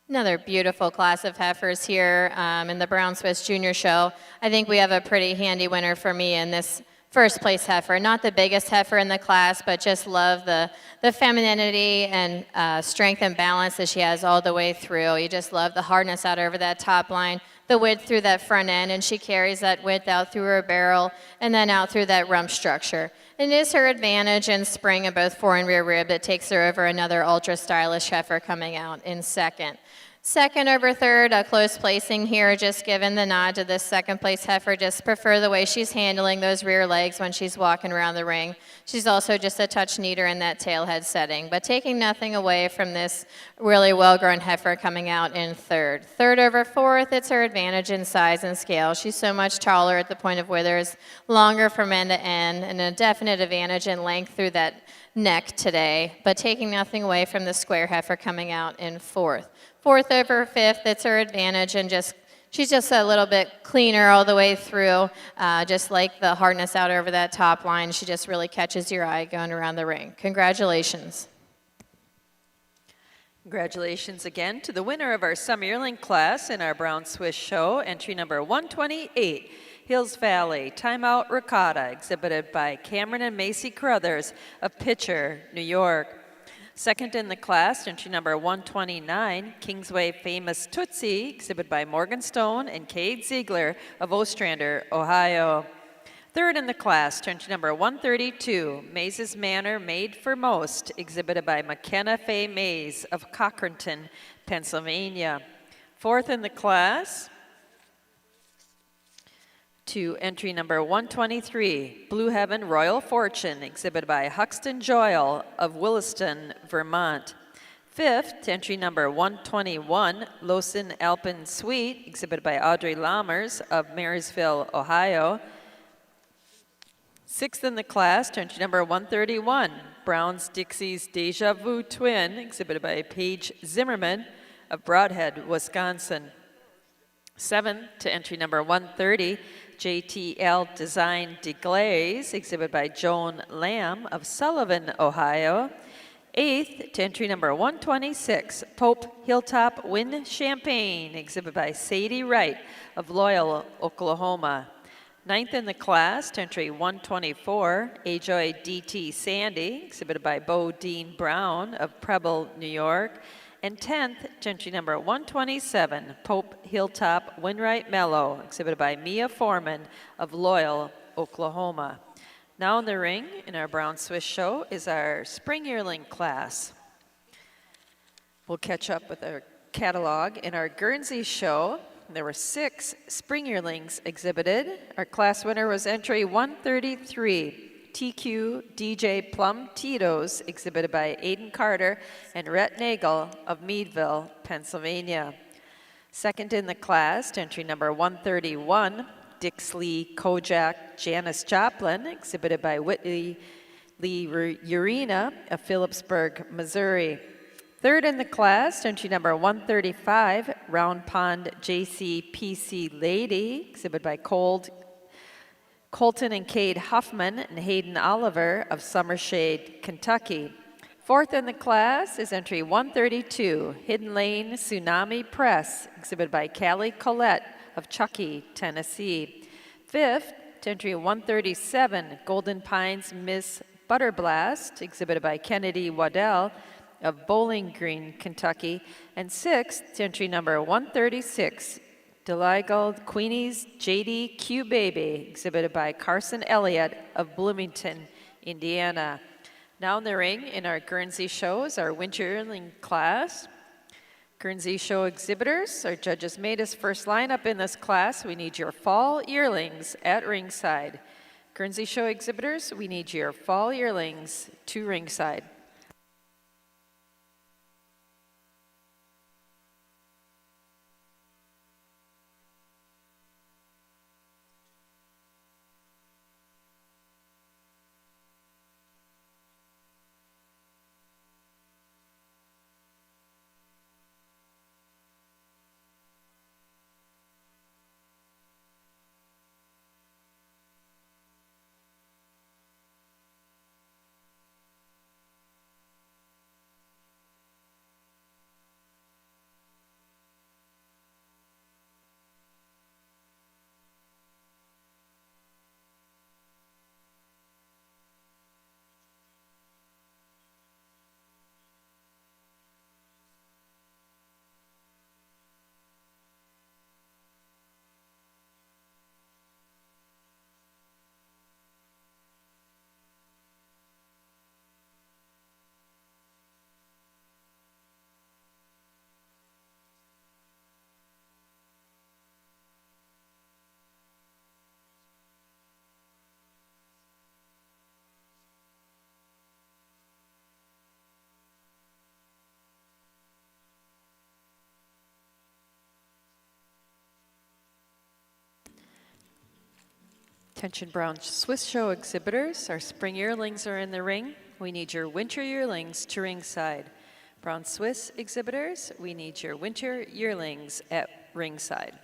Another beautiful class of heifers here in the Brown Swiss Junior Show. I think we have a pretty handy winner for me in this first place heifer. Not the biggest heifer in the class, but just love the femininity and strength and balance that she has all the way through. You just love the hardness out over that top line, the width through that front end, and she carries that width out through her barrel and then out through that rump structure. It is her advantage in spring in both fore and rear rib that takes her over another ultra stylish heifer coming out in second. Second over third, a close placing here, just given the nod to this second place heifer. Just prefer the way she's handling those rear legs when she's walking around the ring. She's also just a touch neater in that tailhead setting, but taking nothing away from this really well-grown heifer coming out in third. Third over fourth, it's her advantage in size and scale. She's so much taller at the point of withers, longer from end to end, and a definite advantage in length through that neck today, but taking nothing away from the square heifer coming out in fourth. Fourth over fifth, it's her advantage, and she's just a little bit cleaner all the way through, just like the hardness out over that top line. She just really catches your eye going around the ring. Congratulations. Congratulations again to the winner of our summer yearling class in our Brown Swiss show, entry number 128, Hills Valley Timeout Ricotta, exhibited by Cameron and Macy Crothers of Pitcher, New York. Second in the class, entry number 129, Kingsway Famous Tootsie, exhibited by Morgan Stone and Cade Ziegler of Ostrander, Ohio. Third in the class, entry number 132, Maze's Manor Made for Most, exhibited by McKenna Faye Mays of Cochranton, Pennsylvania. Fourth in the class, to entry number 123, Blue Heaven Royal Fortune, exhibited by Huxton Joyle of Williston, Vermont. 5th, entry number 121, Lawson Alpine Suite, exhibited by Audrey Lammers of Marysville, Ohio. 6th in the class, entry number 131, Brown's Dixie's Deja Vu Twin, exhibited by Paige Zimmerman of Broadhead, Wisconsin. 7th to entry number 130, JTL Design Deglaze, exhibited by Joan Lamb of Sullivan, Ohio. 8th to entry number 126, Pope Hilltop Wind Champagne, exhibited by Sadie Wright of Loyal, Oklahoma. 9th in the class, to entry 124, Ajoy DT Sandy, exhibited by Bo Dean Brown of Preble, New York. And 10th, to entry number 127, Pope Hilltop Winwright Mellow, exhibited by Mia Foreman of Loyal, Oklahoma. Now in the ring in our Brown Swiss show is our spring yearling class. We'll catch up with our catalog. In our Guernsey show, there were 6 spring yearlings exhibited. Our class winner was entry 133, TQ DJ Plum Tito's, exhibited by Aiden Carter and Rhett Nagel of Meadville, Pennsylvania. Second in the class, entry number 131, Dixley Kojak Janice Joplin, exhibited by Whitley Lee Urena of Phillipsburg, Missouri. Third in the class, entry number 135, Round Pond JCPC Lady, exhibited by Colton and Cade Huffman and Hayden Oliver of Summershade, Kentucky. Fourth in the class is entry 132, Hidden Lane Tsunami Press, exhibited by Callie Collette of Chuckey, Tennessee. Fifth, to entry 137, Golden Pines Miss Butterblast, exhibited by Kennedy Waddell of Bowling Green, Kentucky. And sixth, to entry number 136, Deligold Queenie's JD Q Baby, exhibited by Carson Elliott of Bloomington, Indiana. Now in the ring in our Guernsey shows, our winter yearling class. Guernsey show exhibitors, our judges made us first lineup in this class. We need your fall yearlings at ringside. Guernsey show exhibitors, we need your fall yearlings to ringside. Attention Brown Swiss show exhibitors, our spring yearlings are in the ring. We need your winter yearlings to ringside. Brown Swiss exhibitors, we need your winter yearlings at ringside.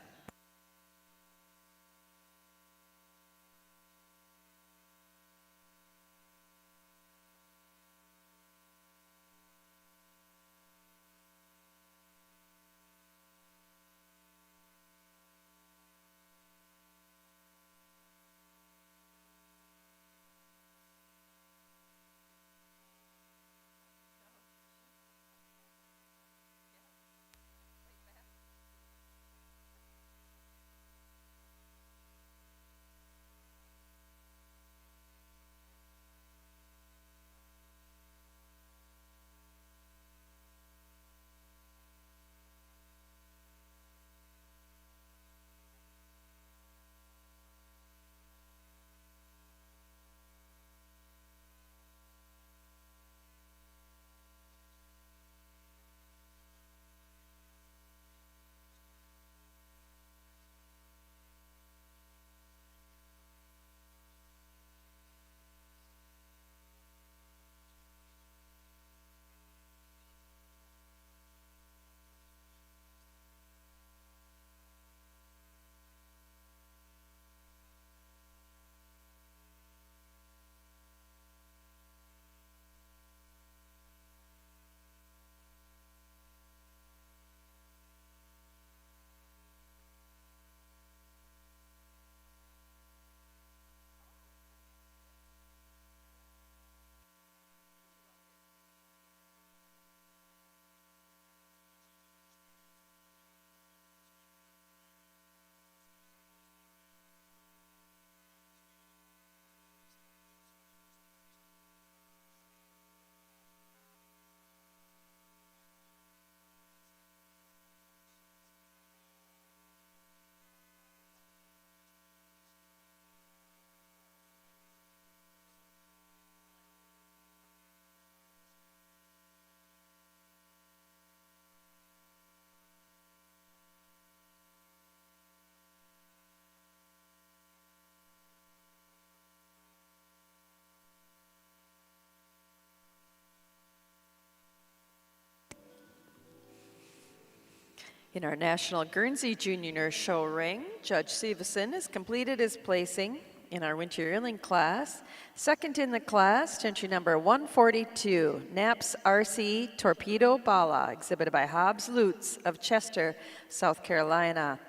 In our National Guernsey Junior Show ring, Judge Severson has completed his placing in our winter yearling class. Second in the class, to entry number 142, Knapp's RC Torpedo Bala, exhibited by Hobbs Lutz of Chester, South Carolina.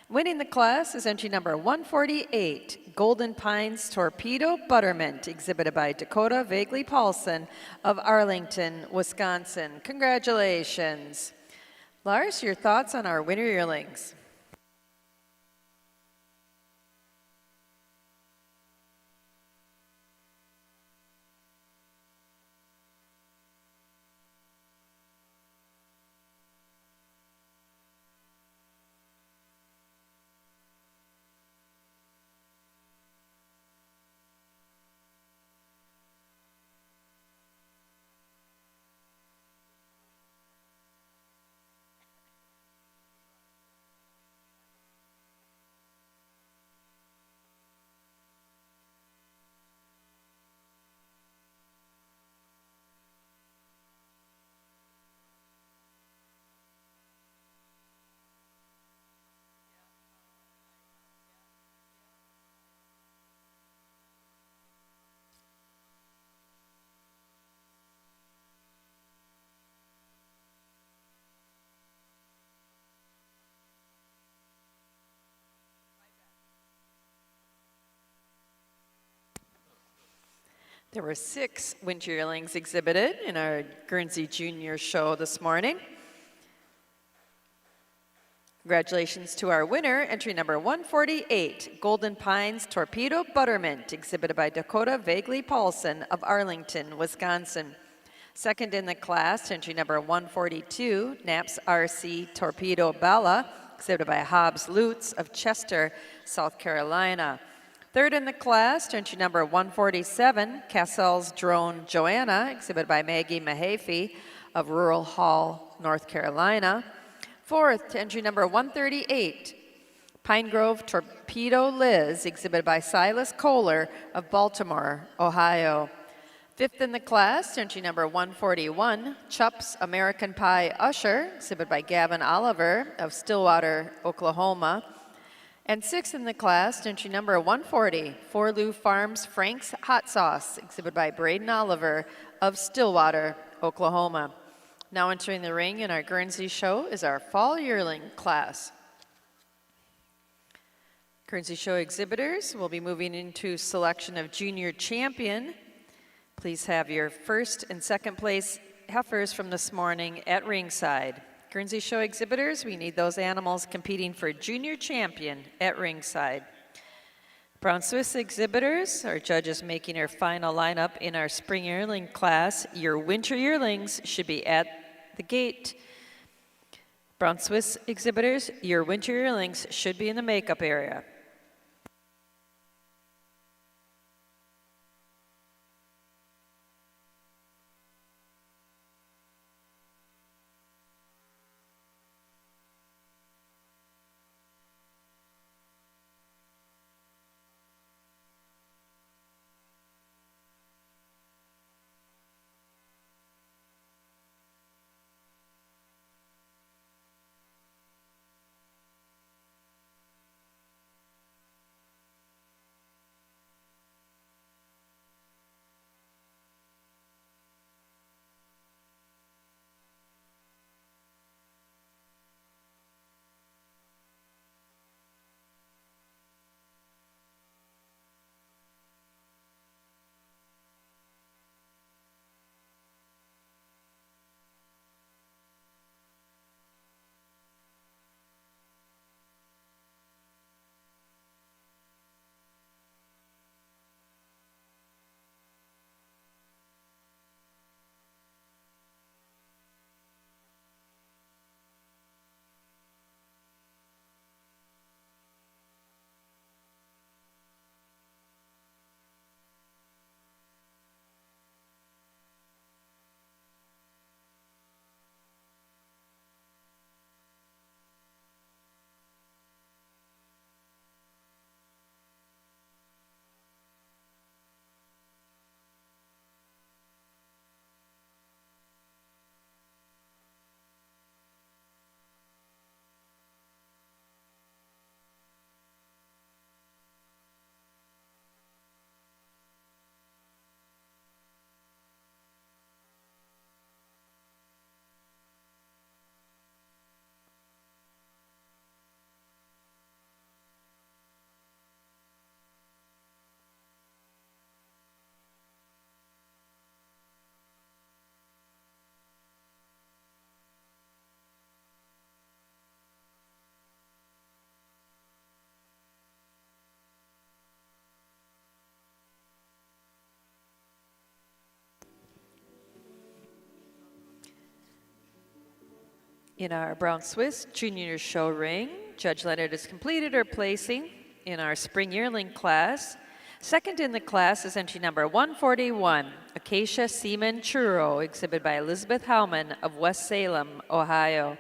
Winning the class is entry number 148, Golden Pines Torpedo Buttermint, exhibited by Dakota Vaguely Paulson of Arlington, Wisconsin. Congratulations. Lars, your thoughts on our winter yearlings? There were 6 winter yearlings exhibited in our Guernsey Junior Show this morning. Congratulations to our winner, entry number 148, Golden Pines Torpedo Buttermint, exhibited by Dakota Vaguely Paulson of Arlington, Wisconsin. Second in the class, entry number 142, Knapp's RC Torpedo Bala, exhibited by Hobbs Lutz of Chester, South Carolina. Third in the class, entry number 147, Cassell's Drone Joanna, exhibited by Maggie Mahaffey of Rural Hall, North Carolina. Fourth, entry number 138, Pine Grove Torpedo Liz, exhibited by Silas Kohler of Baltimore, Ohio. Fifth in the class, entry number 141, Chupp's American Pie Usher, exhibited by Gavin Oliver of Stillwater, Oklahoma. And sixth in the class, entry number 140, Forloo Farms Frank's Hot Sauce, exhibited by Braden Oliver of Stillwater, Oklahoma. Now entering the ring in our Guernsey Show is our fall yearling class. Guernsey Show exhibitors will be moving into selection of junior champion. Please have your first and second place heifers from this morning at ringside. Guernsey Show exhibitors, we need those animals competing for junior champion at ringside. Brown Swiss exhibitors, our judges making our final lineup in our spring yearling class. Your winter yearlings should be at the gate. Brown Swiss exhibitors, your winter yearlings should be in the makeup area. In our Brown Swiss Junior Show ring, Judge Leonard is completed her placing in our spring yearling class. Second in the class is entry number 141, Acacia Seaman Churro, exhibited by Elizabeth Howman of West Salem, Ohio.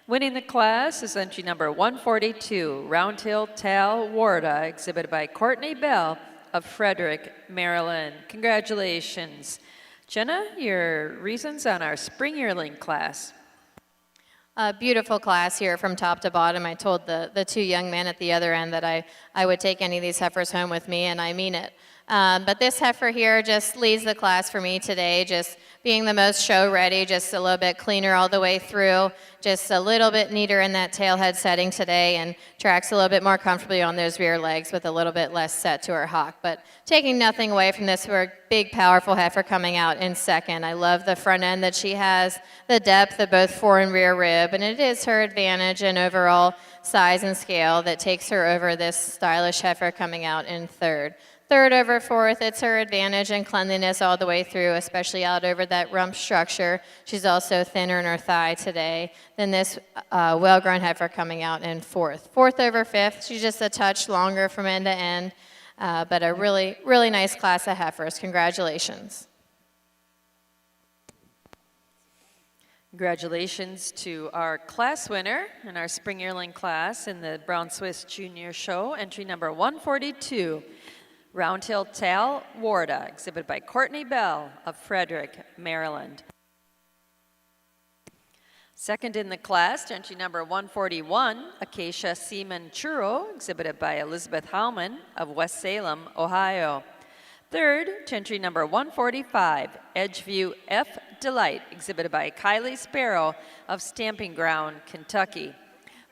Winning the class is entry number 142, Roundhill Tal Warda, exhibited by Courtney Bell of Frederick, Maryland. Congratulations. Jenna, your reasons on our spring yearling class. A beautiful class here from top to bottom. I told the two young men at the other end that I would take any of these heifers home with me, and I mean it. But this heifer here just leads the class for me today, just being the most show ready, just a little bit cleaner all the way through, just a little bit neater in that tail head setting today, and tracks a little bit more comfortably on those rear legs with a little bit less set to her hock. But taking nothing away from this, we're a big, powerful heifer coming out in second. I love the front end that she has, the depth of both fore and rear rib, and it is her advantage and overall size and scale that takes her over this stylish heifer coming out in third. Third over fourth, it's her advantage and cleanliness all the way through, especially out over that rump structure. She's also thinner in her thigh today than this well-grown heifer coming out in fourth. Fourth over fifth, she's just a touch longer from end to end, but a really, really nice class of heifers. Congratulations. Congratulations to our class winner in our spring yearling class in the Brown Swiss Junior Show, entry number 142. Roundhill Tal Warda, exhibited by Courtney Bell of Frederick, Maryland. Second in the class, entry number 141, Acacia Seaman Churro, exhibited by Elizabeth Howman of West Salem, Ohio. Third, entry number 145, Edgeview F. Delight, exhibited by Kylie Sparrow of Stamping Ground, Kentucky.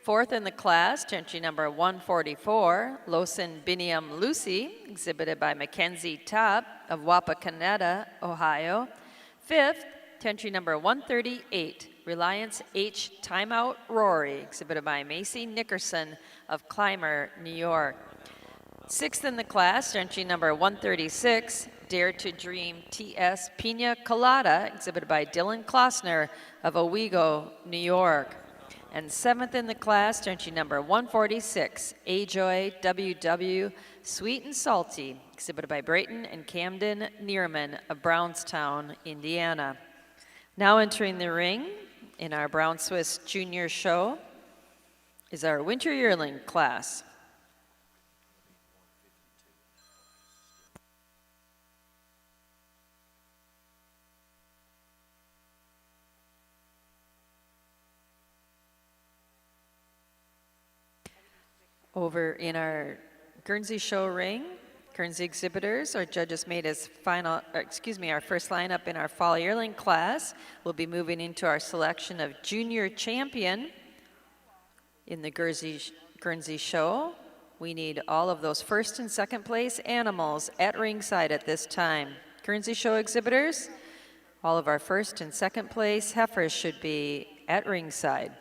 Fourth in the class, entry number 144, Lawson Biniam Lucy, exhibited by Mackenzie Top of Wapakoneta, Ohio. Fifth, entry number 138, Reliance H. Timeout Rory, exhibited by Macy Nickerson of Clymer, New York. Sixth in the class, entry number 136, Dare to Dream T.S. Pina Colada, exhibited by Dylan Klossner of Owego, New York. And seventh in the class, entry number 146, Ajoy W.W. Sweet and Salty, exhibited by Brayton and Camden Neerman of Brownstown, Indiana. Now entering the ring in our Brown Swiss Junior Show is our winter yearling class. Over in our Guernsey Show ring, Guernsey exhibitors, our judges made our first lineup in our fall yearling class. We'll be moving into our selection of junior champion in the Guernsey Show. We need all of those first and second place animals at ringside at this time. Guernsey Show exhibitors, all of our first and second place heifers should be at ringside.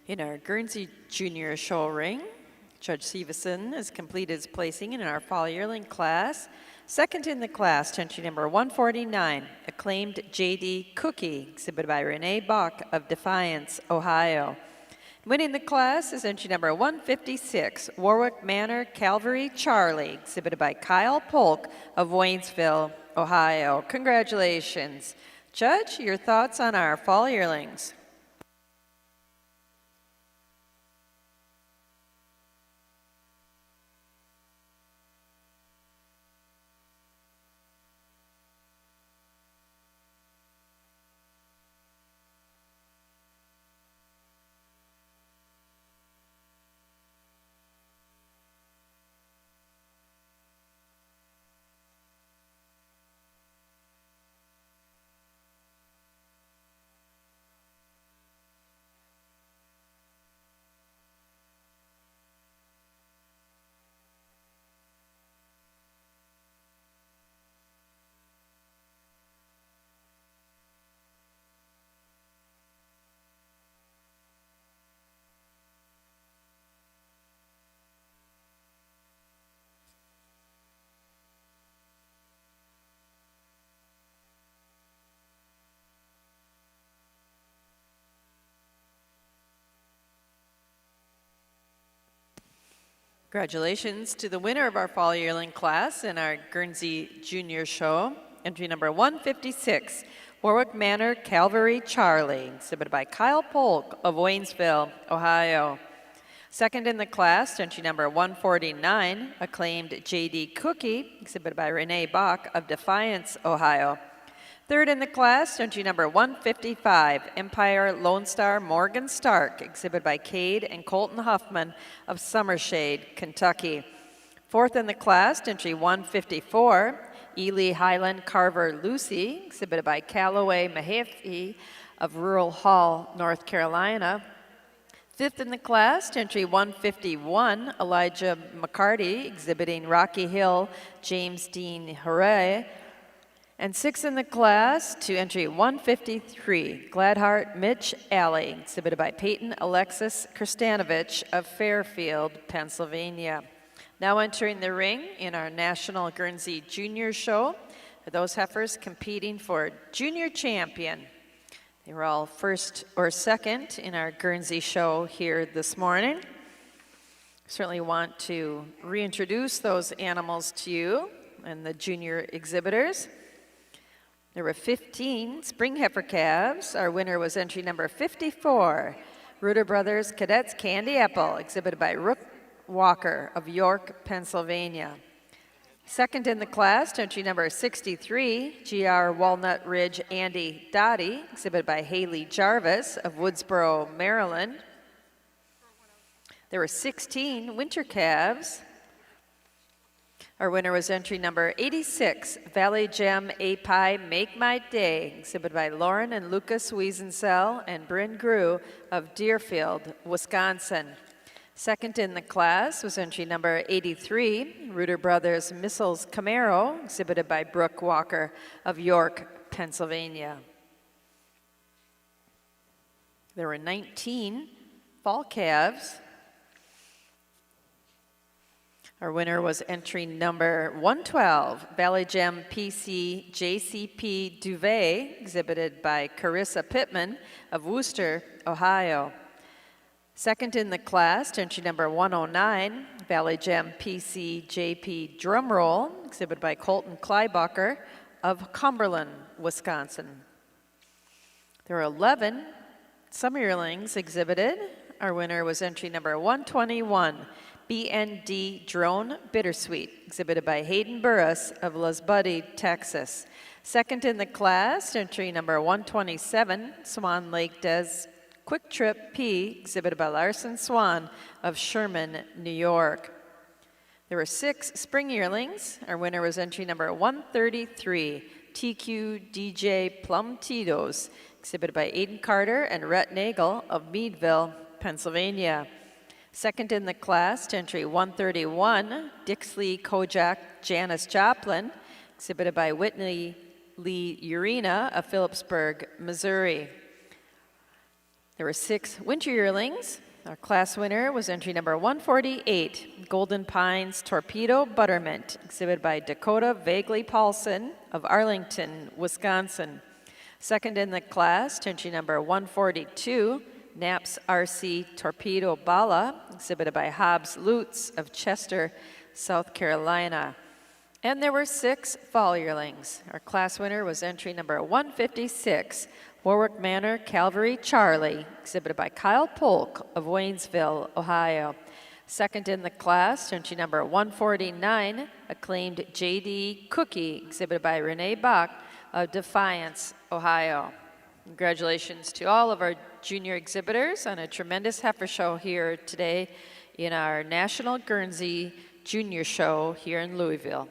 In our Guernsey Junior Show ring, Judge Severson has completed his placing in our fall yearling class. Second in the class, to entry number 149, acclaimed J.D. Cookie, exhibited by Renee Bach of Defiance, Ohio. Winning the class is entry number 156, Warwick Manor Calvary Charlie, exhibited by Kyle Polk of Waynesville, Ohio. Congratulations. Judge, your thoughts on our fall yearlings? Congratulations to the winner of our fall yearling class in our Guernsey Junior Show, entry number 156, Warwick Manor Calvary Charlie, exhibited by Kyle Polk of Waynesville, Ohio. Second in the class, entry number 149, acclaimed J.D. Cookie, exhibited by Renee Bach of Defiance, Ohio. Third in the class, entry number 155, Empire Lone Star Morgan Stark, exhibited by Cade and Colton Huffman of Summershade, Kentucky. Fourth in the class, entry 154, Ely Highland Carver Lucy, exhibited by Callaway Mahaffey of Rural Hall, North Carolina. Fifth in the class, entry 151, Elijah McCarty, exhibiting Rocky Hill James Dean Hooray. And sixth in the class, to entry 153, Gladheart Mitch Alley, exhibited by Peyton Alexis Kristanovich of Fairfield, Pennsylvania. Now entering the ring in our National Guernsey Junior Show are those heifers competing for junior champion. They were all first or second in our Guernsey show here this morning. Certainly want to reintroduce those animals to you and the junior exhibitors. There were 15 spring heifer calves. Our winner was entry number 54, Reuter Brothers Cadets Candy Apple, exhibited by Rook Walker of York, Pennsylvania. Second in the class, entry number 63, GR Walnut Ridge Andy Dottie, exhibited by Haley Jarvis of Woodsboro, Maryland. There were 16 winter calves. Our winner was entry number 86, Valley Gem A-Pie Make My Day, exhibited by Lauren and Lucas Wiesensell and Bryn Grew of Deerfield, Wisconsin. Second in the class was entry number 83, Reuter Brothers Missiles Camaro, exhibited by Brooke Walker of York, Pennsylvania. There were 19 fall calves. Our winner was entry number 112, Valley Gem PC JCP Duvet, exhibited by Carissa Pittman of Worcester, Ohio. Second in the class, entry number 109, Valley Gem PC JP Drumroll, exhibited by Colton Kleibacher of Cumberland, Wisconsin. There were 11 summer yearlings exhibited. Our winner was entry number 121, BND Drone Bittersweet, exhibited by Hayden Burris of Las Buddy, Texas. Second in the class, entry number 127, Swan Lake Des Quick Trip P, exhibited by Larson Swan of Sherman, New York. There were 6 spring yearlings. Our winner was entry number 133, TQ DJ Plum Tito's, exhibited by Aiden Carter and Rhett Nagel of Meadville, Pennsylvania. Second in the class, entry 131, Dixley Kojak Janice Joplin, exhibited by Whitney Lee Urena of Phillipsburg, Missouri. There were 6 winter yearlings. Our class winner was entry number 148, Golden Pines Torpedo Buttermint, exhibited by Dakota Vaguely Paulson of Arlington, Wisconsin. Second in the class, entry number 142, Naps RC Torpedo Bala, exhibited by Hobbs Lutz of Chester, South Carolina. And there were 6 fall yearlings. Our class winner was entry number 156, Warwick Manor Calvary Charlie, exhibited by Kyle Polk of Waynesville, Ohio. Second in the class, entry number 149, acclaimed J.D. Cookie, exhibited by Renee Bach of Defiance, Ohio. Congratulations to all of our junior exhibitors on a tremendous heifer show here today in our National Guernsey Junior Show here in Louisville.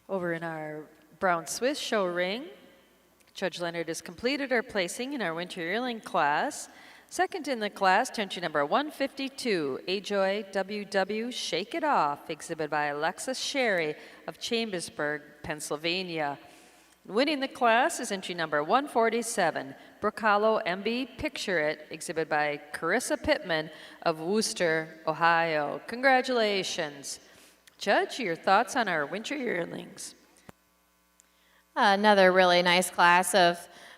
Over in our Brown Swiss show ring, Judge Leonard has completed our placing in our winter yearling class. Second in the class, entry number 152, Ajoy WW Shake It Off, exhibited by Alexis Sherry of Chambersburg, Pennsylvania. Winning the class is entry number 147, Brook Hollow MB Picture It, exhibited by Carissa Pittman of Worcester, Ohio. Congratulations. Judge, your thoughts on our winter yearlings? Another really nice class of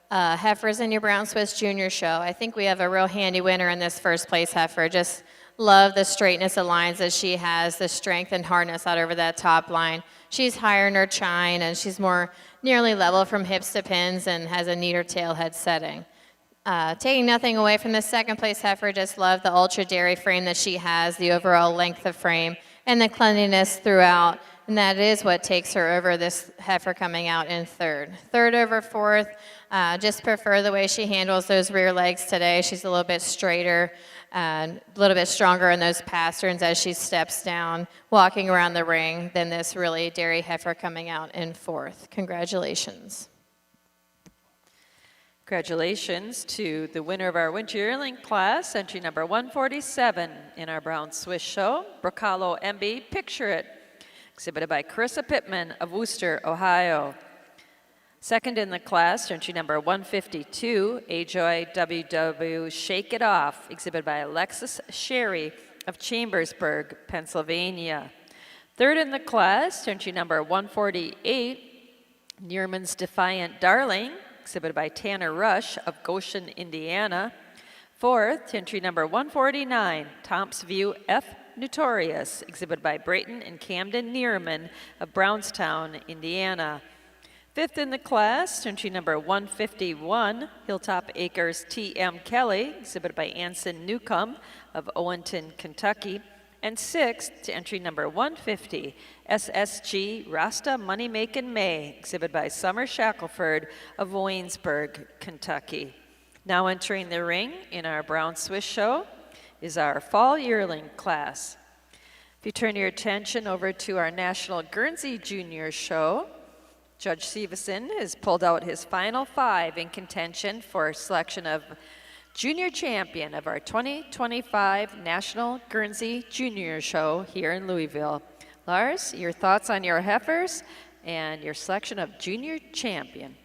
heifers in your Brown Swiss Junior Show. I think we have a real handy winner in this first place heifer. Just love the straightness of lines that she has, the strength and hardness out over that top line. She's higher in her chine, and she's more nearly level from hips to pins and has a neater tail head setting. Taking nothing away from the second place heifer, just love the ultra dairy frame that she has, the overall length of frame, and the cleanliness throughout. And that is what takes her over this heifer coming out in third. Third over fourth, just prefer the way she handles those rear legs today. She's a little bit straighter and a little bit stronger in those pasterns as she steps down, walking around the ring than this really dairy heifer coming out in fourth. Congratulations. Congratulations to the winner of our winter yearling class, entry number 147 in our Brown Swiss show, Bracalo MB Picture It, exhibited by Carissa Pittman of Worcester, Ohio. Second in the class, entry number 152, Ajoy WW Shake It Off, exhibited by Alexis Sherry of Chambersburg, Pennsylvania. Third in the class, entry number 148, Neerman's Defiant Darling, exhibited by Tanner Rush of Goshen, Indiana. Fourth, entry number 149, Tom's View F. Notorious, exhibited by Brayton and Camden Neerman of Brownstown, Indiana. Fifth in the class, entry number 151, Hilltop Acres T.M. Kelly, exhibited by Anson Newcomb of Owenton, Kentucky. And sixth, to entry number 150, SSG Rasta Moneymakin' May, exhibited by Summer Shackelford of Waynesburg, Kentucky. Now entering the ring in our Brown Swiss show is our fall yearling class. If you turn your attention over to our National Guernsey Junior show, Judge Severson has pulled out his final 5 in contention for selection of Junior Champion of our 2025 National Guernsey Junior Show here in Louisville. Lars, your thoughts on your heifers and your selection of Junior Champion.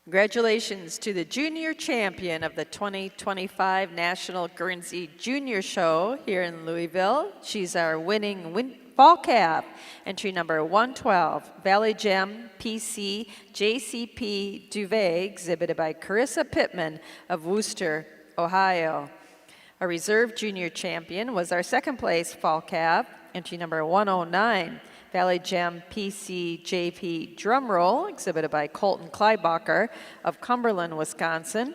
Congratulations to the junior champion of the 2025 National Guernsey Junior Show here in Louisville. She's our winning fall calf, entry number 112, Valley Gem PC JCP Duvet, exhibited by Carissa Pittman of Worcester, Ohio. Our reserve junior champion was our second place fall calf, entry number 109, Valley Gem PC JP Drumroll, exhibited by Colton Kleibacher of Cumberland, Wisconsin.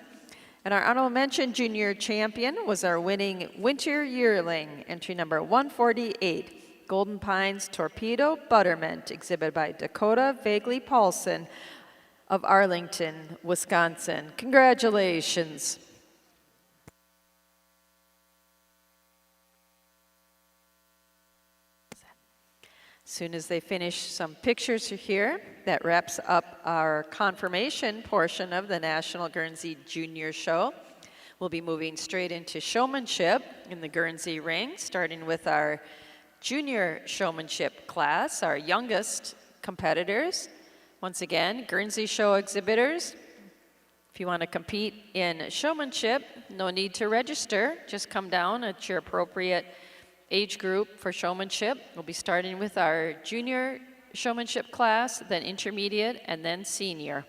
And our honorable mention junior champion was our winning winter yearling, entry number 148, Golden Pines Torpedo Buttermint, exhibited by Dakota Vaguely Paulson of Arlington, Wisconsin. Congratulations. As soon as they finish some pictures here, that wraps up our confirmation portion of the National Guernsey Junior Show. We'll be moving straight into showmanship in the Guernsey ring, starting with our junior showmanship class, our youngest competitors. Once again, Guernsey show exhibitors. If you want to compete in showmanship, no need to register. Just come down at your appropriate age group for showmanship. We'll be starting with our junior showmanship class, then intermediate, and then senior.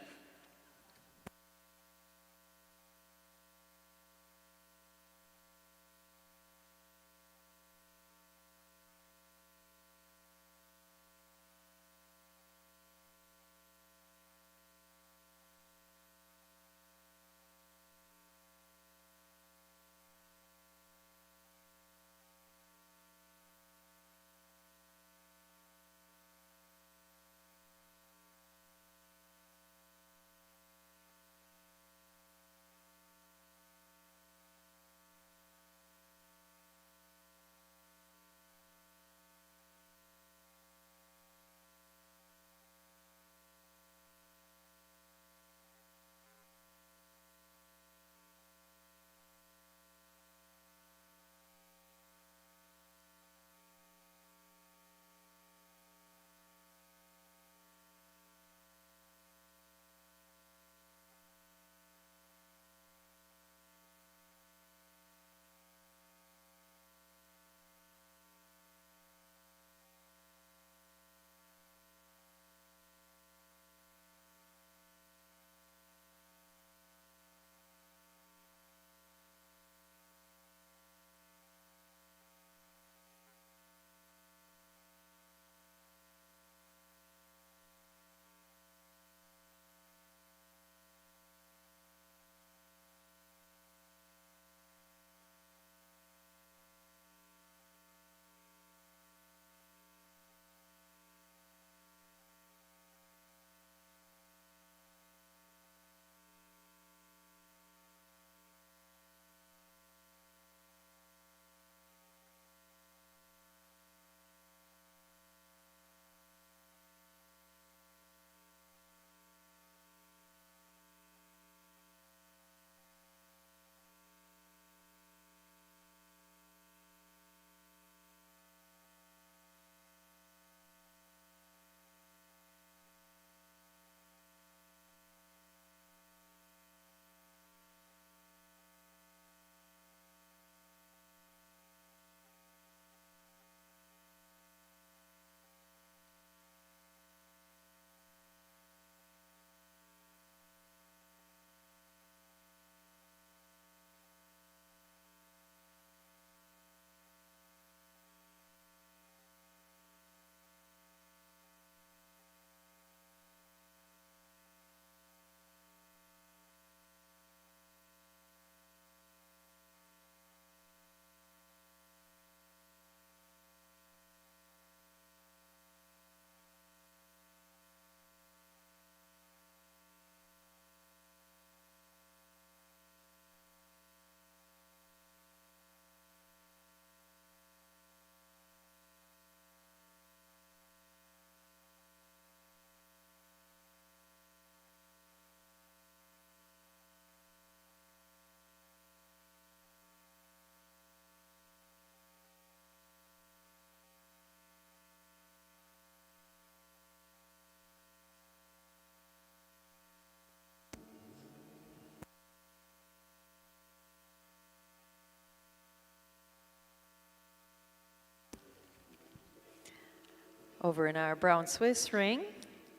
Over in our brown Swiss ring,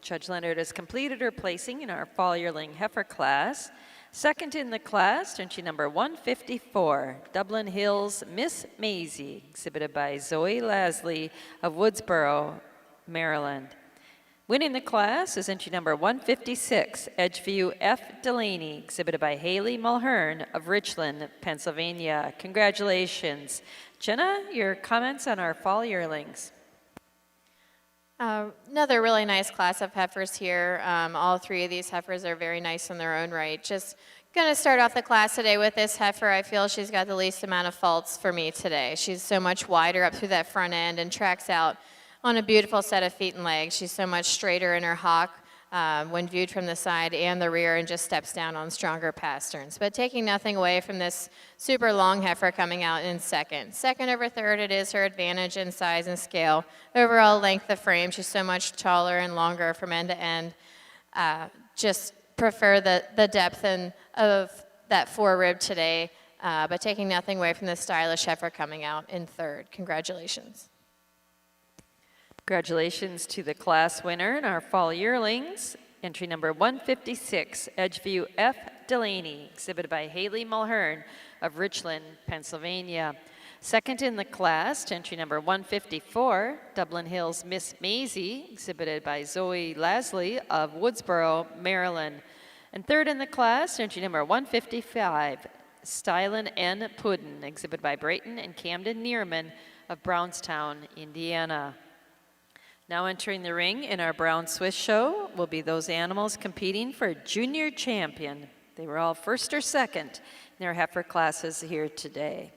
Judge Leonard has completed her placing in our fall yearling heifer class. Second in the class, entry number 154, Dublin Hills Miss Maisie, exhibited by Zoe Lasley of Woodsboro, Maryland. Winning the class is entry number 156, Edgeview F. Delaney, exhibited by Haley Mulhern of Richland, Pennsylvania. Congratulations. Jenna, your comments on our fall yearlings? Another really nice class of heifers here. All three of these heifers are very nice in their own right. Just going to start off the class today with this heifer. I feel she's got the least amount of faults for me today. She's so much wider up through that front end and tracks out on a beautiful set of feet and legs. She's so much straighter in her hock when viewed from the side and the rear, and just steps down on stronger pasterns. But taking nothing away from this super long heifer coming out in second. Second over third, it is her advantage in size and scale. Overall length of frame, she's so much taller and longer from end to end. Just prefer the depth of that forerib today, but taking nothing away from this stylish heifer coming out in third. Congratulations. Congratulations to the class winner in our fall yearlings. Entry number 156, Edgeview F. Delaney, exhibited by Haley Mulhern of Richland, Pennsylvania. Second in the class, entry number 154, Dublin Hills Miss Maisie, exhibited by Zoe Lasley of Woodsboro, Maryland. And third in the class, entry number 155, Stylin N. Puddin, exhibited by Brayton and Camden Neerman of Brownstown, Indiana. Now entering the ring in our Brown Swiss show will be those animals competing for junior champion. They were all first or second in their heifer classes here today.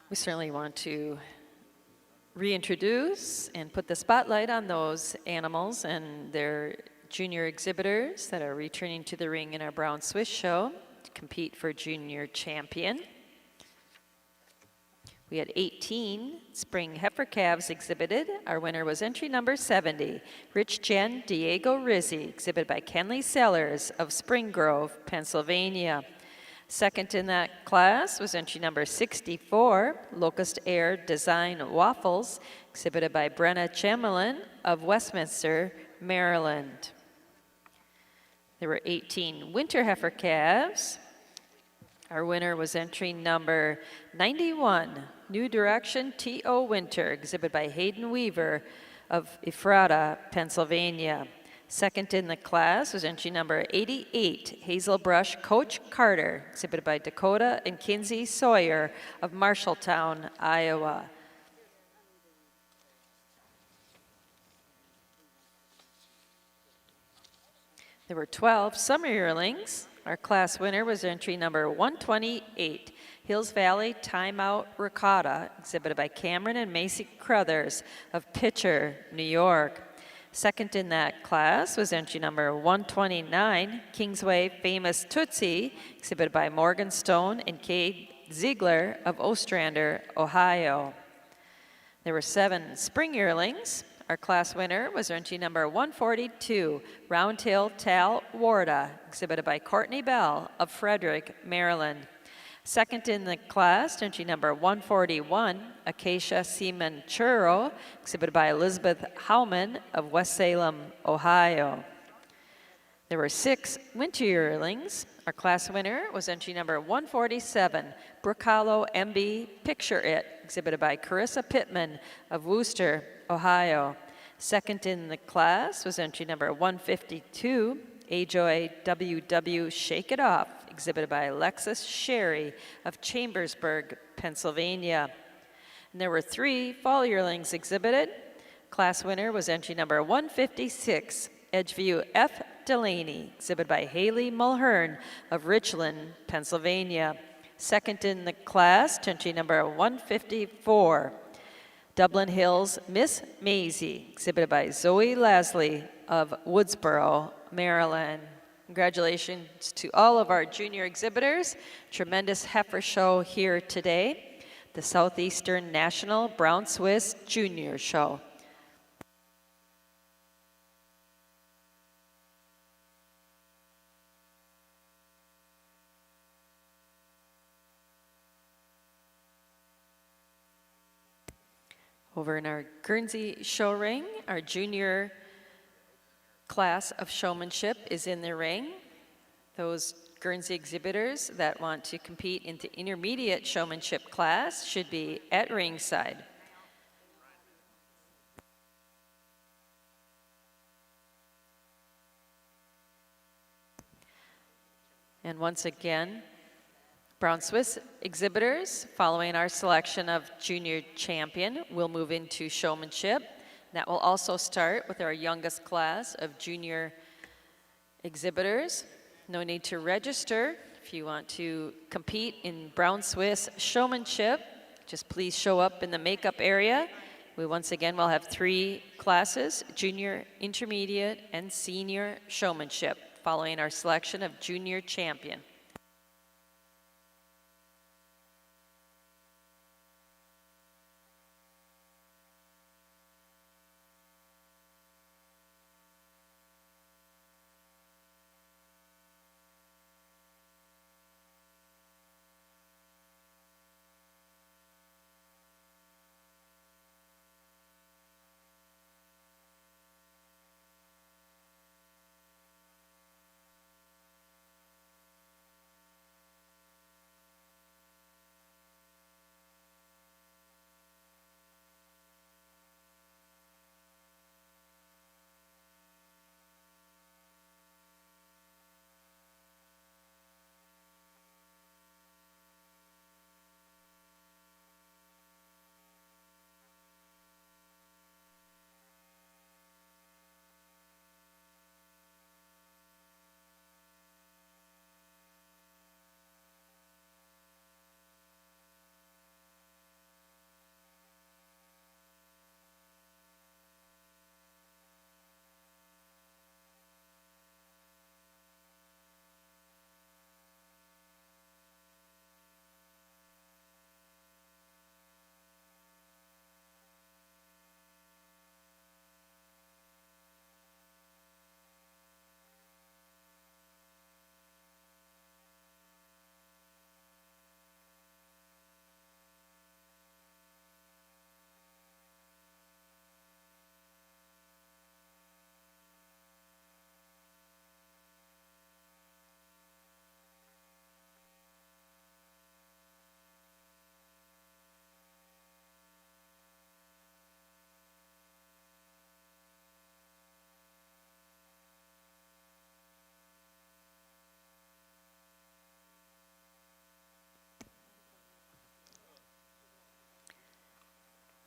We certainly want to reintroduce and put the spotlight on those animals and their junior exhibitors that are returning to the ring in our Brown Swiss show to compete for junior champion. We had 18 spring heifer calves exhibited. Our winner was entry number 70, Rich Jen Diego Rizzi, exhibited by Kenley Sellers of Spring Grove, Pennsylvania. Second in that class was entry number 64, Locust Air Design Waffles, exhibited by Brenna Chamberlain of Westminster, Maryland. There were 18 winter heifer calves. Our winner was entry number 91, New Direction T.O. Winter, exhibited by Hayden Weaver of Ephrata, Pennsylvania. Second in the class was entry number 88, Hazelbrush Coach Carter, exhibited by Dakota and Kinsey Sawyer of Marshalltown, Iowa. There were 12 summer yearlings. Our class winner was entry number 128, Hills Valley Timeout Ricotta, exhibited by Cameron and Macy Crothers of Pitcher, New York. Second in that class was entry number 129, Kingsway Famous Tootsie, exhibited by Morgan Stone and Cade Ziegler of Ostrander, Ohio. There were 7 spring yearlings. Our class winner was entry number 142, Roundtail Tal Warda, exhibited by Courtney Bell of Frederick, Maryland. Second in the class, entry number 141, Acacia Seaman Churro, exhibited by Elizabeth Howman of West Salem, Ohio. There were 6 winter yearlings. Our class winner was entry number 147, Brook Hollow MB Picture It, exhibited by Carissa Pittman of Wooster, Ohio. Second in the class was entry number 152, Ajoy WW Shake It Off, exhibited by Alexis Sherry of Chambersburg, Pennsylvania. And there were 3 fall yearlings exhibited. Class winner was entry number 156, Edgeview F. Delaney, exhibited by Haley Mulhern of Richland, Pennsylvania. Second in the class, entry number 154, Dublin Hills Miss Maisie, exhibited by Zoe Lasley of Woodsboro, Maryland. Congratulations to all of our junior exhibitors. Tremendous heifer show here today, the Southeastern National Brown Swiss Junior Show. Over in our Guernsey show ring, our junior class of showmanship is in the ring. Those Guernsey exhibitors that want to compete in the intermediate showmanship class should be at ringside. And once again, Brown Swiss exhibitors, following our selection of junior champion, will move into showmanship. That will also start with our youngest class of junior exhibitors. No need to register. If you want to compete in Brown Swiss showmanship, just please show up in the makeup area. We once again will have 3 classes, junior, intermediate, and senior showmanship, following our selection of junior champion.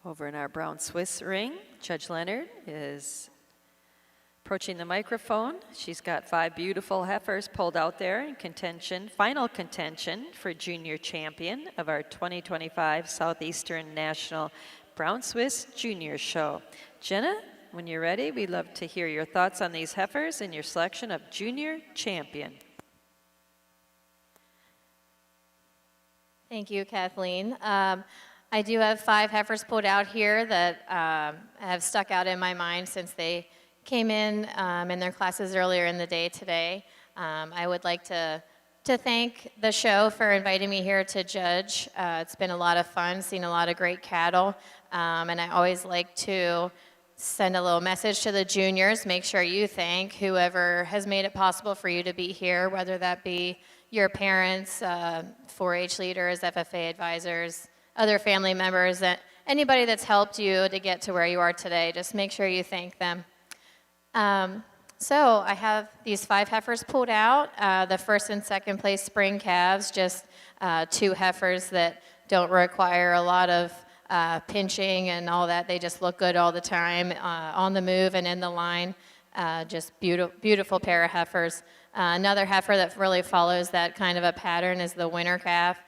Over in our brown Swiss ring, Judge Leonard is approaching the microphone. She's got 5 beautiful heifers pulled out there in contention, final contention for junior champion of our 2025 Southeastern National Brown Swiss Junior Show. Jenna, when you're ready, we'd love to hear your thoughts on these heifers and your selection of junior champion. Thank you, Kathleen. I do have 5 heifers pulled out here that have stuck out in my mind since they came in their classes earlier in the day today. I would like to thank the show for inviting me here to judge. It's been a lot of fun, seen a lot of great cattle, and I always like to send a little message to the juniors. Make sure you thank whoever has made it possible for you to be here, whether that be your parents, 4-H leaders, FFA advisors, other family members, anybody that's helped you to get to where you are today. Just make sure you thank them. So I have these 5 heifers pulled out. The first and second place spring calves, just 2 heifers that don't require a lot of pinching and all that. They just look good all the time on the move and in the line. Just beautiful pair of heifers. Another heifer that really follows that kind of a pattern is the winter calf.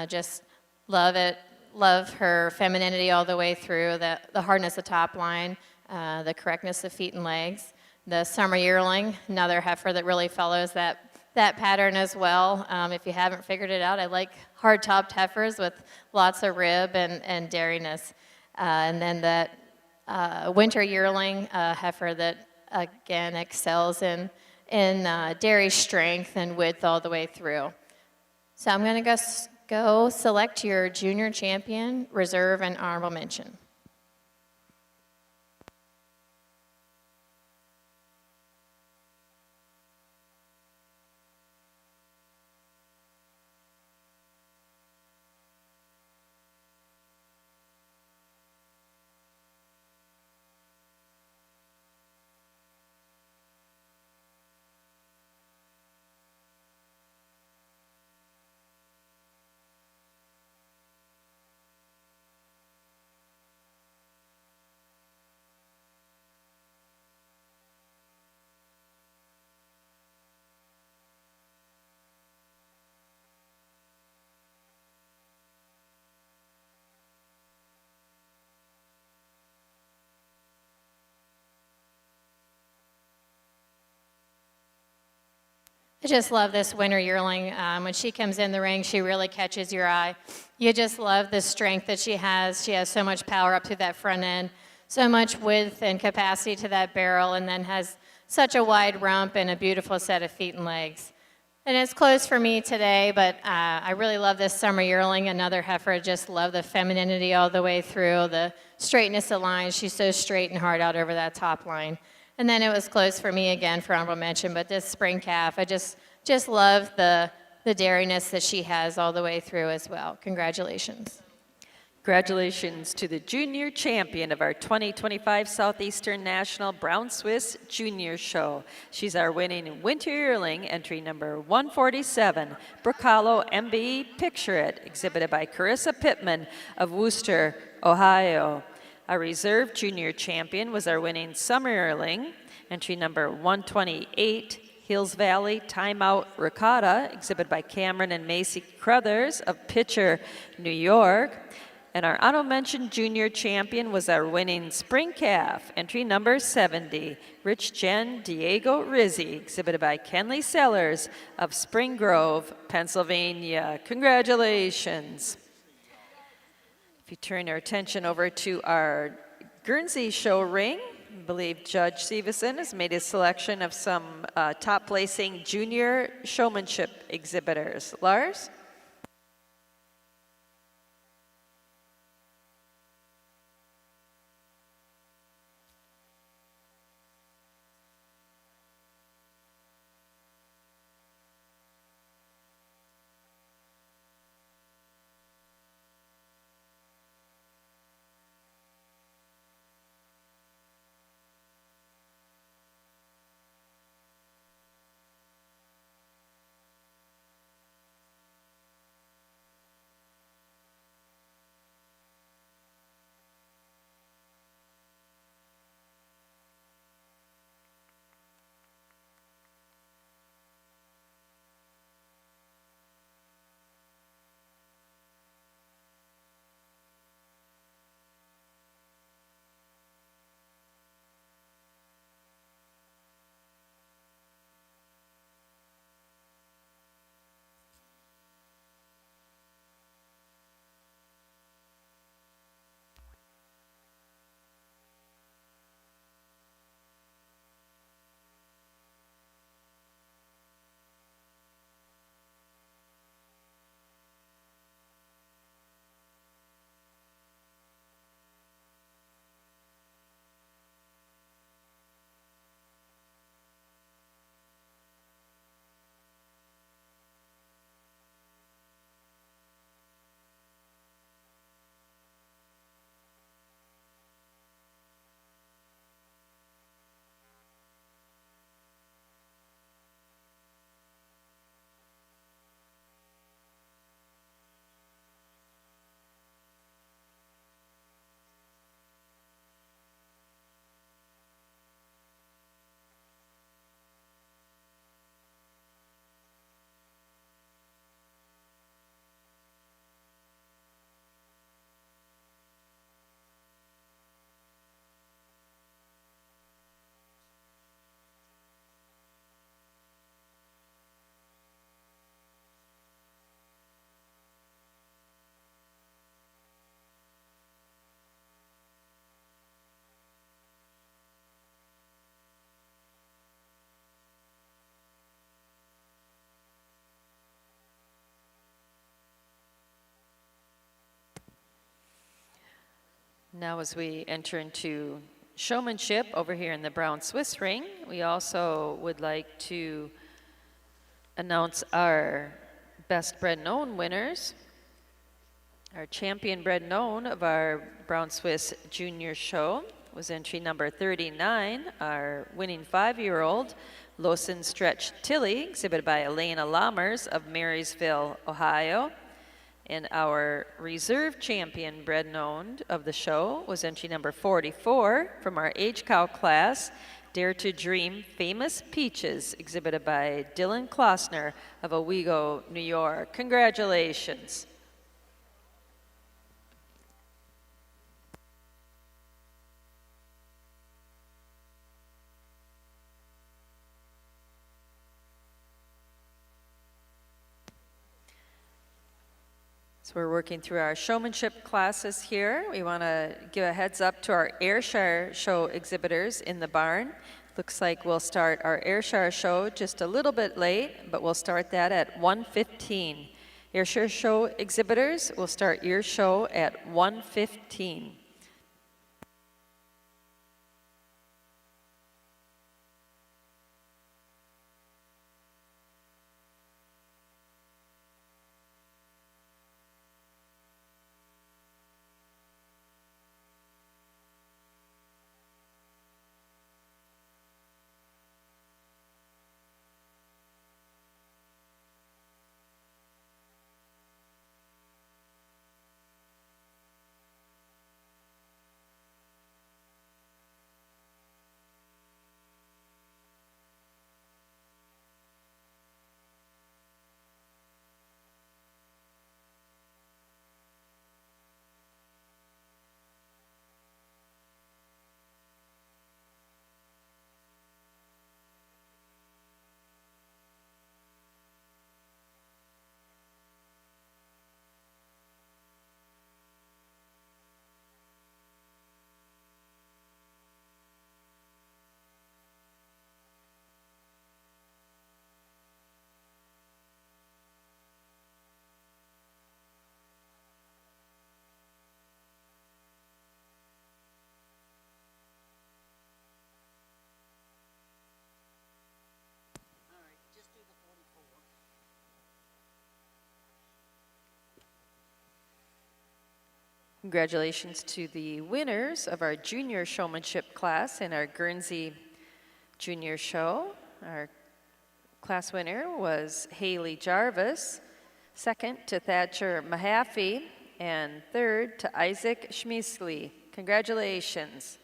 Just love it. Love her femininity all the way through, the hardness of top line, the correctness of feet and legs. The summer yearling, another heifer that really follows that pattern as well. If you haven't figured it out, I like hard-topped heifers with lots of rib and dairiness. And then that winter yearling, heifer that, again, excels in dairy strength and width all the way through. So I'm going to go select your junior champion, reserve, and honorable mention. I just love this winter yearling. When she comes in the ring, she really catches your eye. You just love the strength that she has. She has so much power up through that front end, so much width and capacity to that barrel, and then has such a wide rump and a beautiful set of feet and legs. And it's close for me today, but I really love this summer yearling. Another heifer, just love the femininity all the way through, the straightness of line. She's so straight and hard out over that top line. And then it was close for me again for honorable mention, but this spring calf, I just love the dairiness that she has all the way through as well. Congratulations. Congratulations to the junior champion of our 2025 Southeastern National Brown Swiss Junior Show. She's our winning winter yearling, entry number 147, Bracalo MB Picture It, exhibited by Carissa Pittman of Worcester, Ohio. Our reserve junior champion was our winning summer yearling, entry number 128, Hills Valley Timeout Ricotta, exhibited by Cameron and Macy Crothers of Pitcher, New York. And our honorable mention junior champion was our winning spring calf, entry number 70, Rich Jen Diego Rizzi, exhibited by Kenley Sellers of Spring Grove, Pennsylvania. Congratulations. If you turn your attention over to our Guernsey show ring, I believe Judge Severson has made a selection of some top placing junior showmanship exhibitors. Lars? Now as we enter into showmanship over here in the brown Swiss ring, we also would like to announce our best bred known winners. Our champion bred known of our brown Swiss junior show was entry number 39, our winning 5-year-old Lawson Stretch Tilly, exhibited by Elena Lammers of Marysville, Ohio. And our reserve champion bred known of the show was entry number 44 from our age cow class, Dare to Dream Famous Peaches, exhibited by Dylan Klossner of Owego, New York. Congratulations. So we're working through our showmanship classes here. We want to give a heads up to our Ayrshire show exhibitors in the barn. Looks like we'll start our Ayrshire show just a little bit late, but we'll start that at 1:15. Ayrshire show exhibitors, will start your show at 1:15. Congratulations to the winners of our junior showmanship class in our Guernsey junior show. Our class winner was Haley Jarvis, second to Thatcher Mahaffey, and third to Isaac Schmeasley. Congratulations.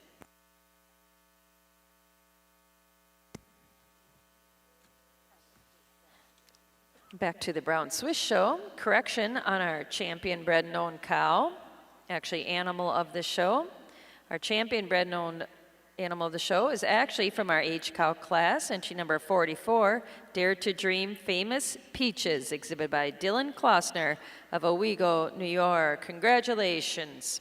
Back to the Brown Swiss show. Correction on our champion bred known cow, actually animal of the show. Our champion bred known animal of the show is actually from our age cow class, entry number 44, Dare to Dream Famous Peaches, exhibited by Dylan Klossner of Owego, New York. Congratulations.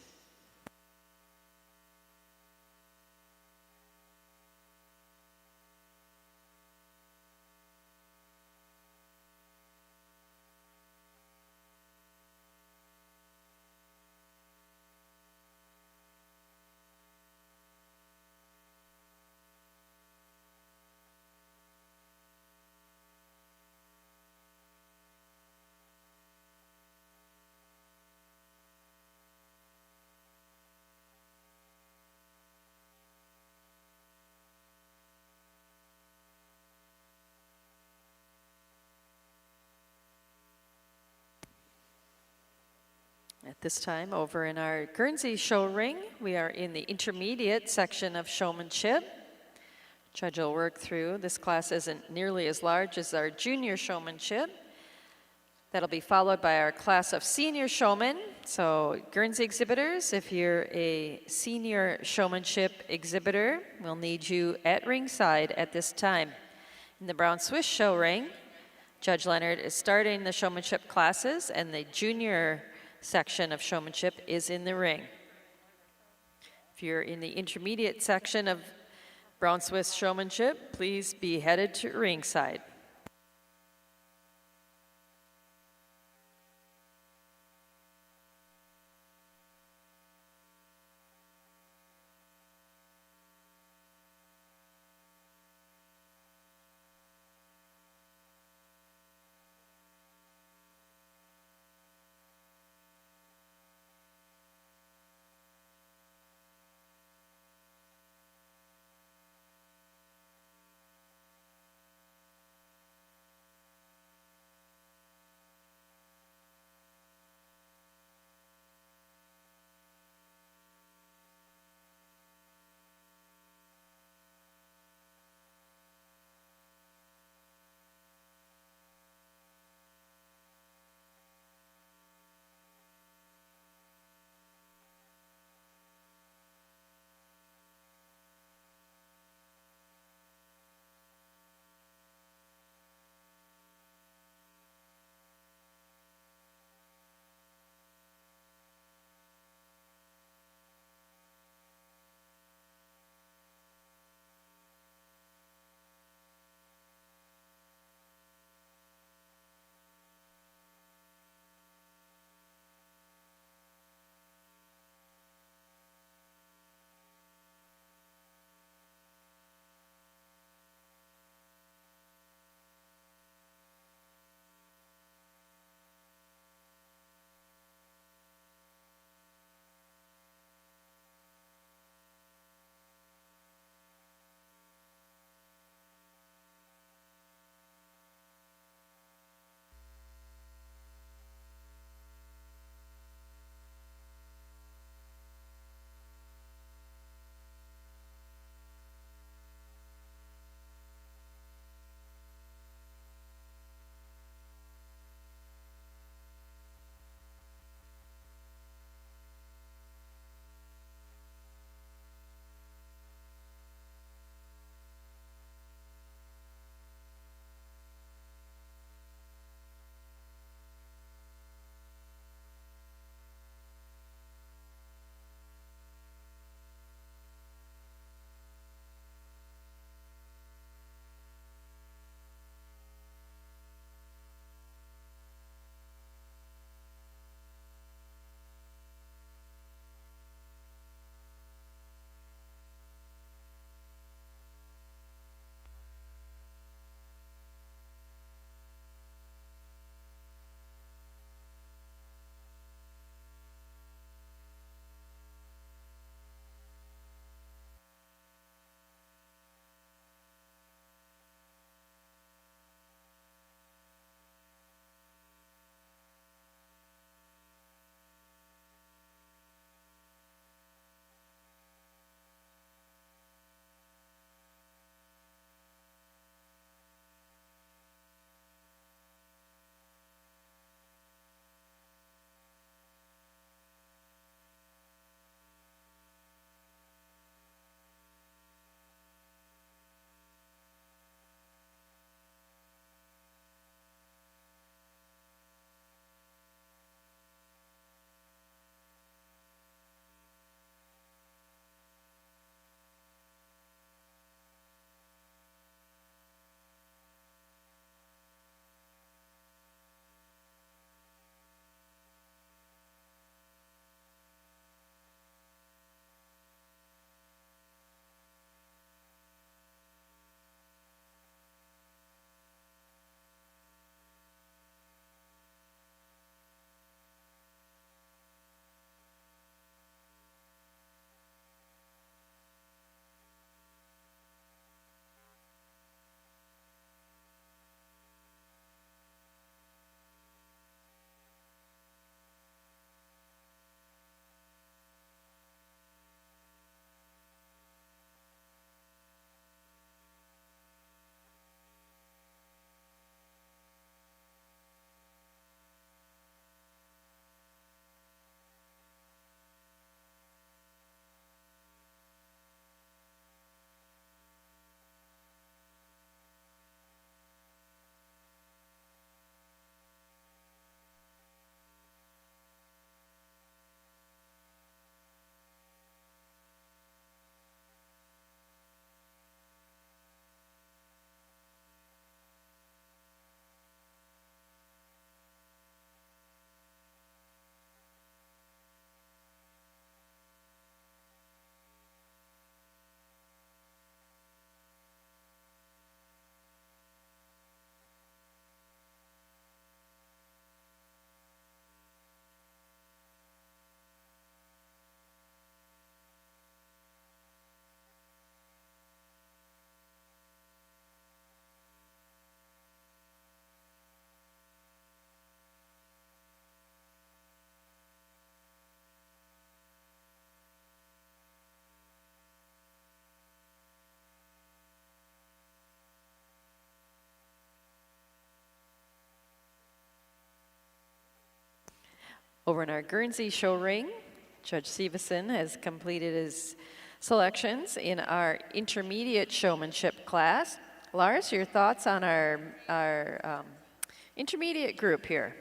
At this time, over in our Guernsey show ring, we are in the intermediate section of showmanship. Judge will work through. This class isn't nearly as large as our junior showmanship. That'll be followed by our class of senior showmen. So Guernsey exhibitors, if you're a senior showmanship exhibitor, we'll need you at ringside at this time. In the Brown Swiss show ring, Judge Leonard is starting the showmanship classes, and the junior section of showmanship is in the ring. If you're in the intermediate section of Brown Swiss showmanship, please be headed to ringside. Over in our Guernsey show ring, Judge Seveson has completed his selections in our intermediate showmanship class. Lars, your thoughts on our intermediate group here?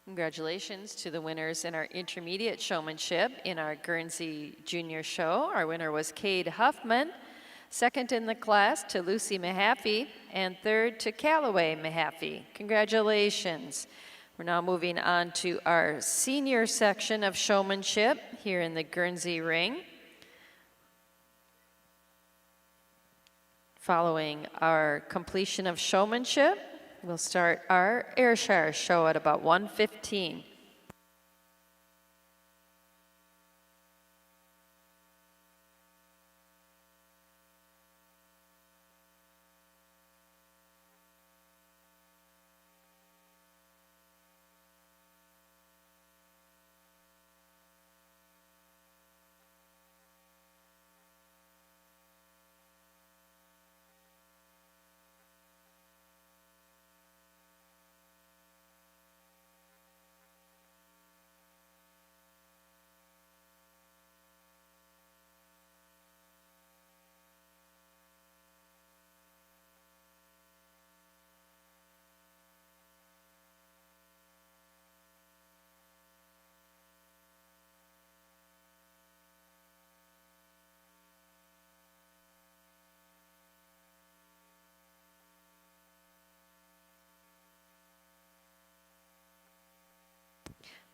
Congratulations to the winners in our intermediate showmanship in our Guernsey Junior Show. Our winner was Cade Huffman, second in the class to Lucy Mahaffey, and third to Callaway Mahaffey. Congratulations. We're now moving on to our senior section of showmanship here in the Guernsey ring. Following our completion of showmanship, we'll start our Ayrshire show at about 1:15.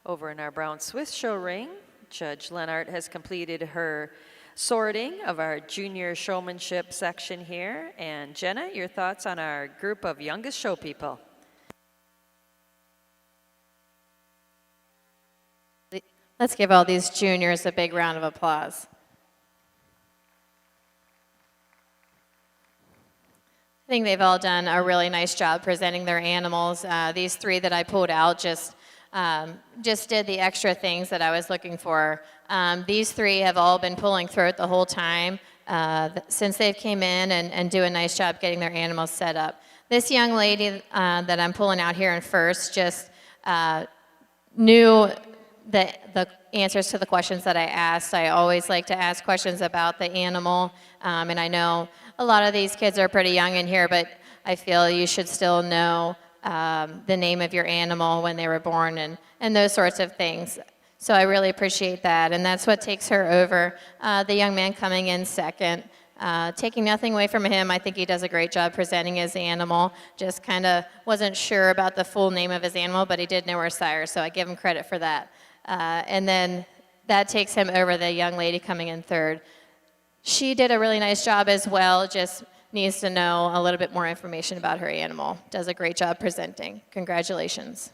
Over in our Brown Swiss show ring, Judge Lennart has completed her sorting of our junior showmanship section here. And Jenna, your thoughts on our group of youngest show people? Let's give all these juniors a big round of applause. I think they've all done a really nice job presenting their animals. These three that I pulled out just did the extra things that I was looking for. These three have all been pulling throat the whole time since they've came in and do a nice job getting their animals set up. This young lady that I'm pulling out here in first just knew the answers to the questions that I asked. I always like to ask questions about the animal, and I know a lot of these kids are pretty young in here, but I feel you should still know the name of your animal when they were born, and those sorts of things. So I really appreciate that, and that's what takes her over. The young man coming in second, taking nothing away from him, I think he does a great job presenting his animal. Just kind of wasn't sure about the full name of his animal, but he did know her sire, so I give him credit for that. And then that takes him over the young lady coming in third. She did a really nice job as well, just needs to know a little bit more information about her animal. Does a great job presenting. Congratulations.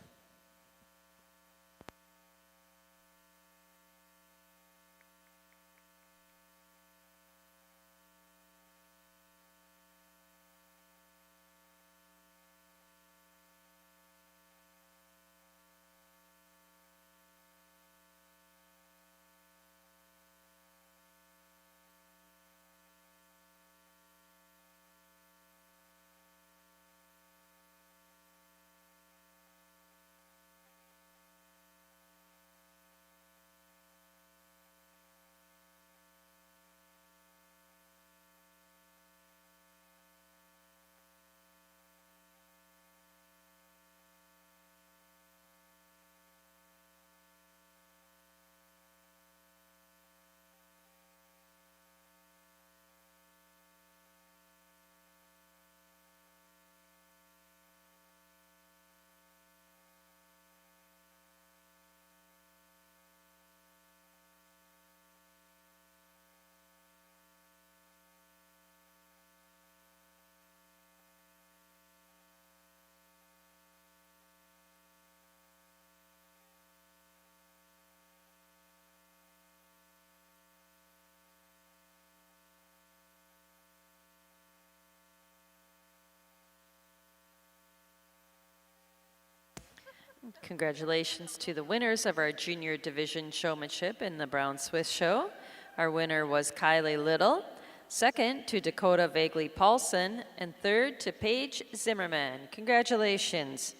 Congratulations to the winners of our junior division showmanship in the Brown Swiss show. Our winner was Kylie Little, second to Dakota Vaguely Paulson, and third to Paige Zimmerman. Congratulations.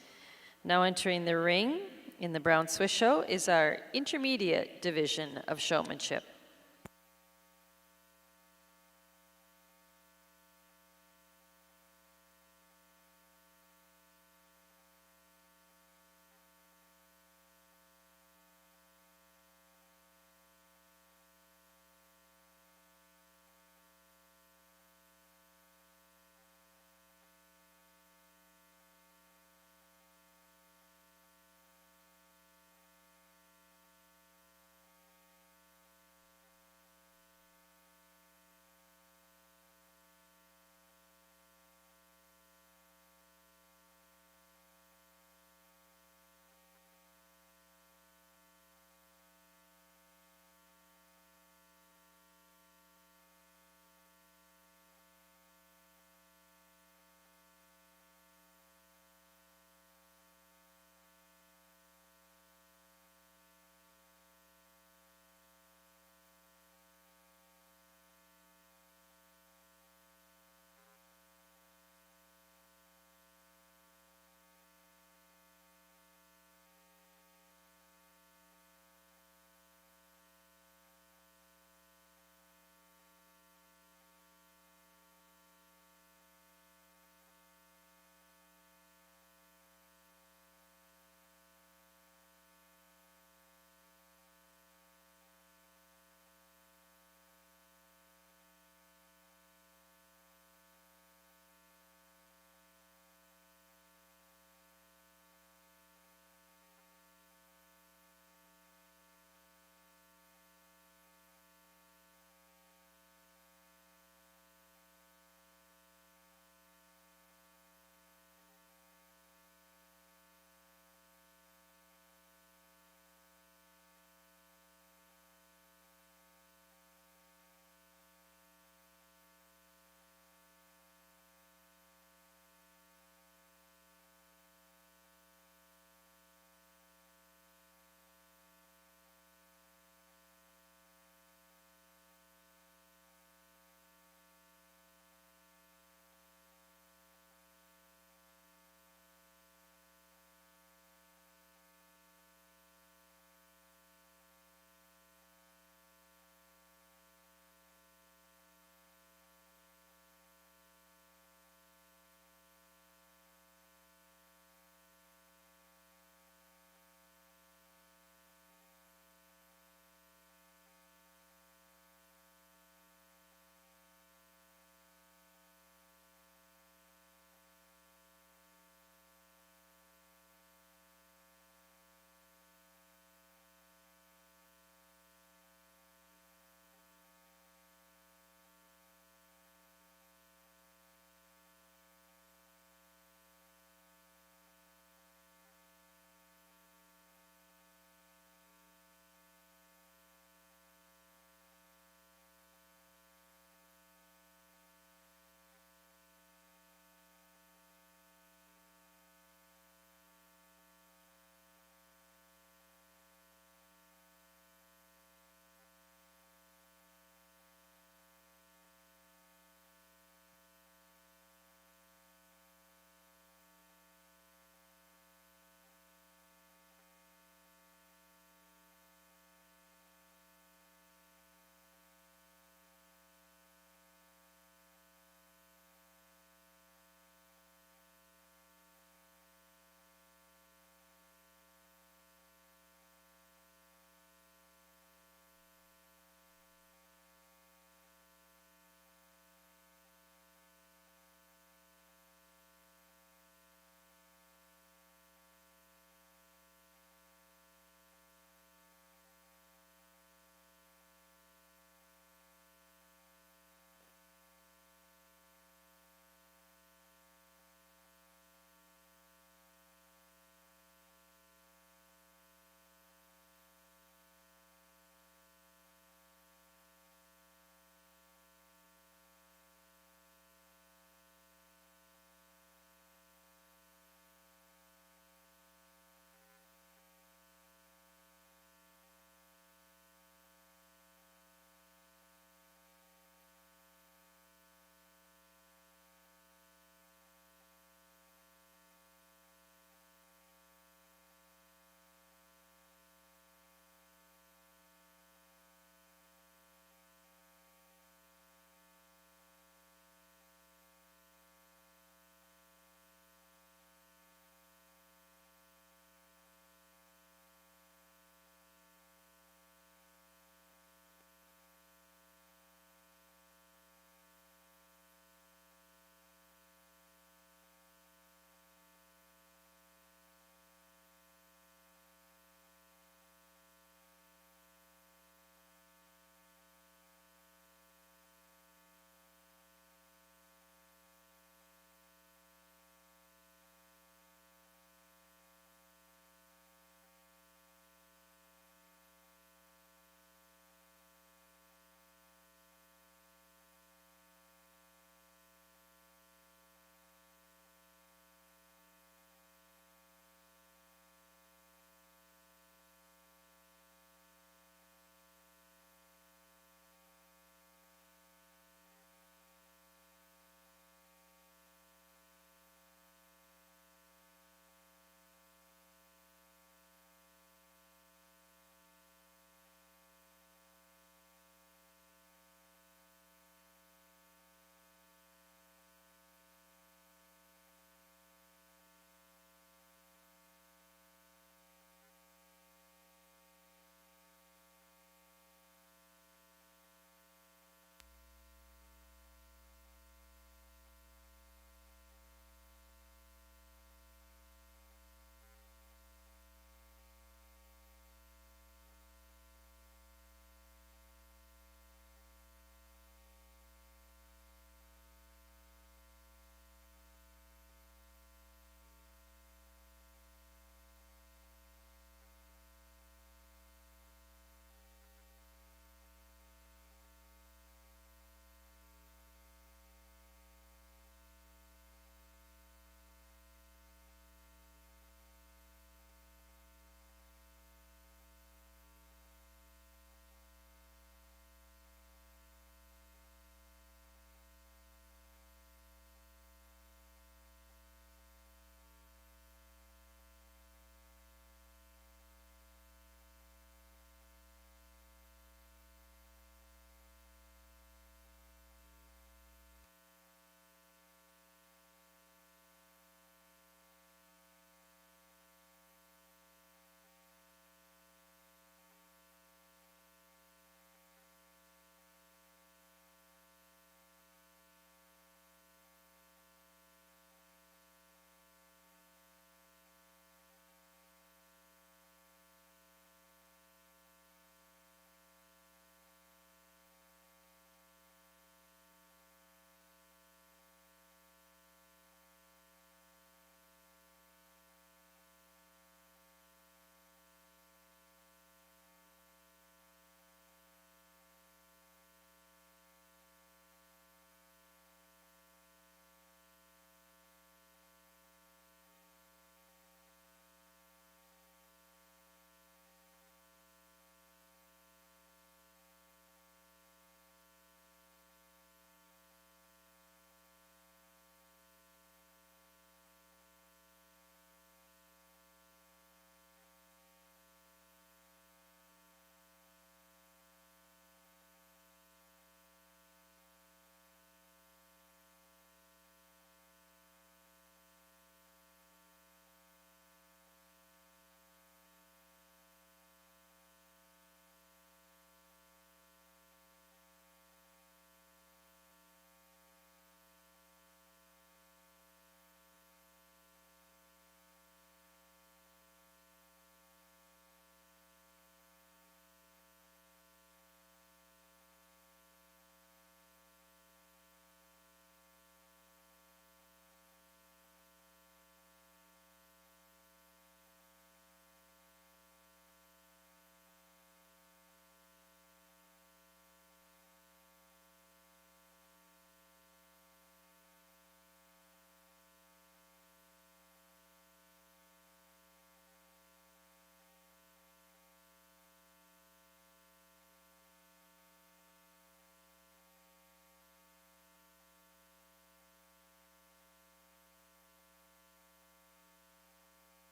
Now entering the ring in the Brown Swiss show is our intermediate division of showmanship.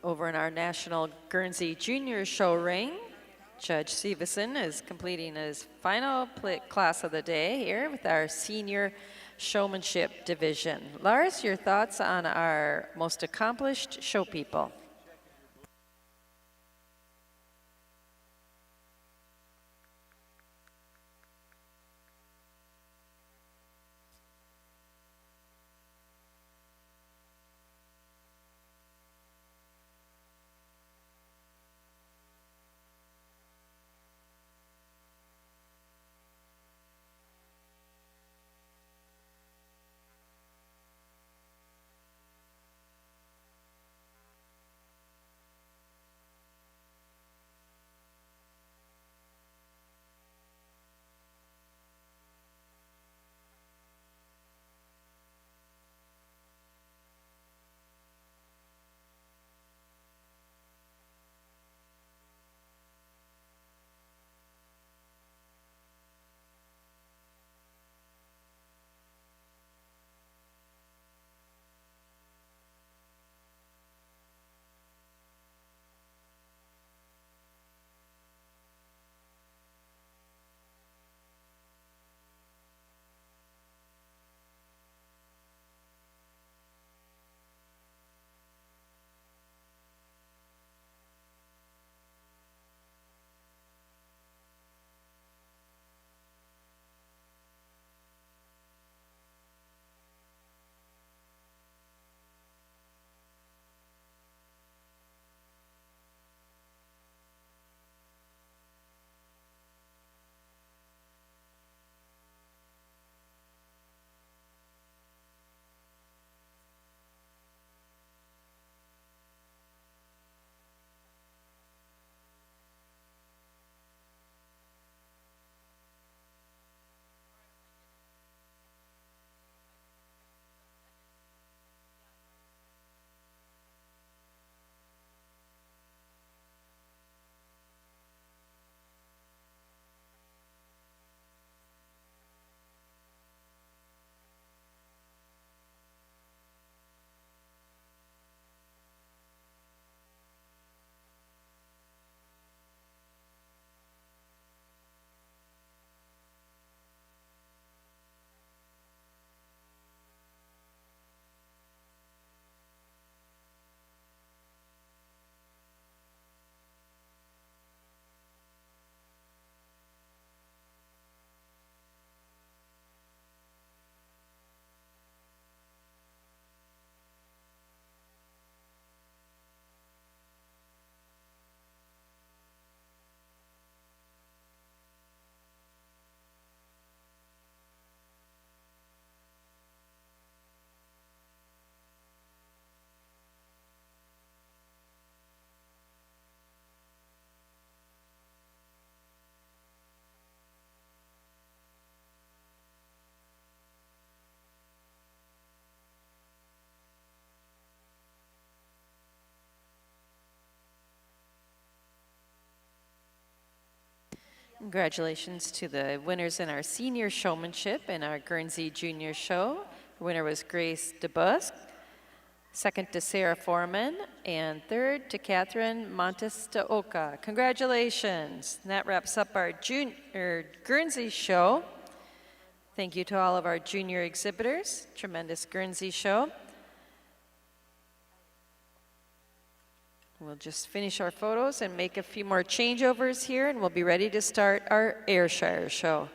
Over in our National Guernsey Junior Show ring, Judge Seveson is completing his final class of the day here with our senior showmanship division. Lars, your thoughts on our most accomplished show people? Congratulations to the winners in our senior showmanship in our Guernsey Junior Show. The winner was Grace DeBusque, second to Sarah Foreman, and third to Catherine Montes de Oca. Congratulations. And that wraps up our Guernsey show. Thank you to all of our junior exhibitors. Tremendous Guernsey show. We'll just finish our photos and make a few more changeovers here, and we'll be ready to start our Ayrshire show.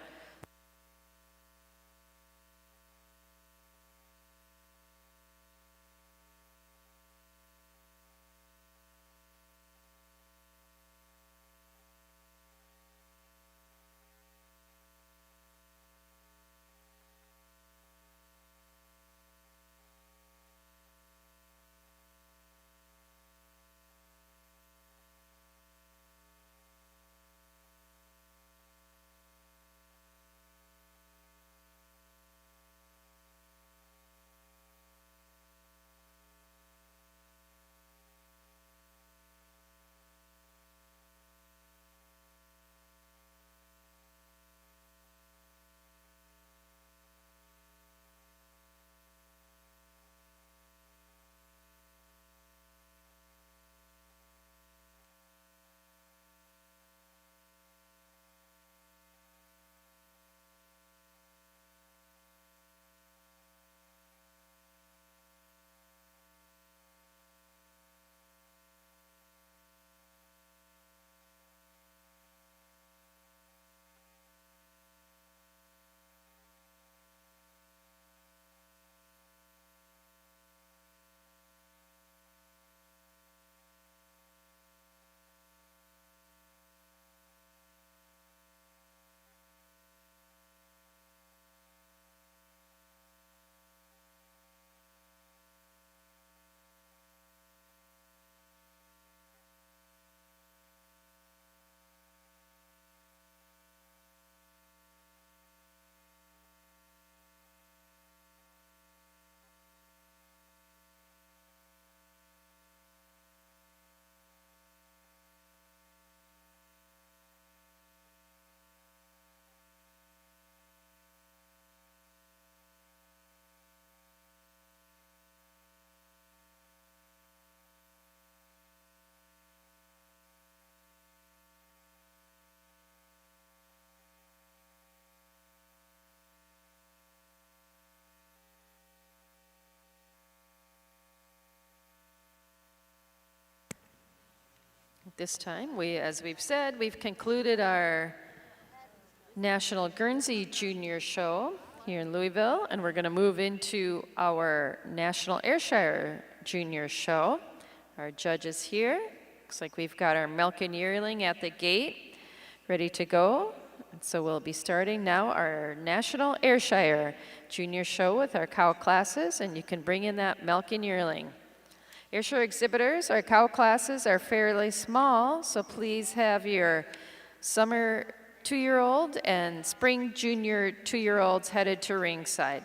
At this time, as we've said, we've concluded our National Guernsey Junior Show here in Louisville, and we're going to move into our National Ayrshire Junior Show. Our judge is here. Looks like we've got our milk and yearling at the gate, ready to go. And so we'll be starting now our National Ayrshire Junior Show with our cow classes, and you can bring in that milk and yearling. Ayrshire exhibitors, our cow classes are fairly small, so please have your summer 2-year-old and spring junior 2-year-olds headed to ringside.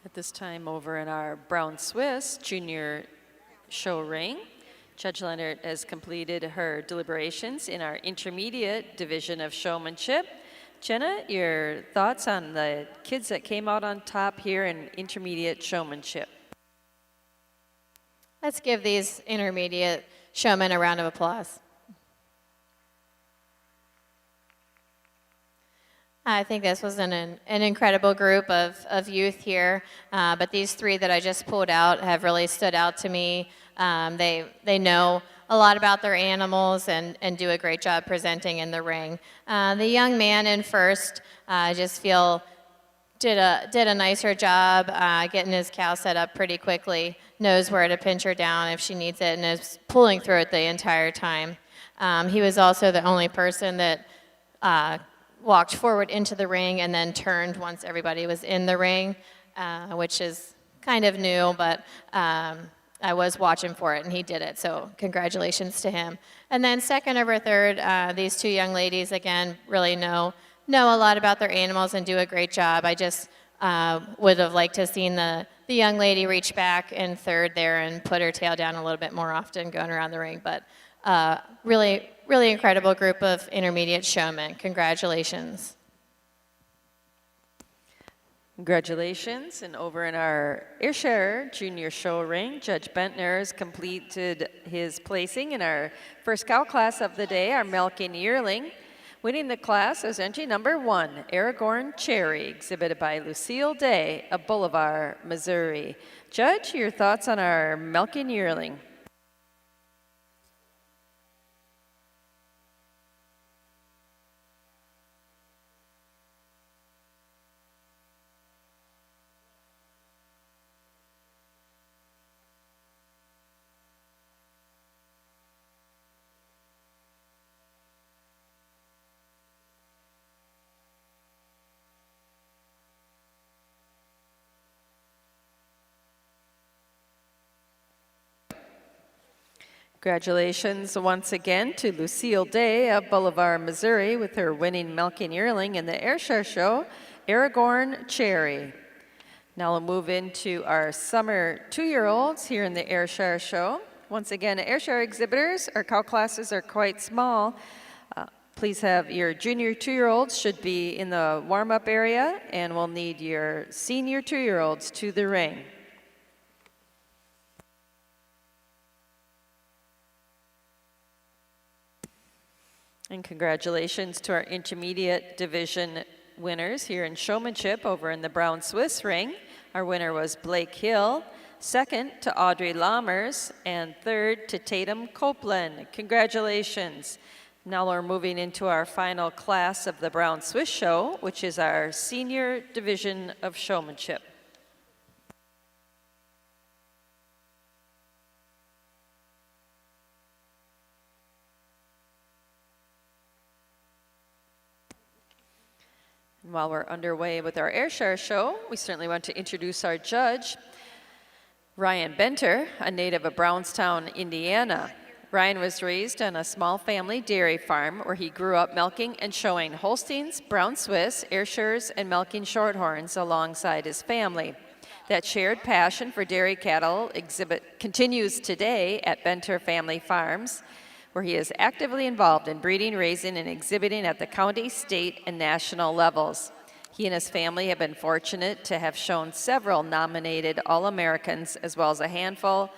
At this time, over in our Brown Swiss Junior Show ring, Judge Leonard has completed her deliberations in our intermediate division of showmanship. Jenna, your thoughts on the kids that came out on top here in intermediate showmanship? Let's give these intermediate showmen a round of applause. I think this was an incredible group of youth here, but these 3 that I just pulled out have really stood out to me. They know a lot about their animals and do a great job presenting in the ring. The young man in first, I just feel did a nicer job getting his cow set up pretty quickly, knows where to pinch her down if she needs it, and is pulling through it the entire time. He was also the only person that walked forward into the ring and then turned once everybody was in the ring, which is kind of new, but I was watching for it and he did it, so congratulations to him. And then second over third, these 2 young ladies, again, really know a lot about their animals and do a great job. I just would have liked to have seen the young lady reach back in third there and put her tail down a little bit more often going around the ring, but really incredible group of intermediate showmen. Congratulations. Congratulations. And over in our Ayrshire Junior Show ring, Judge Bentner has completed his placing in our first cow class of the day, our milk and yearling. Winning the class is entry number 1, Aragorn Cherry, exhibited by Lucille Day of Bolivar, Missouri. Judge, your thoughts on our milk and yearling? Congratulations once again to Lucille Day of Bolivar, Missouri, with her winning milk and yearling in the Ayrshire Show, Aragorn Cherry. Now we'll move into our summer 2-year-olds here in the Ayrshire show. Once again, Ayrshire exhibitors, our cow classes are quite small. Please have your junior 2-year-olds should be in the warm-up area, and we'll need your senior 2-year-olds to the ring. And congratulations to our intermediate division winners here in Showmanship over in the Brown Swiss ring. Our winner was Blake Hill, second to Audrey Lammers, and third to Tatum Copeland. Congratulations. Now we're moving into our final class of the Brown Swiss show, which is our senior division of showmanship. And while we're underway with our Ayrshire show, we certainly want to introduce our judge, Ryan Benter, a native of Brownstown, Indiana. Ryan was raised on a small family dairy farm where he grew up milking and showing Holsteins, Brown Swiss, Ayrshires, and milking Shorthorns alongside his family. That shared passion for dairy cattle exhibit continues today at Benter Family Farms, where he is actively involved in breeding, raising, and exhibiting at the county, state, and national levels. He and his family have been fortunate to have shown several nominated All-Americans, as well as a handful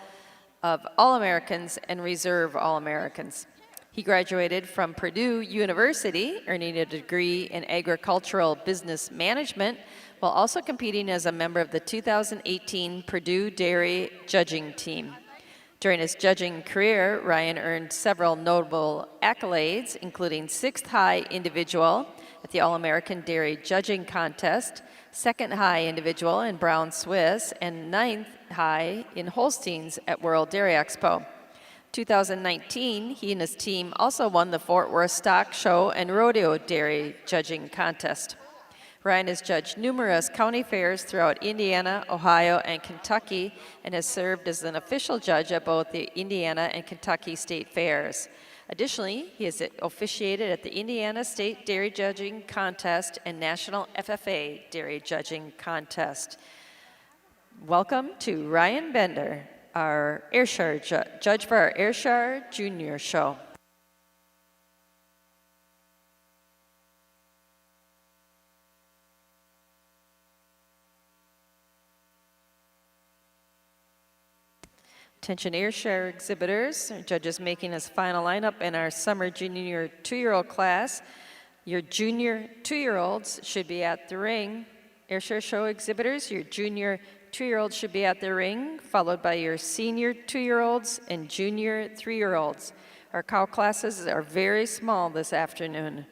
of All-Americans and Reserve All-Americans. He graduated from Purdue University, earning a degree in agricultural business management, while also competing as a member of the 2018 Purdue Dairy Judging Team. During his judging career, Ryan earned several notable accolades, including 6th high individual at the All-American Dairy Judging Contest, 2nd high individual in Brown Swiss, and 9th high in Holsteins at World Dairy Expo. 2019, he and his team also won the Fort Worth Stock Show and Rodeo Dairy Judging Contest. Ryan has judged numerous county fairs throughout Indiana, Ohio, and Kentucky, and has served as an official judge at both the Indiana and Kentucky state fairs. Additionally, he has officiated at the Indiana State Dairy Judging Contest and National FFA Dairy Judging Contest. Welcome to Ryan Bender, our Ayrshire judge for our Ayrshire Junior Show. Attention Ayrshire exhibitors, our judges making his final lineup in our summer junior 2-year-old class. Your junior 2-year-olds should be at the ring. Ayrshire show exhibitors, your junior 2-year-olds should be at the ring, followed by your senior 2-year-olds and junior 3-year-olds. Our cow classes are very small this afternoon.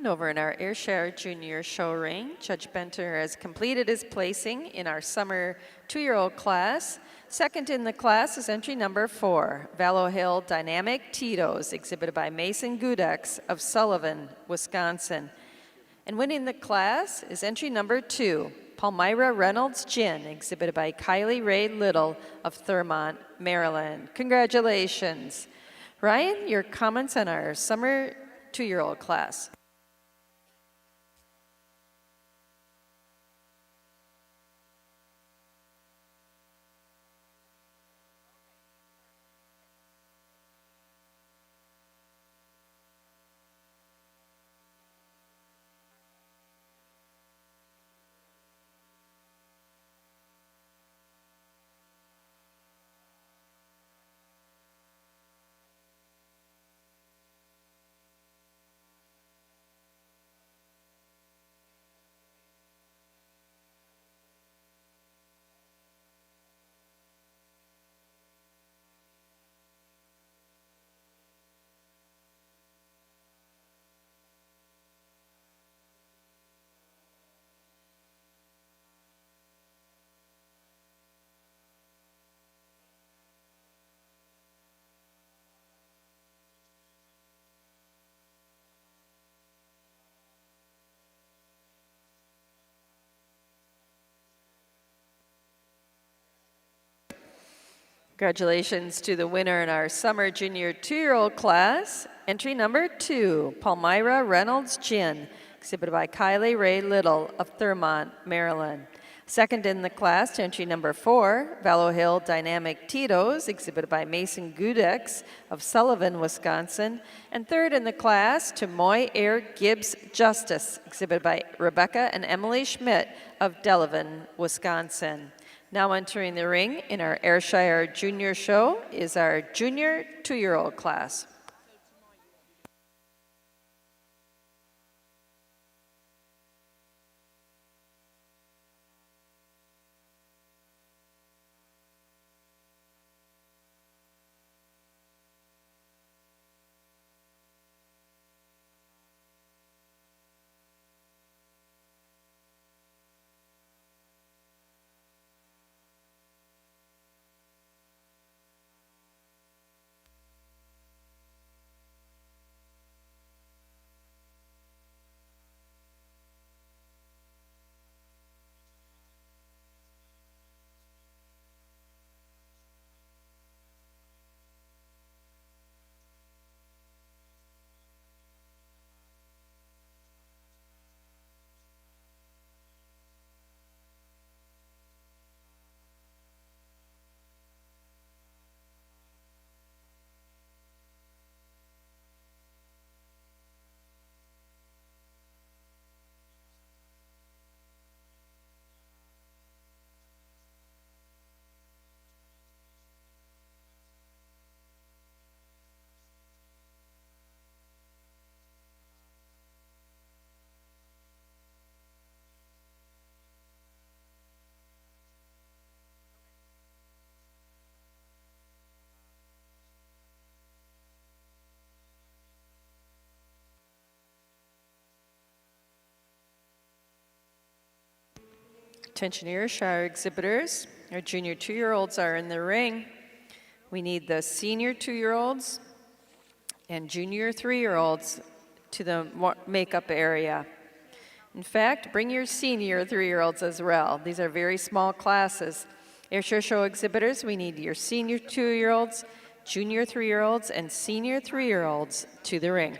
over in our Ayrshire Junior Show ring, Judge Benter has completed his placing in our summer 2-year-old class. Second in the class is entry number 4, Vallow Hill Dynamic Tito's, exhibited by Mason Gudex of Sullivan, Wisconsin. And winning the class is entry number 2, Palmyra Reynolds Gin, exhibited by Kylie Ray Little of Thurmont, Maryland. Congratulations. Ryan, your comments on our summer 2-year-old class. Congratulations to the winner in our summer junior 2-year-old class. Entry number 2, Palmyra Reynolds Gin, exhibited by Kylie Ray Little of Thurmont, Maryland. Second in the class to entry number 4, Vallow Hill Dynamic Tito's, exhibited by Mason Gudex of Sullivan, Wisconsin. And third in the class to Moy Air Gibbs Justice, exhibited by Rebecca and Emily Schmidt of Delavan, Wisconsin. Now entering the ring in our Ayrshire Junior Show is our junior 2-year-old class. Attention Ayrshire exhibitors, our junior 2-year-olds are in the ring. We need the senior 2-year-olds and junior 3-year-olds to the makeup area. In fact, bring your senior 3-year-olds as well. These are very small classes. Ayrshire Show exhibitors, we need your senior 2-year-olds, junior 3-year-olds, and senior 3-year-olds to the ring.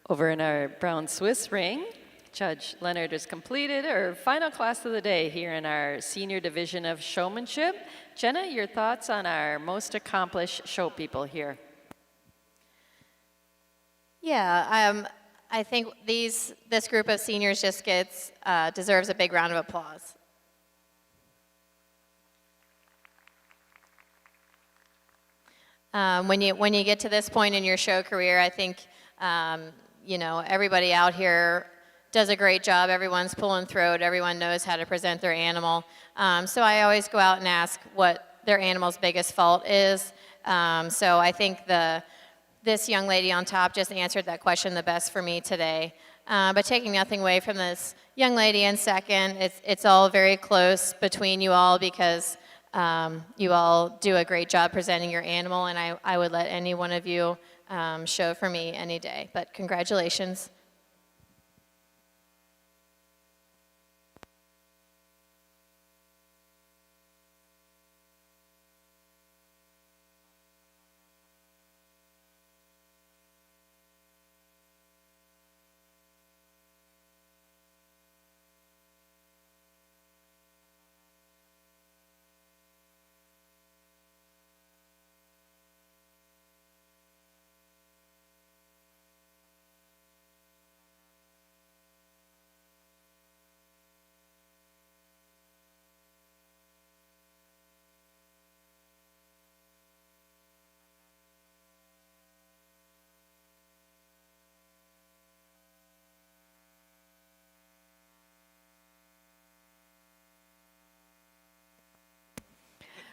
Over in our brown Swiss ring, Judge Leonard has completed our final class of the day here in our senior division of showmanship. Jenna, your thoughts on our most accomplished show people here? Yeah, I think this group of seniors just deserves a big round of applause. When you get to this point in your show career, I think everybody out here does a great job. Everyone's pulling throat. Everyone knows how to present their animal. So I always go out and ask what their animal's biggest fault is. So I think this young lady on top just answered that question the best for me today. But taking nothing away from this young lady in second, it's all very close between you all because you all do a great job presenting your animal, and I would let any one of you show for me any day. But congratulations.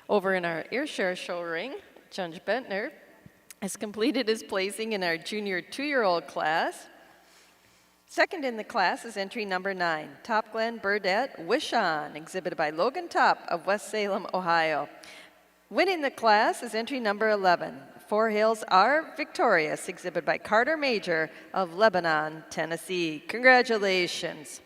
Over in our Ayrshire show ring, Judge Bentner has completed his placing in our junior 2-year-old class. Second in the class is entry number 9, Top Glen Burdette Wish On, exhibited by Logan Top of West Salem, Ohio. Winning the class is entry number 11, Four Hills Are Victorious, exhibited by Carter Major of Lebanon, Tennessee. Congratulations.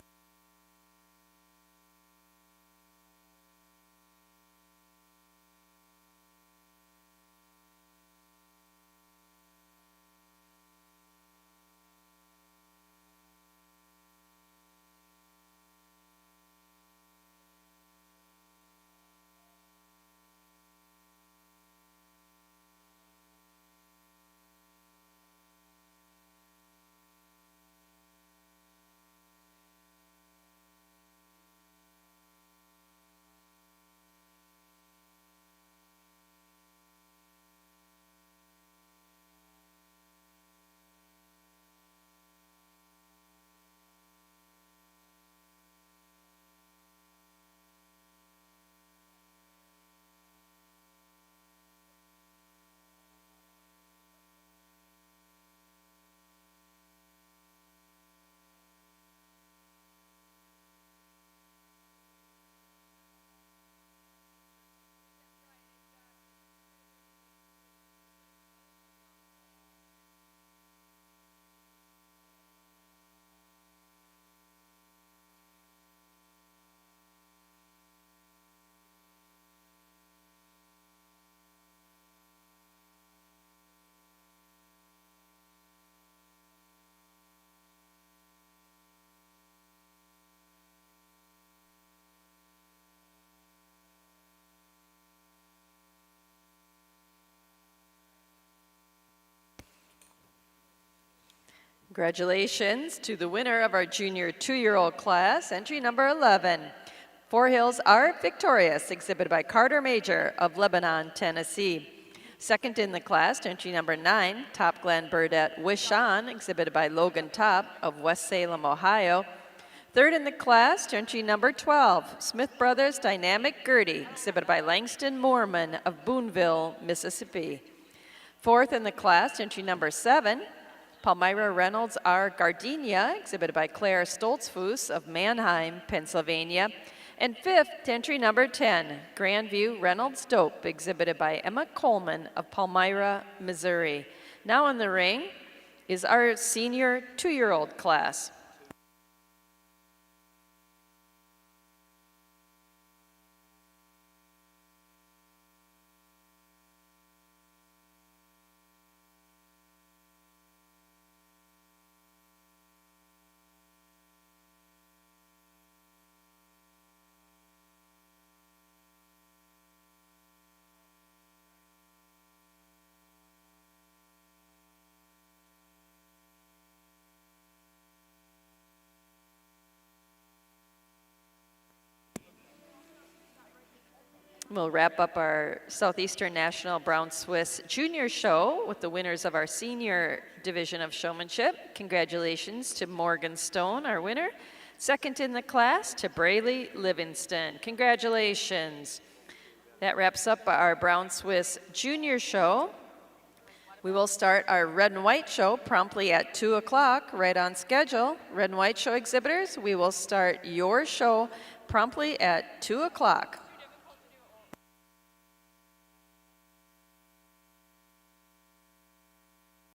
Congratulations to the winner of our junior 2-year-old class, entry number 11. Four Hills Are Victorious, exhibited by Carter Major of Lebanon, Tennessee. Second in the class, entry number 9, Top Glen Burdette Wish On, exhibited by Logan Top of West Salem, Ohio. Third in the class, entry number 12, Smith Brothers Dynamic Gertie, exhibited by Langston Moorman of Boonville, Mississippi. Fourth in the class, entry number 7, Palmyra Reynolds R. Gardenia, exhibited by Claire Stoltzfus of Mannheim, Pennsylvania. And fifth, entry number 10, Grandview Reynolds Dope, exhibited by Emma Coleman of Palmyra, Missouri. Now in the ring is our senior 2-year-old class. We'll wrap up our Southeastern National Brown Swiss Junior Show with the winners of our senior division of showmanship. Congratulations to Morgan Stone, our winner. Second in the class to Braley Livingston. Congratulations. That wraps up our Brown Swiss Junior Show. We will start our Red and White Show promptly at 2 o'clock, right on schedule. Red and White Show exhibitors, we will start your show promptly at 2 o'clock.